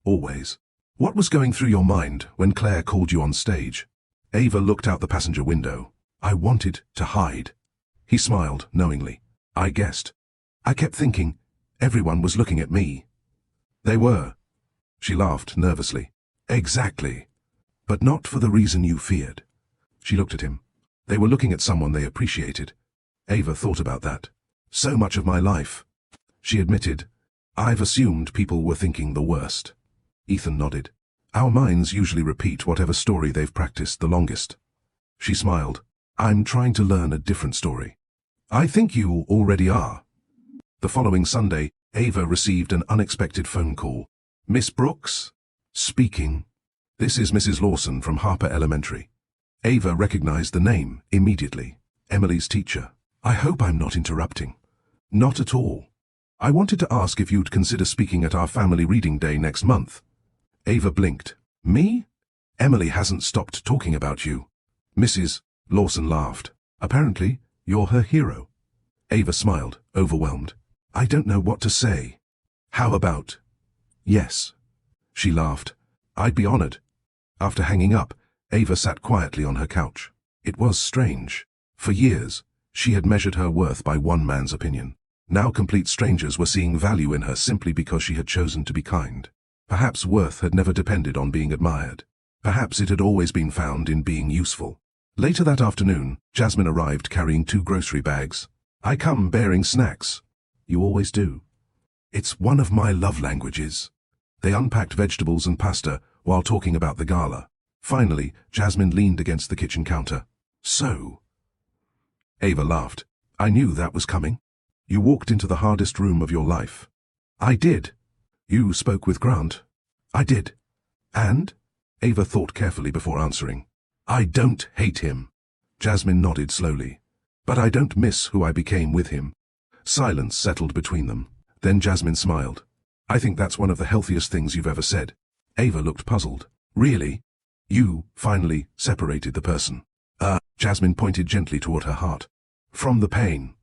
Speaker 1: "Always." "What was going through your mind when Claire called you on stage?" Ava looked out the passenger window. "I wanted to hide." He smiled knowingly. "I guessed. I kept thinking everyone was looking at me." "They were." She laughed nervously. "Exactly. But not for the reason you feared." She looked at him. They were looking at someone they appreciated. Ava thought about that. "So much of my life," she admitted, "I've assumed people were thinking the worst." Ethan nodded. "Our minds usually repeat whatever story they've practiced the longest." She smiled. "I'm trying to learn a different story." "I think you already are." The following Sunday, Ava received an unexpected phone call. "Miss Brooks?" "Speaking." "This is Mrs. Lawson from Harper Elementary." Ava recognized the name immediately. Emily's teacher. "I hope I'm not interrupting." "Not at all. I wanted to ask if you'd consider speaking at our family reading day next month." Ava blinked. "Me?" "Emily hasn't stopped talking about you." Mrs. Lawson laughed. Apparently, you're her hero. Ava smiled, overwhelmed. I don't know what to say. How about yes? She laughed. I'd be honored. After hanging up, Ava sat quietly on her couch. It was strange. For years, she had measured her worth by one man's opinion. Now complete strangers were seeing value in her simply because she had chosen to be kind. Perhaps worth had never depended on being admired. Perhaps it had always been found in being useful. Later that afternoon, Jasmine arrived carrying 2 grocery bags. I come bearing snacks. You always do. It's one of my love languages. They unpacked vegetables and pasta while talking about the gala. Finally, Jasmine leaned against the kitchen counter. So? Ava laughed. I knew that was coming. You walked into the hardest room of your life. I did. You spoke with Grant. I did. And? Ava thought carefully before answering. I don't hate him. Jasmine nodded slowly. But I don't miss who I became with him. Silence settled between them. Then Jasmine smiled. I think that's one of the healthiest things you've ever said. Ava looked puzzled. Really? You, finally, separated the person. Jasmine pointed gently toward her heart. From the pain.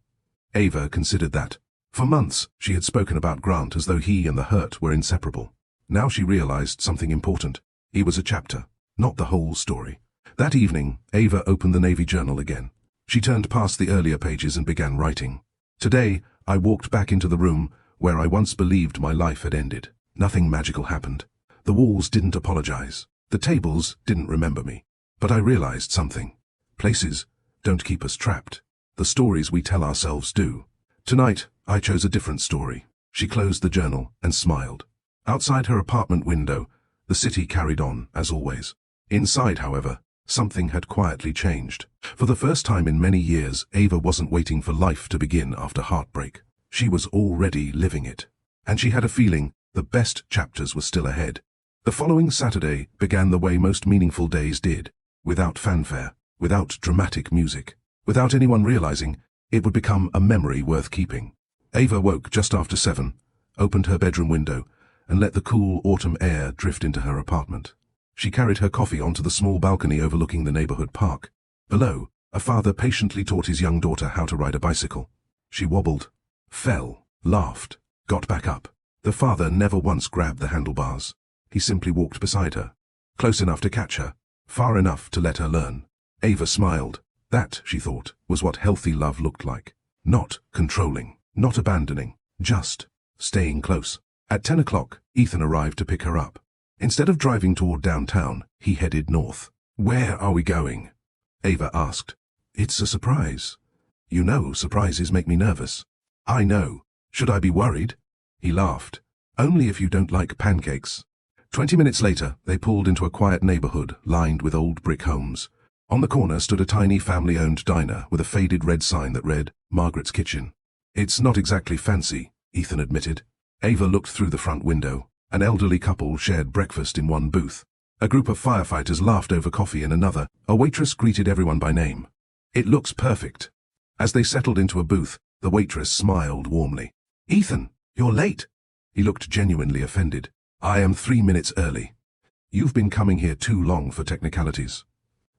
Speaker 1: Ava considered that. For months, she had spoken about Grant as though he and the hurt were inseparable. Now she realized something important. He was a chapter, not the whole story. That evening, Ava opened the Navy Journal again. She turned past the earlier pages and began writing. Today, I walked back into the room where I once believed my life had ended. Nothing magical happened. The walls didn't apologize. The tables didn't remember me. But I realized something. Places don't keep us trapped. The stories we tell ourselves do. Tonight, I chose a different story. She closed the journal and smiled. Outside her apartment window, the city carried on, as always. Inside, however, something had quietly changed. For the first time in many years, Ava wasn't waiting for life to begin after heartbreak. She was already living it. And she had a feeling the best chapters were still ahead. The following Saturday began the way most meaningful days did, without fanfare, without dramatic music, without anyone realizing it would become a memory worth keeping. Ava woke just after 7, opened her bedroom window, and let the cool autumn air drift into her apartment. She carried her coffee onto the small balcony overlooking the neighborhood park. Below, a father patiently taught his young daughter how to ride a bicycle. She wobbled, fell, laughed, got back up. The father never once grabbed the handlebars. He simply walked beside her, close enough to catch her, far enough to let her learn. Ava smiled. That, she thought, was what healthy love looked like. Not controlling, not abandoning, just staying close. At 10 o'clock, Ethan arrived to pick her up. Instead of driving toward downtown, he headed north. Where are we going? Ava asked. It's a surprise. You know, surprises make me nervous. I know. Should I be worried? He laughed. Only if you don't like pancakes. 20 minutes later, they pulled into a quiet neighborhood lined with old brick homes. On the corner stood a tiny family-owned diner with a faded red sign that read, Margaret's Kitchen. It's not exactly fancy, Ethan admitted. Ava looked through the front window. An elderly couple shared breakfast in one booth. A group of firefighters laughed over coffee in another. A waitress greeted everyone by name. It looks perfect. As they settled into a booth, the waitress smiled warmly. Ethan, you're late. He looked genuinely offended. I am 3 minutes early. You've been coming here too long for technicalities.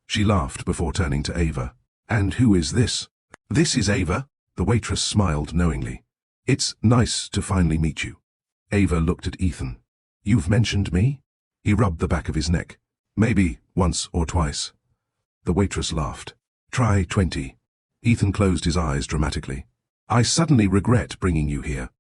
Speaker 1: She laughed before turning to Ava. And who is this? This is Ava. The waitress smiled knowingly. It's nice to finally meet you. Ava looked at Ethan. You've mentioned me? He rubbed the back of his neck. Maybe once or twice. The waitress laughed. Try 20. Ethan closed his eyes dramatically. I suddenly regret bringing you here.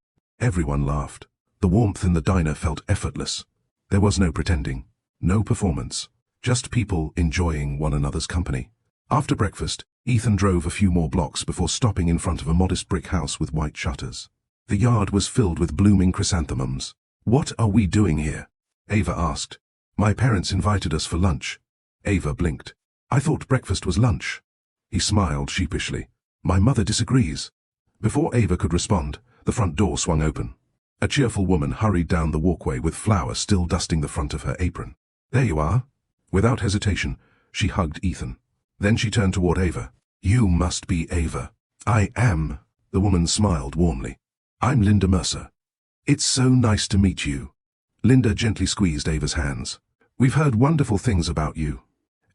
Speaker 1: Everyone laughed. The warmth in the diner felt effortless. There was no pretending, no performance, just people enjoying one another's company. After breakfast, Ethan drove a few more blocks before stopping in front of a modest brick house with white shutters. The yard was filled with blooming chrysanthemums. What are we doing here? Ava asked. My parents invited us for lunch. Ava blinked. I thought breakfast was lunch. He smiled sheepishly. My mother disagrees. Before Ava could respond, the front door swung open. A cheerful woman hurried down the walkway with flour still dusting the front of her apron. There you are. Without hesitation, she hugged Ethan. Then she turned toward Ava. You must be Ava. I am. The woman smiled warmly. I'm Linda Mercer. It's so nice to meet you. Linda gently squeezed Ava's hands. We've heard wonderful things about you.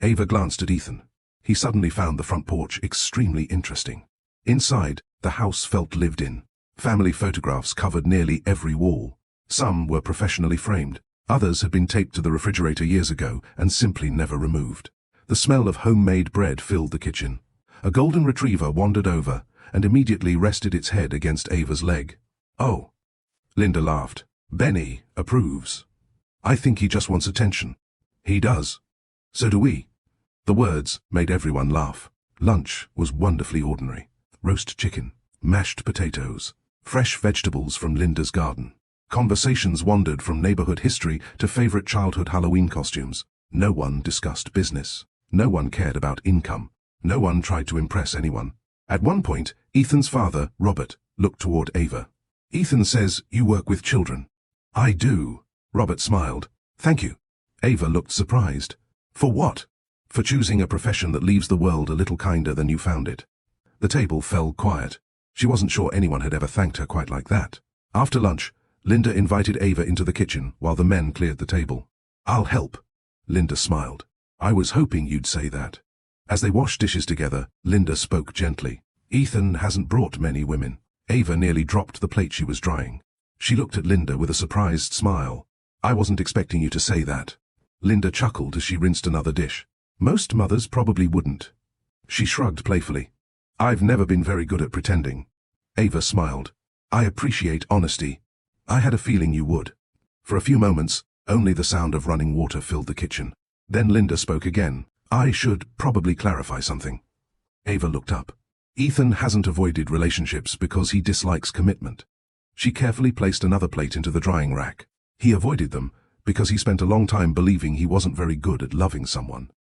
Speaker 1: Ava glanced at Ethan. He suddenly found the front porch extremely interesting. Inside, the house felt lived in. Family photographs covered nearly every wall. Some were professionally framed. Others had been taped to the refrigerator years ago and simply never removed. The smell of homemade bread filled the kitchen. A golden retriever wandered over and immediately rested its head against Ava's leg. "Oh." Linda laughed. "Benny approves. I think he just wants attention." "He does. So do we." The words made everyone laugh. Lunch was wonderfully ordinary. Roast chicken, mashed potatoes, fresh vegetables from Linda's garden. Conversations wandered from neighborhood history to favorite childhood Halloween costumes. No one discussed business. No one cared about income. No one tried to impress anyone. At one point, Ethan's father, Robert, looked toward Ava. "Ethan says you work with children." "I do." Robert smiled. "Thank you." Ava looked surprised. "For what?" "For choosing a profession that leaves the world a little kinder than you found it." The table fell quiet. She wasn't sure anyone had ever thanked her quite like that. After lunch, Linda invited Ava into the kitchen while the men cleared the table. "I'll help." Linda smiled. "I was hoping you'd say that." As they washed dishes together, Linda spoke gently. "Ethan hasn't brought many women." Ava nearly dropped the plate she was drying. She looked at Linda with a surprised smile. "I wasn't expecting you to say that." Linda chuckled as she rinsed another dish. "Most mothers probably wouldn't." She shrugged playfully. "I've never been very good at pretending." Ava smiled. "I appreciate honesty. I had a feeling you would." For a few moments, only the sound of running water filled the kitchen. Then Linda spoke again. "I should probably clarify something." Ava looked up. "Ethan hasn't avoided relationships because he dislikes commitment." She carefully placed another plate into the drying rack. "He avoided them because he spent a long time believing he wasn't very good at loving someone."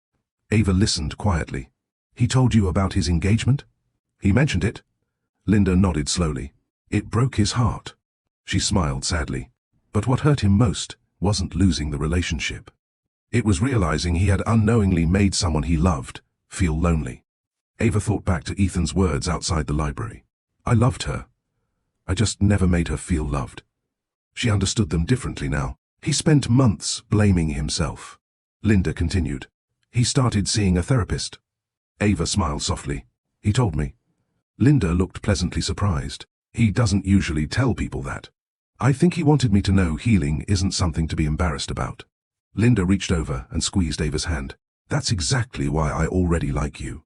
Speaker 1: Ava listened quietly. "He told you about his engagement?" "He mentioned it." Linda nodded slowly. "It broke his heart." She smiled sadly. But what hurt him most wasn't losing the relationship. It was realizing he had unknowingly made someone he loved feel lonely. Ava thought back to Ethan's words outside the library. "I loved her. I just never made her feel loved." She understood them differently now. He spent months blaming himself. Linda continued. "He started seeing a therapist." Ava smiled softly. "He told me." Linda looked pleasantly surprised. "He doesn't usually tell people that." "I think he wanted me to know healing isn't something to be embarrassed about." Linda reached over and squeezed Ava's hand. "That's exactly why I already like you."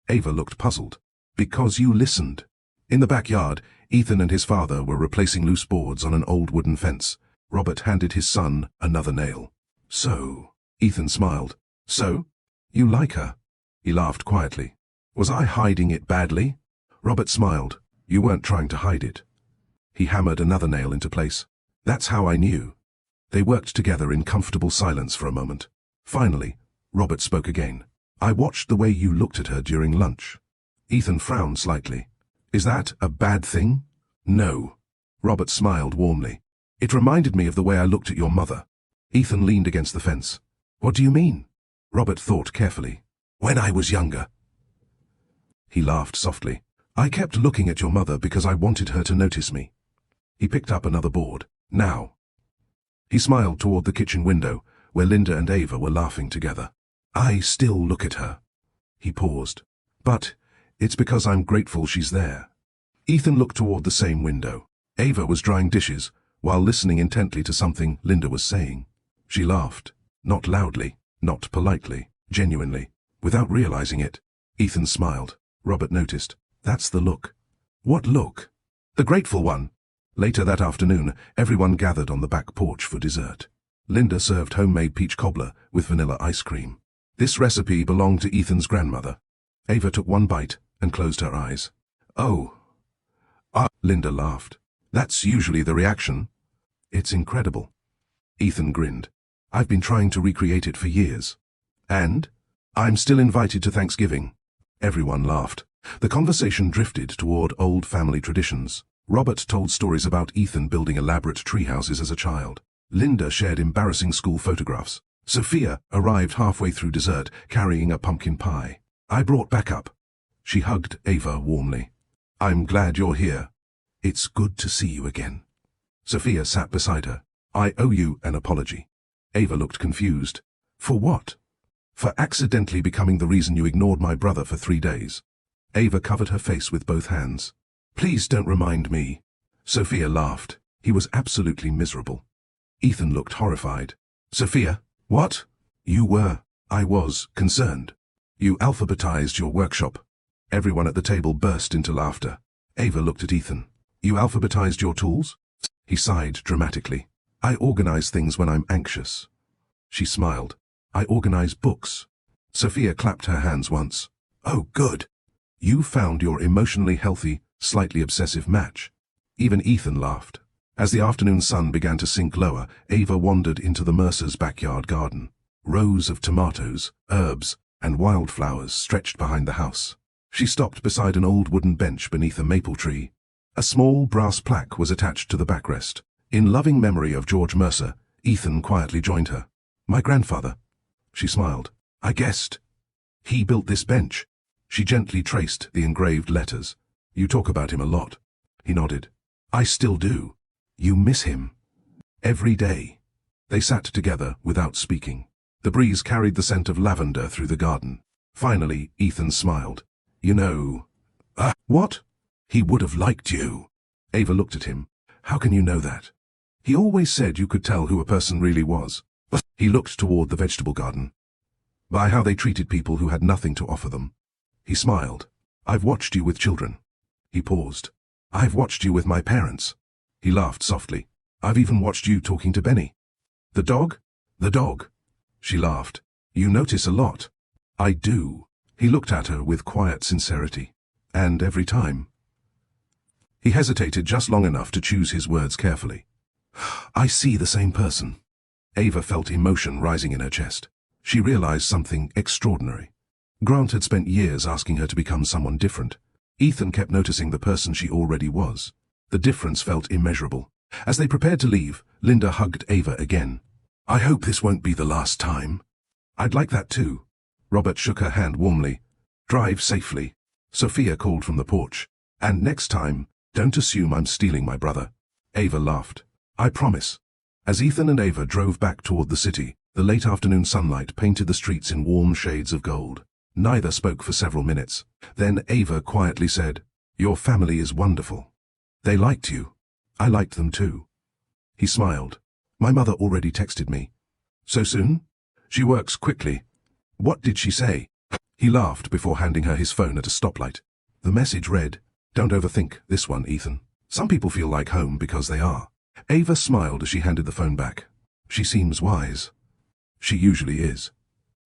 Speaker 1: Ava looked puzzled. "Because you listened." In the backyard, Ethan and his father were replacing loose boards on an old wooden fence. Robert handed his son another nail. "So," Ethan smiled. "So? You like her?" He laughed quietly. "Was I hiding it badly?" Robert smiled. "You weren't trying to hide it." He hammered another nail into place. "That's how I knew." They worked together in comfortable silence for a moment. Finally, Robert spoke again. "I watched the way you looked at her during lunch." Ethan frowned slightly. "Is that a bad thing?" "No." Robert smiled warmly. "It reminded me of the way I looked at your mother." Ethan leaned against the fence. "What do you mean?" Robert thought carefully. "When I was younger." He laughed softly. "I kept looking at your mother because I wanted her to notice me." He picked up another board. "Now." He smiled toward the kitchen window, where Linda and Ava were laughing together. "I still look at her." He paused. "But it's because I'm grateful she's there." Ethan looked toward the same window. Ava was drying dishes, while listening intently to something Linda was saying. She laughed. Not loudly, not politely, genuinely. Without realizing it, Ethan smiled. Robert noticed. "That's the look." "What look?" "The grateful one." Later that afternoon, everyone gathered on the back porch for dessert. Linda served homemade peach cobbler with vanilla ice cream. This recipe belonged to Ethan's grandmother. Ava took one bite and closed her eyes. "Oh." Linda laughed. "That's usually the reaction." "It's incredible." Ethan grinned. "I've been trying to recreate it for years." "And?" "I'm still invited to Thanksgiving." Everyone laughed. The conversation drifted toward old family traditions. Robert told stories about Ethan building elaborate treehouses as a child. Linda shared embarrassing school photographs. Sophia arrived halfway through dessert, carrying a pumpkin pie. "I brought backup." She hugged Ava warmly. "I'm glad you're here. It's good to see you again." Sophia sat beside her. "I owe you an apology." Ava looked confused. "For what?" For accidentally becoming the reason you ignored my brother for 3 days. Ava covered her face with both hands. Please don't remind me. Sophia laughed. He was absolutely miserable. Ethan looked horrified. Sophia, what? I was concerned. You alphabetized your workshop. Everyone at the table burst into laughter. Ava looked at Ethan. You alphabetized your tools? He sighed dramatically. I organize things when I'm anxious. She smiled. I organize books. Sophia clapped her hands once. Oh, good. You found your emotionally healthy, slightly obsessive match. Even Ethan laughed. As the afternoon sun began to sink lower, Ava wandered into the Mercer's backyard garden. Rows of tomatoes, herbs, and wildflowers stretched behind the house. She stopped beside an old wooden bench beneath a maple tree. A small brass plaque was attached to the backrest. In loving memory of George Mercer, Ethan quietly joined her. My grandfather. She smiled. I guessed. He built this bench. She gently traced the engraved letters. You talk about him a lot. He nodded. I still do. You miss him. Every day. They sat together without speaking. The breeze carried the scent of lavender through the garden. Finally, Ethan smiled. You know... what? He would have liked you. Ava looked at him. How can you know that? He always said you could tell who a person really was. He looked toward the vegetable garden. By how they treated people who had nothing to offer them. He smiled. I've watched you with children. He paused. I've watched you with my parents. He laughed softly. I've even watched you talking to Benny. The dog? The dog. She laughed. You notice a lot. I do. He looked at her with quiet sincerity. And every time. He hesitated just long enough to choose his words carefully. I see the same person. Ava felt emotion rising in her chest. She realized something extraordinary. Grant had spent years asking her to become someone different. Ethan kept noticing the person she already was. The difference felt immeasurable. As they prepared to leave, Linda hugged Ava again. I hope this won't be the last time. I'd like that too. Robert shook her hand warmly. Drive safely. Sophia called from the porch. And next time, don't assume I'm stealing my brother. Ava laughed. I promise. As Ethan and Ava drove back toward the city, the late afternoon sunlight painted the streets in warm shades of gold. Neither spoke for several minutes. Then Ava quietly said, Your family is wonderful. They liked you. I liked them too. He smiled. My mother already texted me. So soon? She works quickly. What did she say? He laughed before handing her his phone at a stoplight. The message read, Don't overthink this one, Ethan. Some people feel like home because they are. Ava smiled as she handed the phone back. She seems wise. She usually is.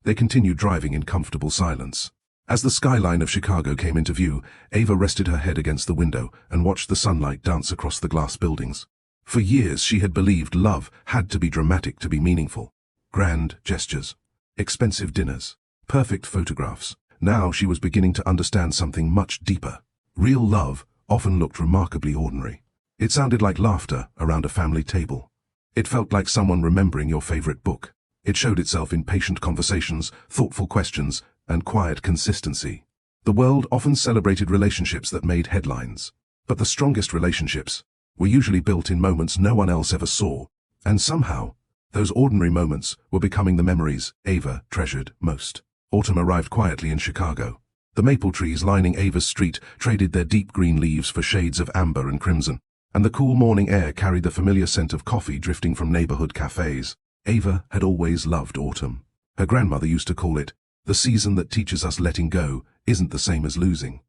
Speaker 1: They continued driving in comfortable silence. As the skyline of Chicago came into view, Ava rested her head against the window and watched the sunlight dance across the glass buildings. For years she had believed love had to be dramatic to be meaningful. Grand gestures, expensive dinners, perfect photographs. Now she was beginning to understand something much deeper. Real love often looked remarkably ordinary. It sounded like laughter around a family table. It felt like someone remembering your favorite book. It showed itself in patient conversations, thoughtful questions, and quiet consistency. The world often celebrated relationships that made headlines. But the strongest relationships were usually built in moments no one else ever saw. And somehow, those ordinary moments were becoming the memories Ava treasured most. Autumn arrived quietly in Chicago. The maple trees lining Ava's street traded their deep green leaves for shades of amber and crimson, and the cool morning air carried the familiar scent of coffee drifting from neighborhood cafes. Ava had always loved autumn. Her grandmother used to call it, the season that teaches us letting go isn't the same as losing.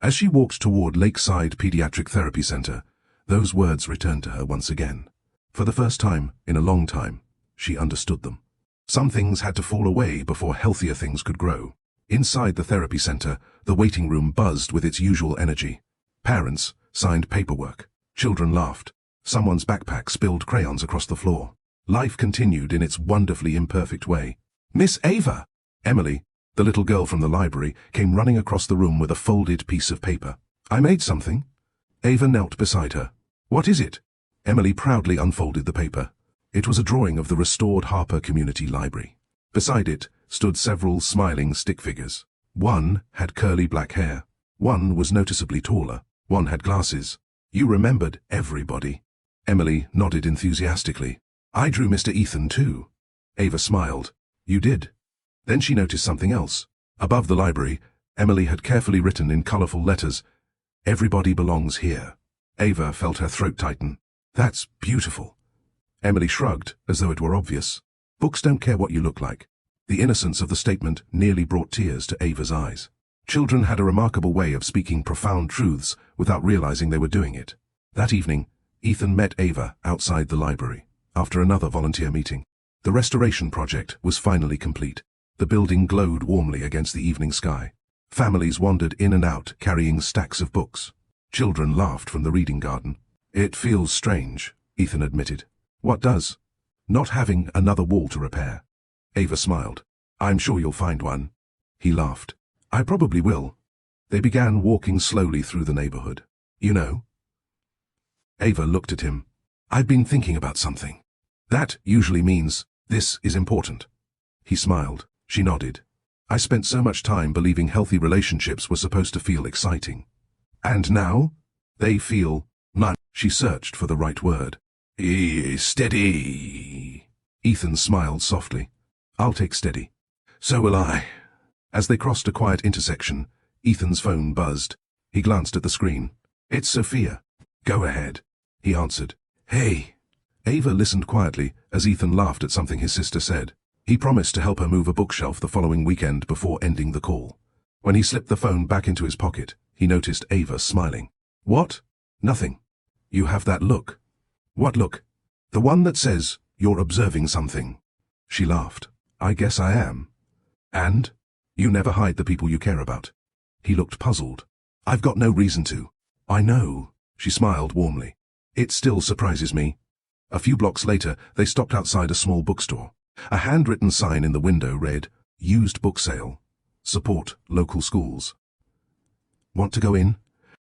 Speaker 1: As she walked toward Lakeside Pediatric Therapy Center, those words returned to her once again. For the first time in a long time, she understood them. Some things had to fall away before healthier things could grow. Inside the therapy center, the waiting room buzzed with its usual energy. Parents signed paperwork. Children laughed. Someone's backpack spilled crayons across the floor. Life continued in its wonderfully imperfect way. Miss Ava! Emily, the little girl from the library, came running across the room with a folded piece of paper. I made something. Ava knelt beside her. What is it? Emily proudly unfolded the paper. It was a drawing of the restored Harper Community Library. Beside it stood several smiling stick figures. One had curly black hair. One was noticeably taller. One had glasses. You remembered everybody. Emily nodded enthusiastically. I drew Mr. Ethan too. Ava smiled. You did. Then she noticed something else. Above the library, Emily had carefully written in colorful letters, "Everybody belongs here." Ava felt her throat tighten. "That's beautiful." Emily shrugged, as though it were obvious. Books don't care what you look like. The innocence of the statement nearly brought tears to Ava's eyes. Children had a remarkable way of speaking profound truths without realizing they were doing it. That evening, Ethan met Ava outside the library, after another volunteer meeting. The restoration project was finally complete. The building glowed warmly against the evening sky. Families wandered in and out carrying stacks of books. Children laughed from the reading garden. "It feels strange," Ethan admitted. "What does?" "Not having another wall to repair." Ava smiled. "I'm sure you'll find one." He laughed. "I probably will." They began walking slowly through the neighborhood. "You know?" Ava looked at him. "I've been thinking about something." "That usually means this is important." He smiled. She nodded. "I spent so much time believing healthy relationships were supposed to feel exciting. And now? They feel none." She searched for the right word. "Steady." Ethan smiled softly. "I'll take steady." "So will I." As they crossed a quiet intersection, Ethan's phone buzzed. He glanced at the screen. "It's Sophia." "Go ahead," he answered. "Hey." Ava listened quietly as Ethan laughed at something his sister said. He promised to help her move a bookshelf the following weekend before ending the call. When he slipped the phone back into his pocket, he noticed Ava smiling. "What?" "Nothing. You have that look." "What look?" "The one that says you're observing something." She laughed. "I guess I am." "And? You never hide the people you care about." He looked puzzled. "I've got no reason to." "I know." She smiled warmly. "It still surprises me." A few blocks later, they stopped outside a small bookstore. A handwritten sign in the window read, "Used book sale. Support local schools." "Want to go in?"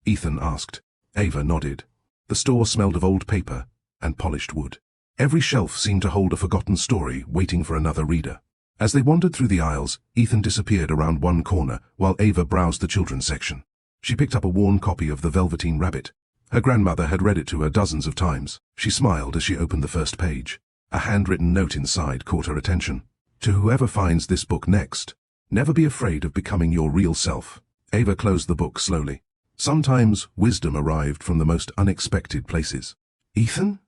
Speaker 1: Ethan asked. Ava nodded. The store smelled of old paper and polished wood. Every shelf seemed to hold a forgotten story waiting for another reader. As they wandered through the aisles, Ethan disappeared around one corner while Ava browsed the children's section. She picked up a worn copy of The Velveteen Rabbit. Her grandmother had read it to her dozens of times. She smiled as she opened the first page. A handwritten note inside caught her attention. "To whoever finds this book next, never be afraid of becoming your real self." Ava closed the book slowly. Sometimes wisdom arrived from the most unexpected places. "Ethan?"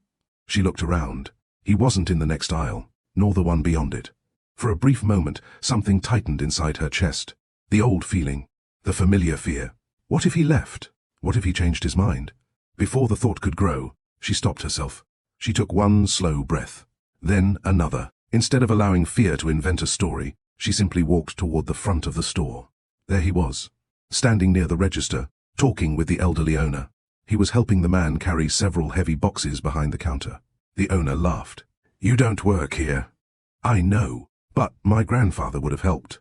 Speaker 1: She looked around. He wasn't in the next aisle, nor the one beyond it. For a brief moment, something tightened inside her chest. The old feeling, the familiar fear. What if he left? What if he changed his mind? Before the thought could grow, she stopped herself. She took one slow breath. Then another. Instead of allowing fear to invent a story, she simply walked toward the front of the store. There he was, standing near the register, talking with the elderly owner. He was helping the man carry several heavy boxes behind the counter. The owner laughed. "You don't work here." "I know, but my grandfather would have helped."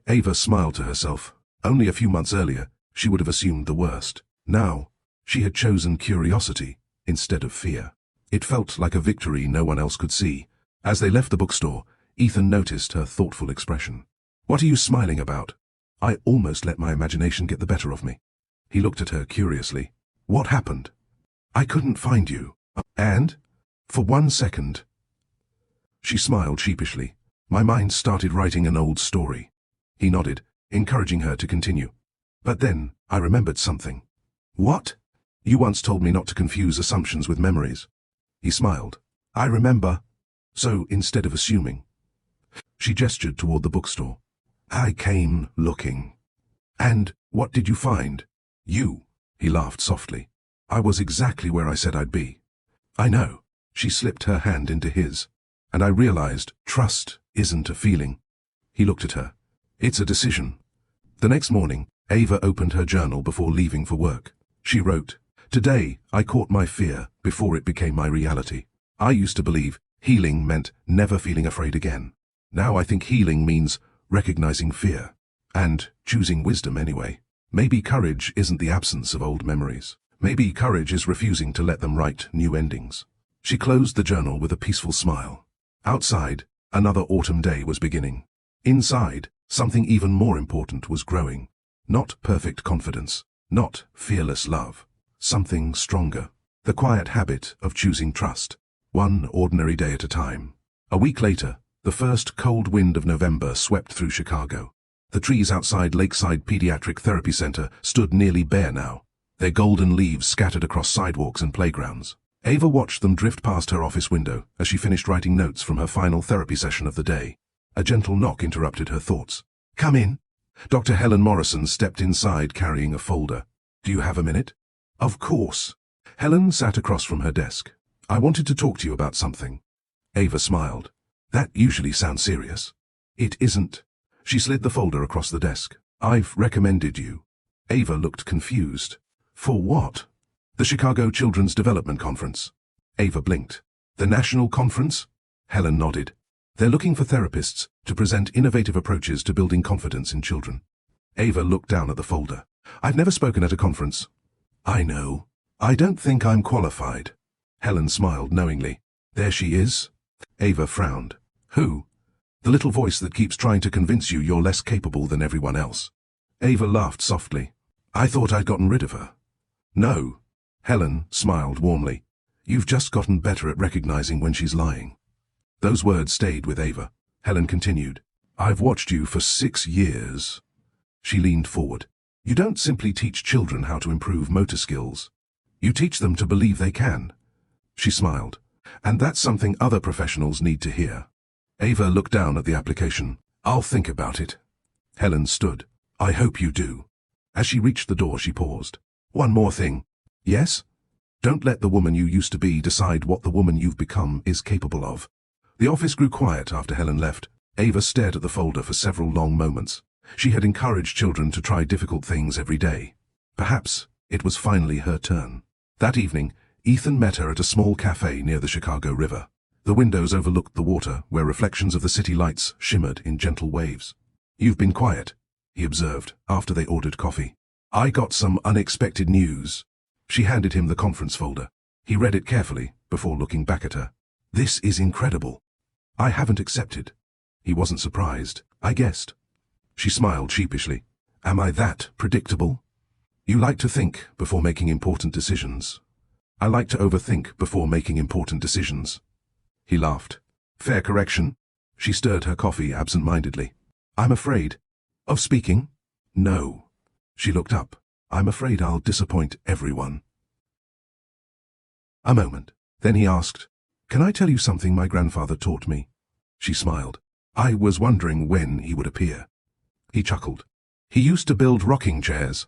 Speaker 1: Ava smiled to herself. Only a few months earlier, she would have assumed the worst. Now, she had chosen curiosity instead of fear. It felt like a victory no one else could see. As they left the bookstore, Ethan noticed her thoughtful expression. "What are you smiling about?" "I almost let my imagination get the better of me." He looked at her curiously. "What happened?" "I couldn't find you." "And?" "For 1 second." She smiled sheepishly. "My mind started writing an old story." He nodded, encouraging her to continue. "But then, I remembered something." "What?" "You once told me not to confuse assumptions with memories." He smiled. "I remember. So instead of assuming." She gestured toward the bookstore. "I came looking." "And what did you find?" "You." He laughed softly. "I was exactly where I said I'd be." "I know." She slipped her hand into his. "And I realized trust isn't a feeling." He looked at her. "It's a decision." The next morning, Ava opened her journal before leaving for work. She wrote, "Today, I caught my fear before it became my reality. I used to believe healing meant never feeling afraid again. Now I think healing means recognizing fear. And choosing wisdom anyway. Maybe courage isn't the absence of old memories. Maybe courage is refusing to let them write new endings." She closed the journal with a peaceful smile. Outside, another autumn day was beginning. Inside, something even more important was growing. Not perfect confidence, not fearless love. Something stronger. The quiet habit of choosing trust. One ordinary day at a time. A week later, The first cold wind of November swept through Chicago. The trees outside Lakeside Pediatric Therapy Center stood nearly bare now, their golden leaves scattered across sidewalks and playgrounds. Ava watched them drift past her office window as she finished writing notes from her final therapy session of the day. A gentle knock interrupted her thoughts. "Come in." Dr. Helen Morrison stepped inside carrying a folder. "Do you have a minute?" "Of course." Helen sat across from her desk. "I wanted to talk to you about something." Ava smiled. "That usually sounds serious." "It isn't." She slid the folder across the desk. "I've recommended you." Ava looked confused. "For what?" "The Chicago Children's Development Conference." Ava blinked. "The National Conference?" Helen nodded. "They're looking for therapists to present innovative approaches to building confidence in children." Ava looked down at the folder. "I've never spoken at a conference." "I know. I don't think I'm qualified." Helen smiled knowingly. "There she is." Ava frowned. "Who?" "The little voice that keeps trying to convince you you're less capable than everyone else." Ava laughed softly. "I thought I'd gotten rid of her." "No." Helen smiled warmly. "You've just gotten better at recognizing when she's lying." Those words stayed with Ava. Helen continued. "I've watched you for 6 years." She leaned forward. "You don't simply teach children how to improve motor skills. You teach them to believe they can." She smiled. "And that's something other professionals need to hear." Ava looked down at the application. "I'll think about it." Helen stood. "I hope you do." As she reached the door, she paused. "One more thing." "Yes?" "Don't let the woman you used to be decide what the woman you've become is capable of." The office grew quiet after Helen left. Ava stared at the folder for several long moments. She had encouraged children to try difficult things every day. Perhaps it was finally her turn. That evening, Ethan met her at a small cafe near the Chicago River. The windows overlooked the water, where reflections of the city lights shimmered in gentle waves. "You've been quiet," he observed, after they ordered coffee. "I got some unexpected news." She handed him the conference folder. He read it carefully, before looking back at her. "This is incredible." "I haven't accepted." He wasn't surprised. "I guessed." She smiled sheepishly. "Am I that predictable?" "You like to think before making important decisions." "I like to overthink before making important decisions." He laughed. "Fair correction." She stirred her coffee absent-mindedly. "I'm afraid." "Of speaking?" "No." She looked up. "I'm afraid I'll disappoint everyone." A moment. Then he asked, "Can I tell you something my grandfather taught me?" She smiled. "I was wondering when he would appear." He chuckled. "He used to build rocking chairs."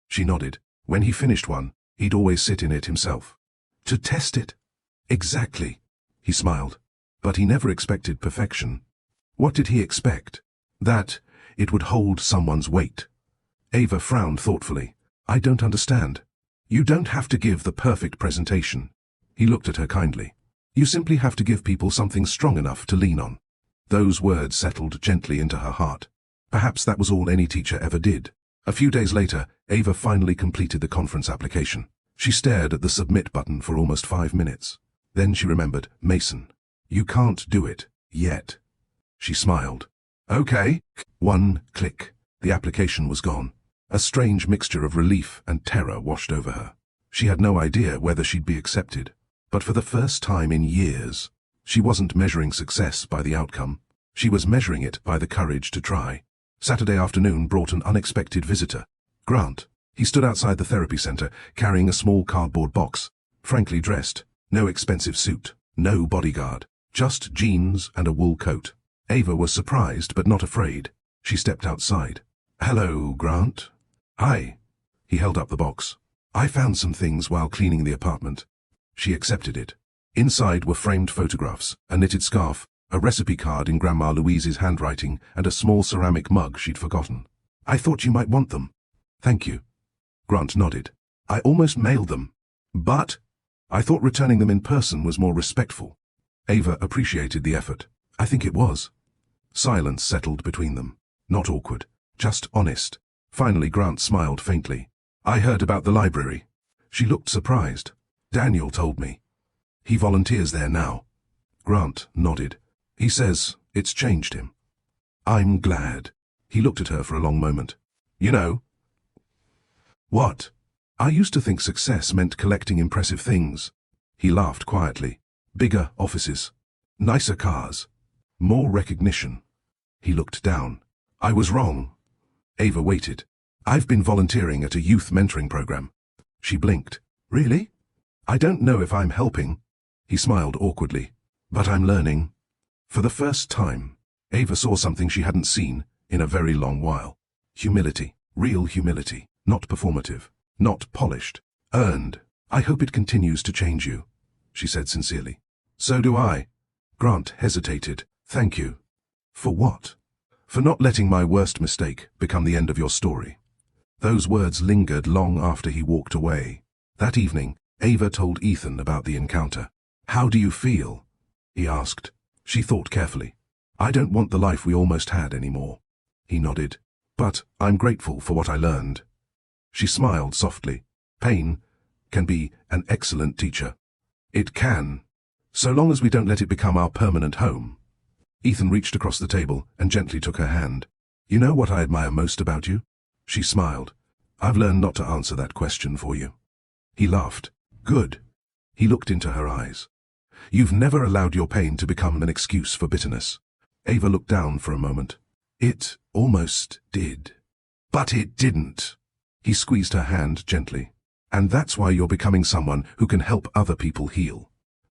Speaker 1: She nodded. "When he finished one, he'd always sit in it himself." "To test it?" "Exactly." He smiled. "But he never expected perfection." "What did he expect?" "That it would hold someone's weight." Ava frowned thoughtfully. "I don't understand." "You don't have to give the perfect presentation." He looked at her kindly. "You simply have to give people something strong enough to lean on." Those words settled gently into her heart. Perhaps that was all any teacher ever did. A few days later, Ava finally completed the conference application. She stared at the submit button for almost 5 minutes. Then she remembered, "Mason, you can't do it, yet." She smiled. "Okay." One click. The application was gone. A strange mixture of relief and terror washed over her. She had no idea whether she'd be accepted. But for the first time in years, she wasn't measuring success by the outcome. She was measuring it by the courage to try. Saturday afternoon brought an unexpected visitor. Grant. He stood outside the therapy center, carrying a small cardboard box. Frankly dressed. No expensive suit. No bodyguard. Just jeans and a wool coat. Ava was surprised but not afraid. She stepped outside. "Hello, Grant." "Hi." He held up the box. "I found some things while cleaning the apartment." She accepted it. Inside were framed photographs, a knitted scarf, a recipe card in Grandma Louise's handwriting, and a small ceramic mug she'd forgotten. "I thought you might want them." "Thank you." Grant nodded. "I almost mailed them. But I thought returning them in person was more respectful." Ava appreciated the effort. "I think it was." Silence settled between them. Not awkward, just honest. Finally Grant smiled faintly. "I heard about the library." She looked surprised. "Daniel told me. He volunteers there now." Grant nodded. "He says it's changed him." "I'm glad." He looked at her for a long moment. "You know." "What?" "I used to think success meant collecting impressive things." He laughed quietly. "Bigger offices. Nicer cars. More recognition. He looked down. I was wrong. Ava waited. I've been volunteering at a youth mentoring program. She blinked. Really? I don't know if I'm helping. He smiled awkwardly. But I'm learning. For the first time, Ava saw something she hadn't seen in a very long while. Humility. Real humility. Not performative. Not polished. Earned. I hope it continues to change you, she said sincerely. So do I. Grant hesitated. Thank you. For what? For not letting my worst mistake become the end of your story. Those words lingered long after he walked away. That evening, Ava told Ethan about the encounter. How do you feel? He asked. She thought carefully. I don't want the life we almost had anymore. He nodded. But I'm grateful for what I learned. She smiled softly. Pain can be an excellent teacher. It can, so long as we don't let it become our permanent home. Ethan reached across the table and gently took her hand. You know what I admire most about you? She smiled. I've learned not to answer that question for you. He laughed. Good. He looked into her eyes. You've never allowed your pain to become an excuse for bitterness. Ava looked down for a moment. It almost did. But it didn't. He squeezed her hand gently. And that's why you're becoming someone who can help other people heal.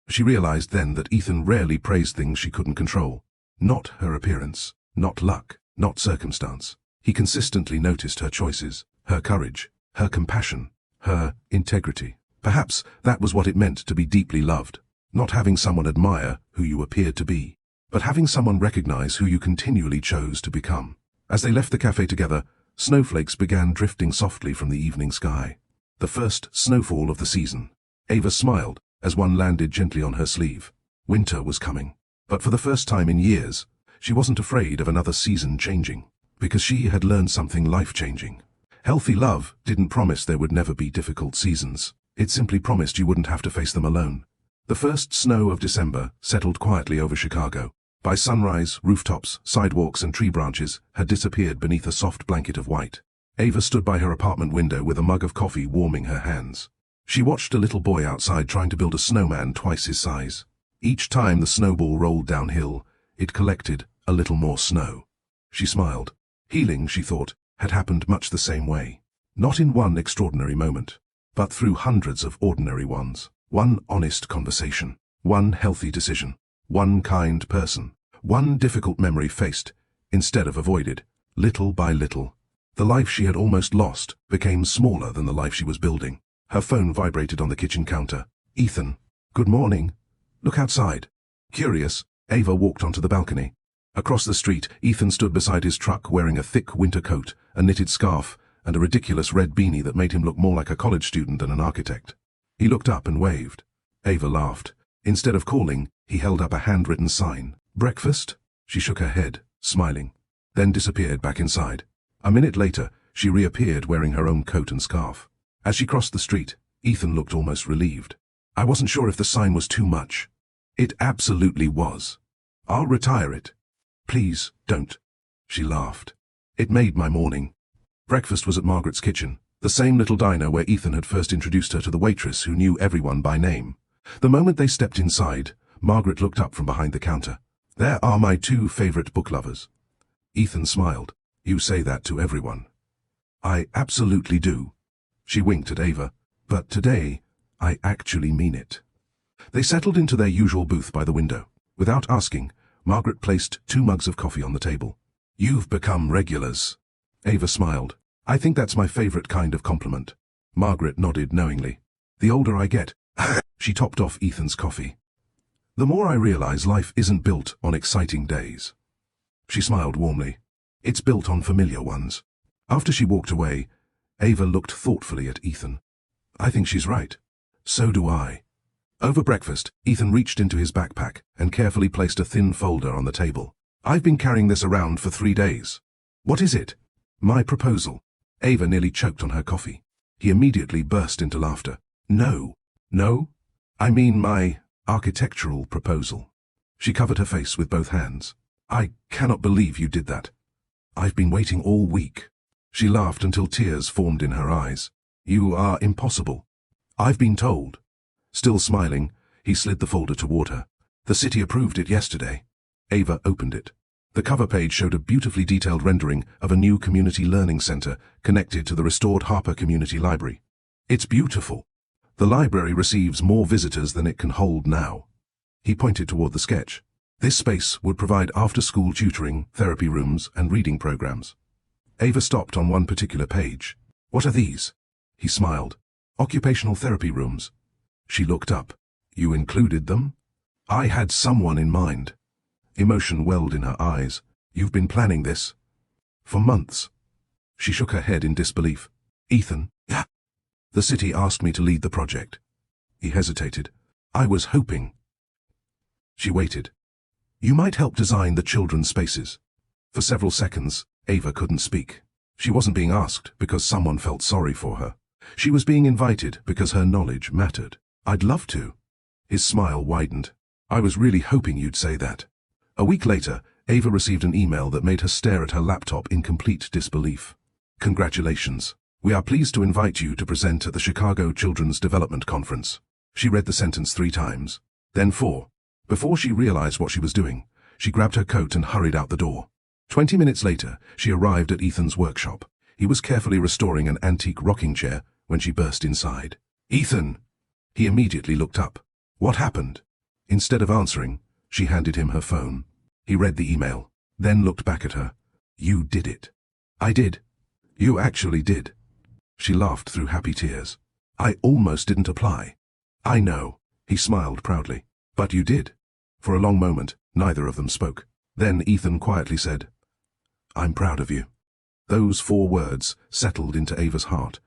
Speaker 1: She realized then that Ethan rarely praised things she couldn't control. Not her appearance, not luck, not circumstance. He consistently noticed her choices, her courage, her compassion, her integrity. Perhaps that was what it meant to be deeply loved. Not having someone admire who you appeared to be, but having someone recognize who you continually chose to become. As they left the cafe together, snowflakes began drifting softly from the evening sky. The first snowfall of the season. Ava smiled as one landed gently on her sleeve. Winter was coming. But for the first time in years, she wasn't afraid of another season changing, because she had learned something life-changing. Healthy love didn't promise there would never be difficult seasons. It simply promised you wouldn't have to face them alone. The first snow of December settled quietly over Chicago. By sunrise, rooftops, sidewalks, and tree branches had disappeared beneath a soft blanket of white. Ava stood by her apartment window with a mug of coffee warming her hands. She watched a little boy outside trying to build a snowman twice his size. Each time the snowball rolled downhill, it collected a little more snow. She smiled. Healing, she thought, had happened much the same way. Not in one extraordinary moment, but through hundreds of ordinary ones. One honest conversation, one healthy decision, one kind person, one difficult memory faced, instead of avoided, little by little. The life she had almost lost became smaller than the life she was building. Her phone vibrated on the kitchen counter. Ethan. Good morning. Look outside. Curious, Ava walked onto the balcony. Across the street, Ethan stood beside his truck wearing a thick winter coat, a knitted scarf, and a ridiculous red beanie that made him look more like a college student than an architect. He looked up and waved. Ava laughed. Instead of calling, he held up a handwritten sign. Breakfast? She shook her head, smiling, then disappeared back inside. A minute later, she reappeared wearing her own coat and scarf. As she crossed the street, Ethan looked almost relieved. I wasn't sure if the sign was too much. It absolutely was. I'll retire it. Please, don't. She laughed. It made my morning. Breakfast was at Margaret's kitchen, the same little diner where Ethan had first introduced her to the waitress who knew everyone by name. The moment they stepped inside, Margaret looked up from behind the counter. There are my two favorite book lovers. Ethan smiled. You say that to everyone. I absolutely do. She winked at Ava. But today, I actually mean it. They settled into their usual booth by the window. Without asking, Margaret placed 2 mugs of coffee on the table. You've become regulars. Ava smiled. I think that's my favorite kind of compliment. Margaret nodded knowingly. The older I get, she topped off Ethan's coffee. The more I realize life isn't built on exciting days. She smiled warmly. It's built on familiar ones. After she walked away, Ava looked thoughtfully at Ethan. I think she's right. So do I. Over breakfast, Ethan reached into his backpack and carefully placed a thin folder on the table. I've been carrying this around for 3 days. What is it? My proposal. Ava nearly choked on her coffee. He immediately burst into laughter. No. No? I mean my architectural proposal. She covered her face with both hands. I cannot believe you did that. I've been waiting all week. She laughed until tears formed in her eyes. You are impossible. I've been told. Still smiling, he slid the folder toward her. The city approved it yesterday. Ava opened it. The cover page showed a beautifully detailed rendering of a new community learning center connected to the restored Harper Community Library. It's beautiful. The library receives more visitors than it can hold now. He pointed toward the sketch. This space would provide after-school tutoring, therapy rooms, and reading programs. Ava stopped on one particular page. What are these? He smiled. Occupational therapy rooms. She looked up. You included them? I had someone in mind. Emotion welled in her eyes. You've been planning this? For months. She shook her head in disbelief. Ethan? Yeah. The city asked me to lead the project. He hesitated. I was hoping. She waited. You might help design the children's spaces. For several seconds, Ava couldn't speak. She wasn't being asked because someone felt sorry for her. She was being invited because her knowledge mattered. I'd love to. His smile widened. I was really hoping you'd say that. A week later, Ava received an email that made her stare at her laptop in complete disbelief. Congratulations. We are pleased to invite you to present at the Chicago Children's Development Conference. She read the sentence 3 times, then 4. Before she realized what she was doing, she grabbed her coat and hurried out the door. 20 minutes later, she arrived at Ethan's workshop. He was carefully restoring an antique rocking chair when she burst inside. Ethan! He immediately looked up. What happened? Instead of answering, she handed him her phone. He read the email, then looked back at her. You did it. I did. You actually did. She laughed through happy tears. I almost didn't apply. I know. He smiled proudly. But you did. For a long moment, neither of them spoke. Then Ethan quietly said, I'm proud of you. Those 4 words settled into Ava's heart,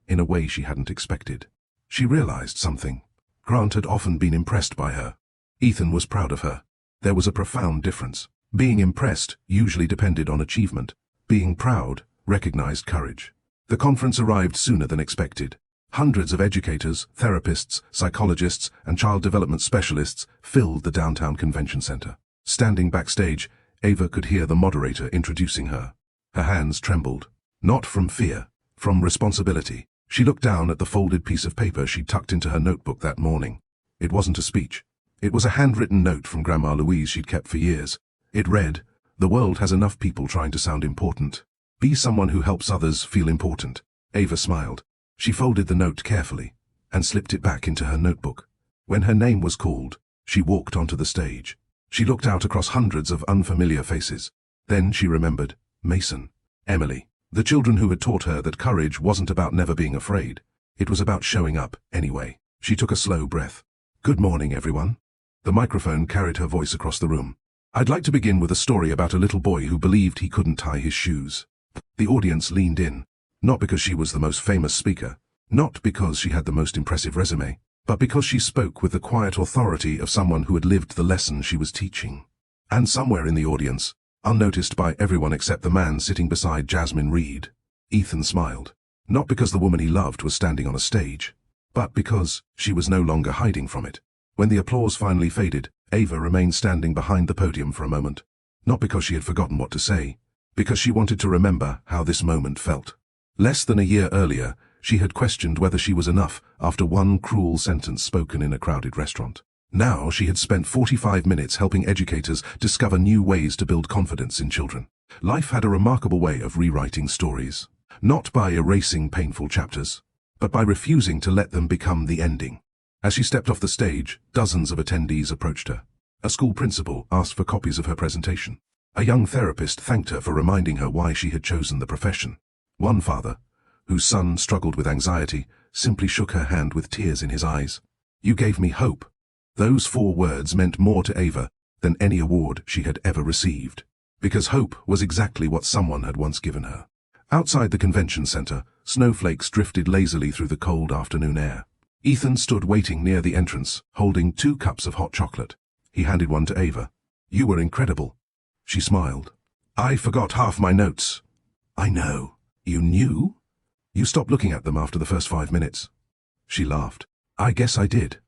Speaker 1: in a way she hadn't expected. She realized something. Grant had often been impressed by her. Ethan was proud of her. There was a profound difference. Being impressed usually depended on achievement. Being proud recognized courage. The conference arrived sooner than expected. Hundreds of educators, therapists, psychologists, and child development specialists filled the downtown convention center. Standing backstage, Ava could hear the moderator introducing her. Her hands trembled. Not from fear, from responsibility. She looked down at the folded piece of paper she'd tucked into her notebook that morning. It wasn't a speech. It was a handwritten note from Grandma Louise she'd kept for years. It read, The world has enough people trying to sound important. Be someone who helps others feel important. Ava smiled. She folded the note carefully and slipped it back into her notebook. When her name was called, she walked onto the stage. She looked out across hundreds of unfamiliar faces. Then she remembered Mason, Emily, the children who had taught her that courage wasn't about never being afraid. It was about showing up anyway. She took a slow breath. Good morning, everyone. The microphone carried her voice across the room. I'd like to begin with a story about a little boy who believed he couldn't tie his shoes. The audience leaned in, not because she was the most famous speaker, not because she had the most impressive resume, but because she spoke with the quiet authority of someone who had lived the lesson she was teaching. And somewhere in the audience, unnoticed by everyone except the man sitting beside Jasmine Reed, Ethan smiled. Not because the woman he loved was standing on a stage, but because she was no longer hiding from it. When the applause finally faded, Ava remained standing behind the podium for a moment. Not because she had forgotten what to say, because she wanted to remember how this moment felt. Less than a year earlier, she had questioned whether she was enough after one cruel sentence spoken in a crowded restaurant. Now she had spent 45 minutes helping educators discover new ways to build confidence in children. Life had a remarkable way of rewriting stories, not by erasing painful chapters, but by refusing to let them become the ending. As she stepped off the stage, dozens of attendees approached her. A school principal asked for copies of her presentation. A young therapist thanked her for reminding her why she had chosen the profession. One father, whose son struggled with anxiety, simply shook her hand with tears in his eyes. You gave me hope. Those 4 words meant more to Ava than any award she had ever received, because hope was exactly what someone had once given her. Outside the convention center, snowflakes drifted lazily through the cold afternoon air. Ethan stood waiting near the entrance, holding 2 cups of hot chocolate. He handed one to Ava. You were incredible. She smiled. I forgot half my notes. I know. You knew? You stopped looking at them after the first 5 minutes. She laughed. I guess I did.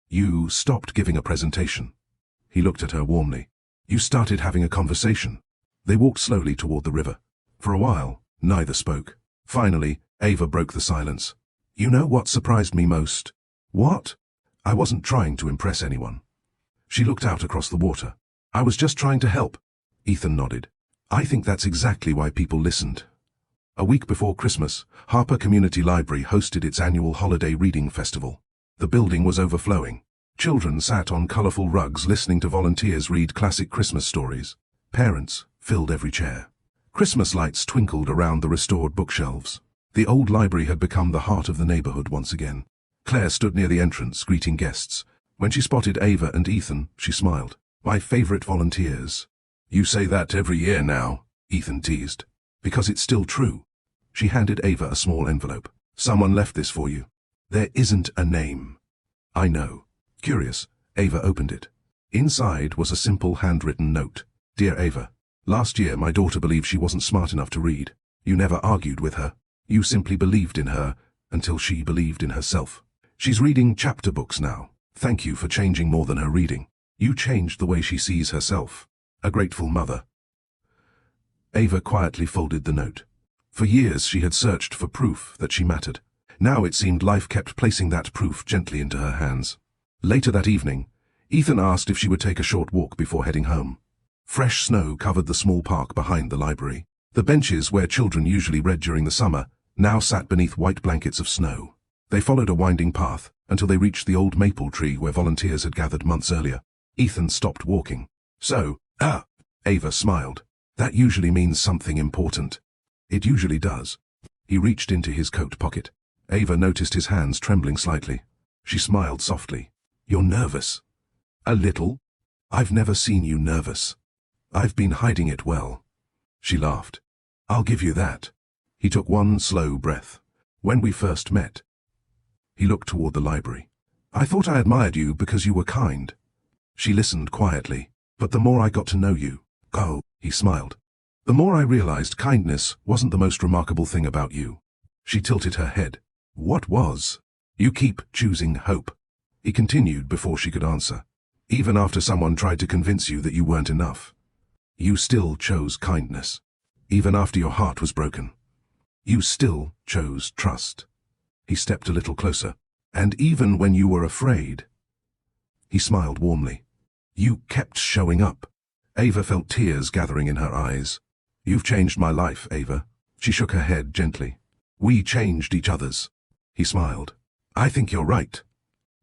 Speaker 1: You stopped giving a presentation. He looked at her warmly. You started having a conversation. They walked slowly toward the river. For a while, neither spoke. Finally, Ava broke the silence. You know what surprised me most? What? I wasn't trying to impress anyone. She looked out across the water. I was just trying to help. Ethan nodded. I think that's exactly why people listened. A week before Christmas, Harper Community Library hosted its annual holiday reading festival. The building was overflowing. Children sat on colorful rugs listening to volunteers read classic Christmas stories. Parents filled every chair. Christmas lights twinkled around the restored bookshelves. The old library had become the heart of the neighborhood once again. Claire stood near the entrance, greeting guests. When she spotted Ava and Ethan, she smiled. My favorite volunteers. You say that every year now, Ethan teased. Because it's still true. She handed Ava a small envelope. Someone left this for you. There isn't a name. I know. Curious, Ava opened it. Inside was a simple handwritten note. Dear Ava, last year my daughter believed she wasn't smart enough to read. You never argued with her. You simply believed in her until she believed in herself. She's reading chapter books now. Thank you for changing more than her reading. You changed the way she sees herself. A grateful mother. Ava quietly folded the note. For years she had searched for proof that she mattered. Now it seemed life kept placing that proof gently into her hands. Later that evening, Ethan asked if she would take a short walk before heading home. Fresh snow covered the small park behind the library. The benches where children usually read during the summer now sat beneath white blankets of snow. They followed a winding path until they reached the old maple tree where volunteers had gathered months earlier. Ethan stopped walking. So, Ava smiled. That usually means something important. It usually does. He reached into his coat pocket. Ava noticed his hands trembling slightly. She smiled softly. You're nervous. A little. I've never seen you nervous. I've been hiding it well. She laughed. I'll give you that. He took one slow breath. When we first met. He looked toward the library. I thought I admired you because you were kind. She listened quietly. But the more I got to know you, he smiled. The more I realized kindness wasn't the most remarkable thing about you. She tilted her head. What was? You keep choosing hope. He continued before she could answer. Even after someone tried to convince you that you weren't enough. You still chose kindness. Even after your heart was broken. You still chose trust. He stepped a little closer. And even when you were afraid. He smiled warmly. You kept showing up. Ava felt tears gathering in her eyes. You've changed my life, Ava. She shook her head gently. We changed each other's. He smiled. I think you're right.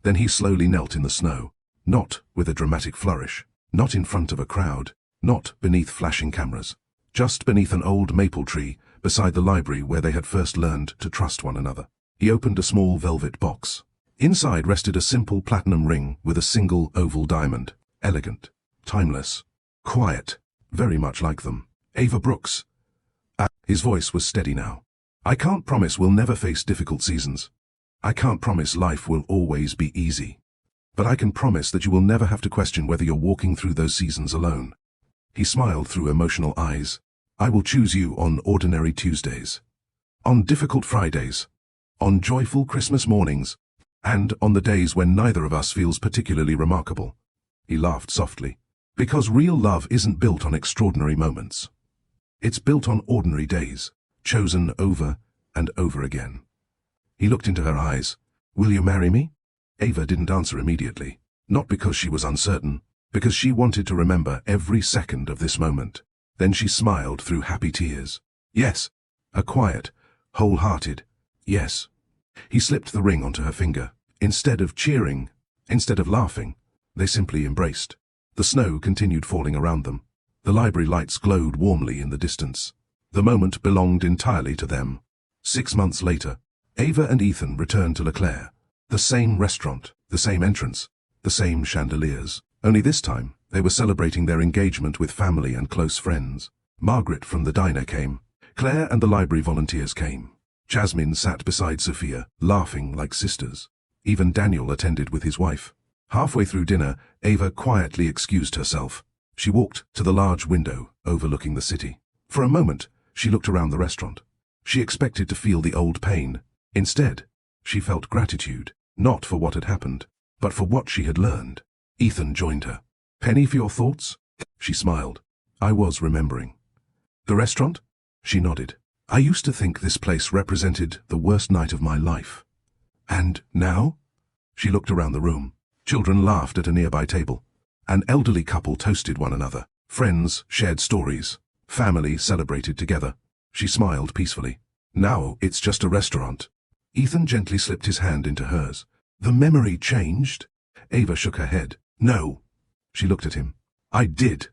Speaker 1: Then he slowly knelt in the snow. Not with a dramatic flourish. Not in front of a crowd. Not beneath flashing cameras. Just beneath an old maple tree, beside the library where they had first learned to trust one another. He opened a small velvet box. Inside rested a simple platinum ring with a single oval diamond. Elegant. Timeless. Quiet. Very much like them. Ava Brooks. His voice was steady now. I can't promise we'll never face difficult seasons. I can't promise life will always be easy. But I can promise that you will never have to question whether you're walking through those seasons alone. He smiled through emotional eyes. I will choose you on ordinary Tuesdays. On difficult Fridays. On joyful Christmas mornings. And on the days when neither of us feels particularly remarkable. He laughed softly. Because real love isn't built on extraordinary moments. It's built on ordinary days, chosen over and over again. He looked into her eyes. Will you marry me? Ava didn't answer immediately. Not because she was uncertain, because she wanted to remember every second of this moment. Then she smiled through happy tears. Yes. A quiet, wholehearted yes. He slipped the ring onto her finger. Instead of cheering, instead of laughing, they simply embraced. The snow continued falling around them. The library lights glowed warmly in the distance. The moment belonged entirely to them. 6 months later, Ava and Ethan returned to Leclerc. The same restaurant, the same entrance, the same chandeliers. Only this time, they were celebrating their engagement with family and close friends. Margaret from the diner came. Claire and the library volunteers came. Jasmine sat beside Sophia, laughing like sisters. Even Daniel attended with his wife. Halfway through dinner, Ava quietly excused herself. She walked to the large window overlooking the city. For a moment, she looked around the restaurant. She expected to feel the old pain. Instead, she felt gratitude, not for what had happened, but for what she had learned. Ethan joined her. Penny for your thoughts? She smiled. I was remembering. The restaurant? She nodded. I used to think this place represented the worst night of my life. And now? She looked around the room. Children laughed at a nearby table. An elderly couple toasted one another. Friends shared stories. Family celebrated together. She smiled peacefully. Now it's just a restaurant. Ethan gently slipped his hand into hers. The memory changed? Ava shook her head. No. She looked at him. I did.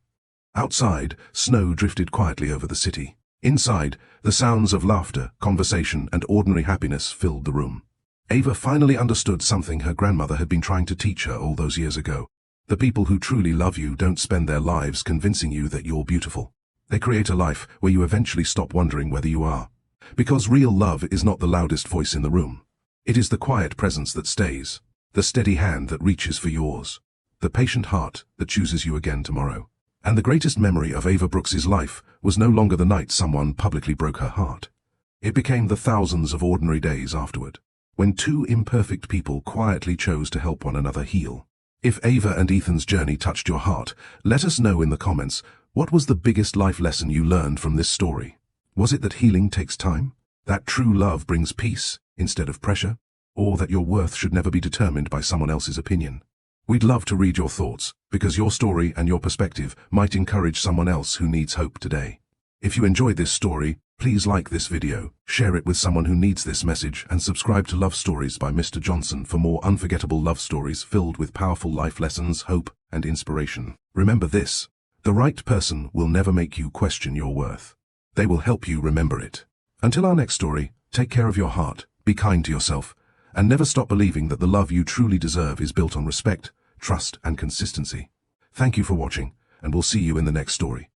Speaker 1: Outside, snow drifted quietly over the city. Inside, the sounds of laughter, conversation, and ordinary happiness filled the room. Ava finally understood something her grandmother had been trying to teach her all those years ago. The people who truly love you don't spend their lives convincing you that you're beautiful. They create a life where you eventually stop wondering whether you are. Because real love is not the loudest voice in the room. It is the quiet presence that stays, the steady hand that reaches for yours, the patient heart that chooses you again tomorrow. And the greatest memory of Ava Brooks's life was no longer the night someone publicly broke her heart. It became the thousands of ordinary days afterward, when two imperfect people quietly chose to help one another heal. If Ava and Ethan's journey touched your heart, let us know in the comments, what was the biggest life lesson you learned from this story? Was it that healing takes time? That true love brings peace instead of pressure? Or that your worth should never be determined by someone else's opinion? We'd love to read your thoughts, because your story and your perspective might encourage someone else who needs hope today. If you enjoyed this story, please like this video, share it with someone who needs this message, and subscribe to Love Stories by Mr. Johnson for more unforgettable love stories filled with powerful life lessons, hope, and inspiration. Remember this: the right person will never make you question your worth. They will help you remember it. Until our next story, take care of your heart, be kind to yourself, and never stop believing that the love you truly deserve is built on respect, trust, and consistency. Thank you for watching, and we'll see you in the next story.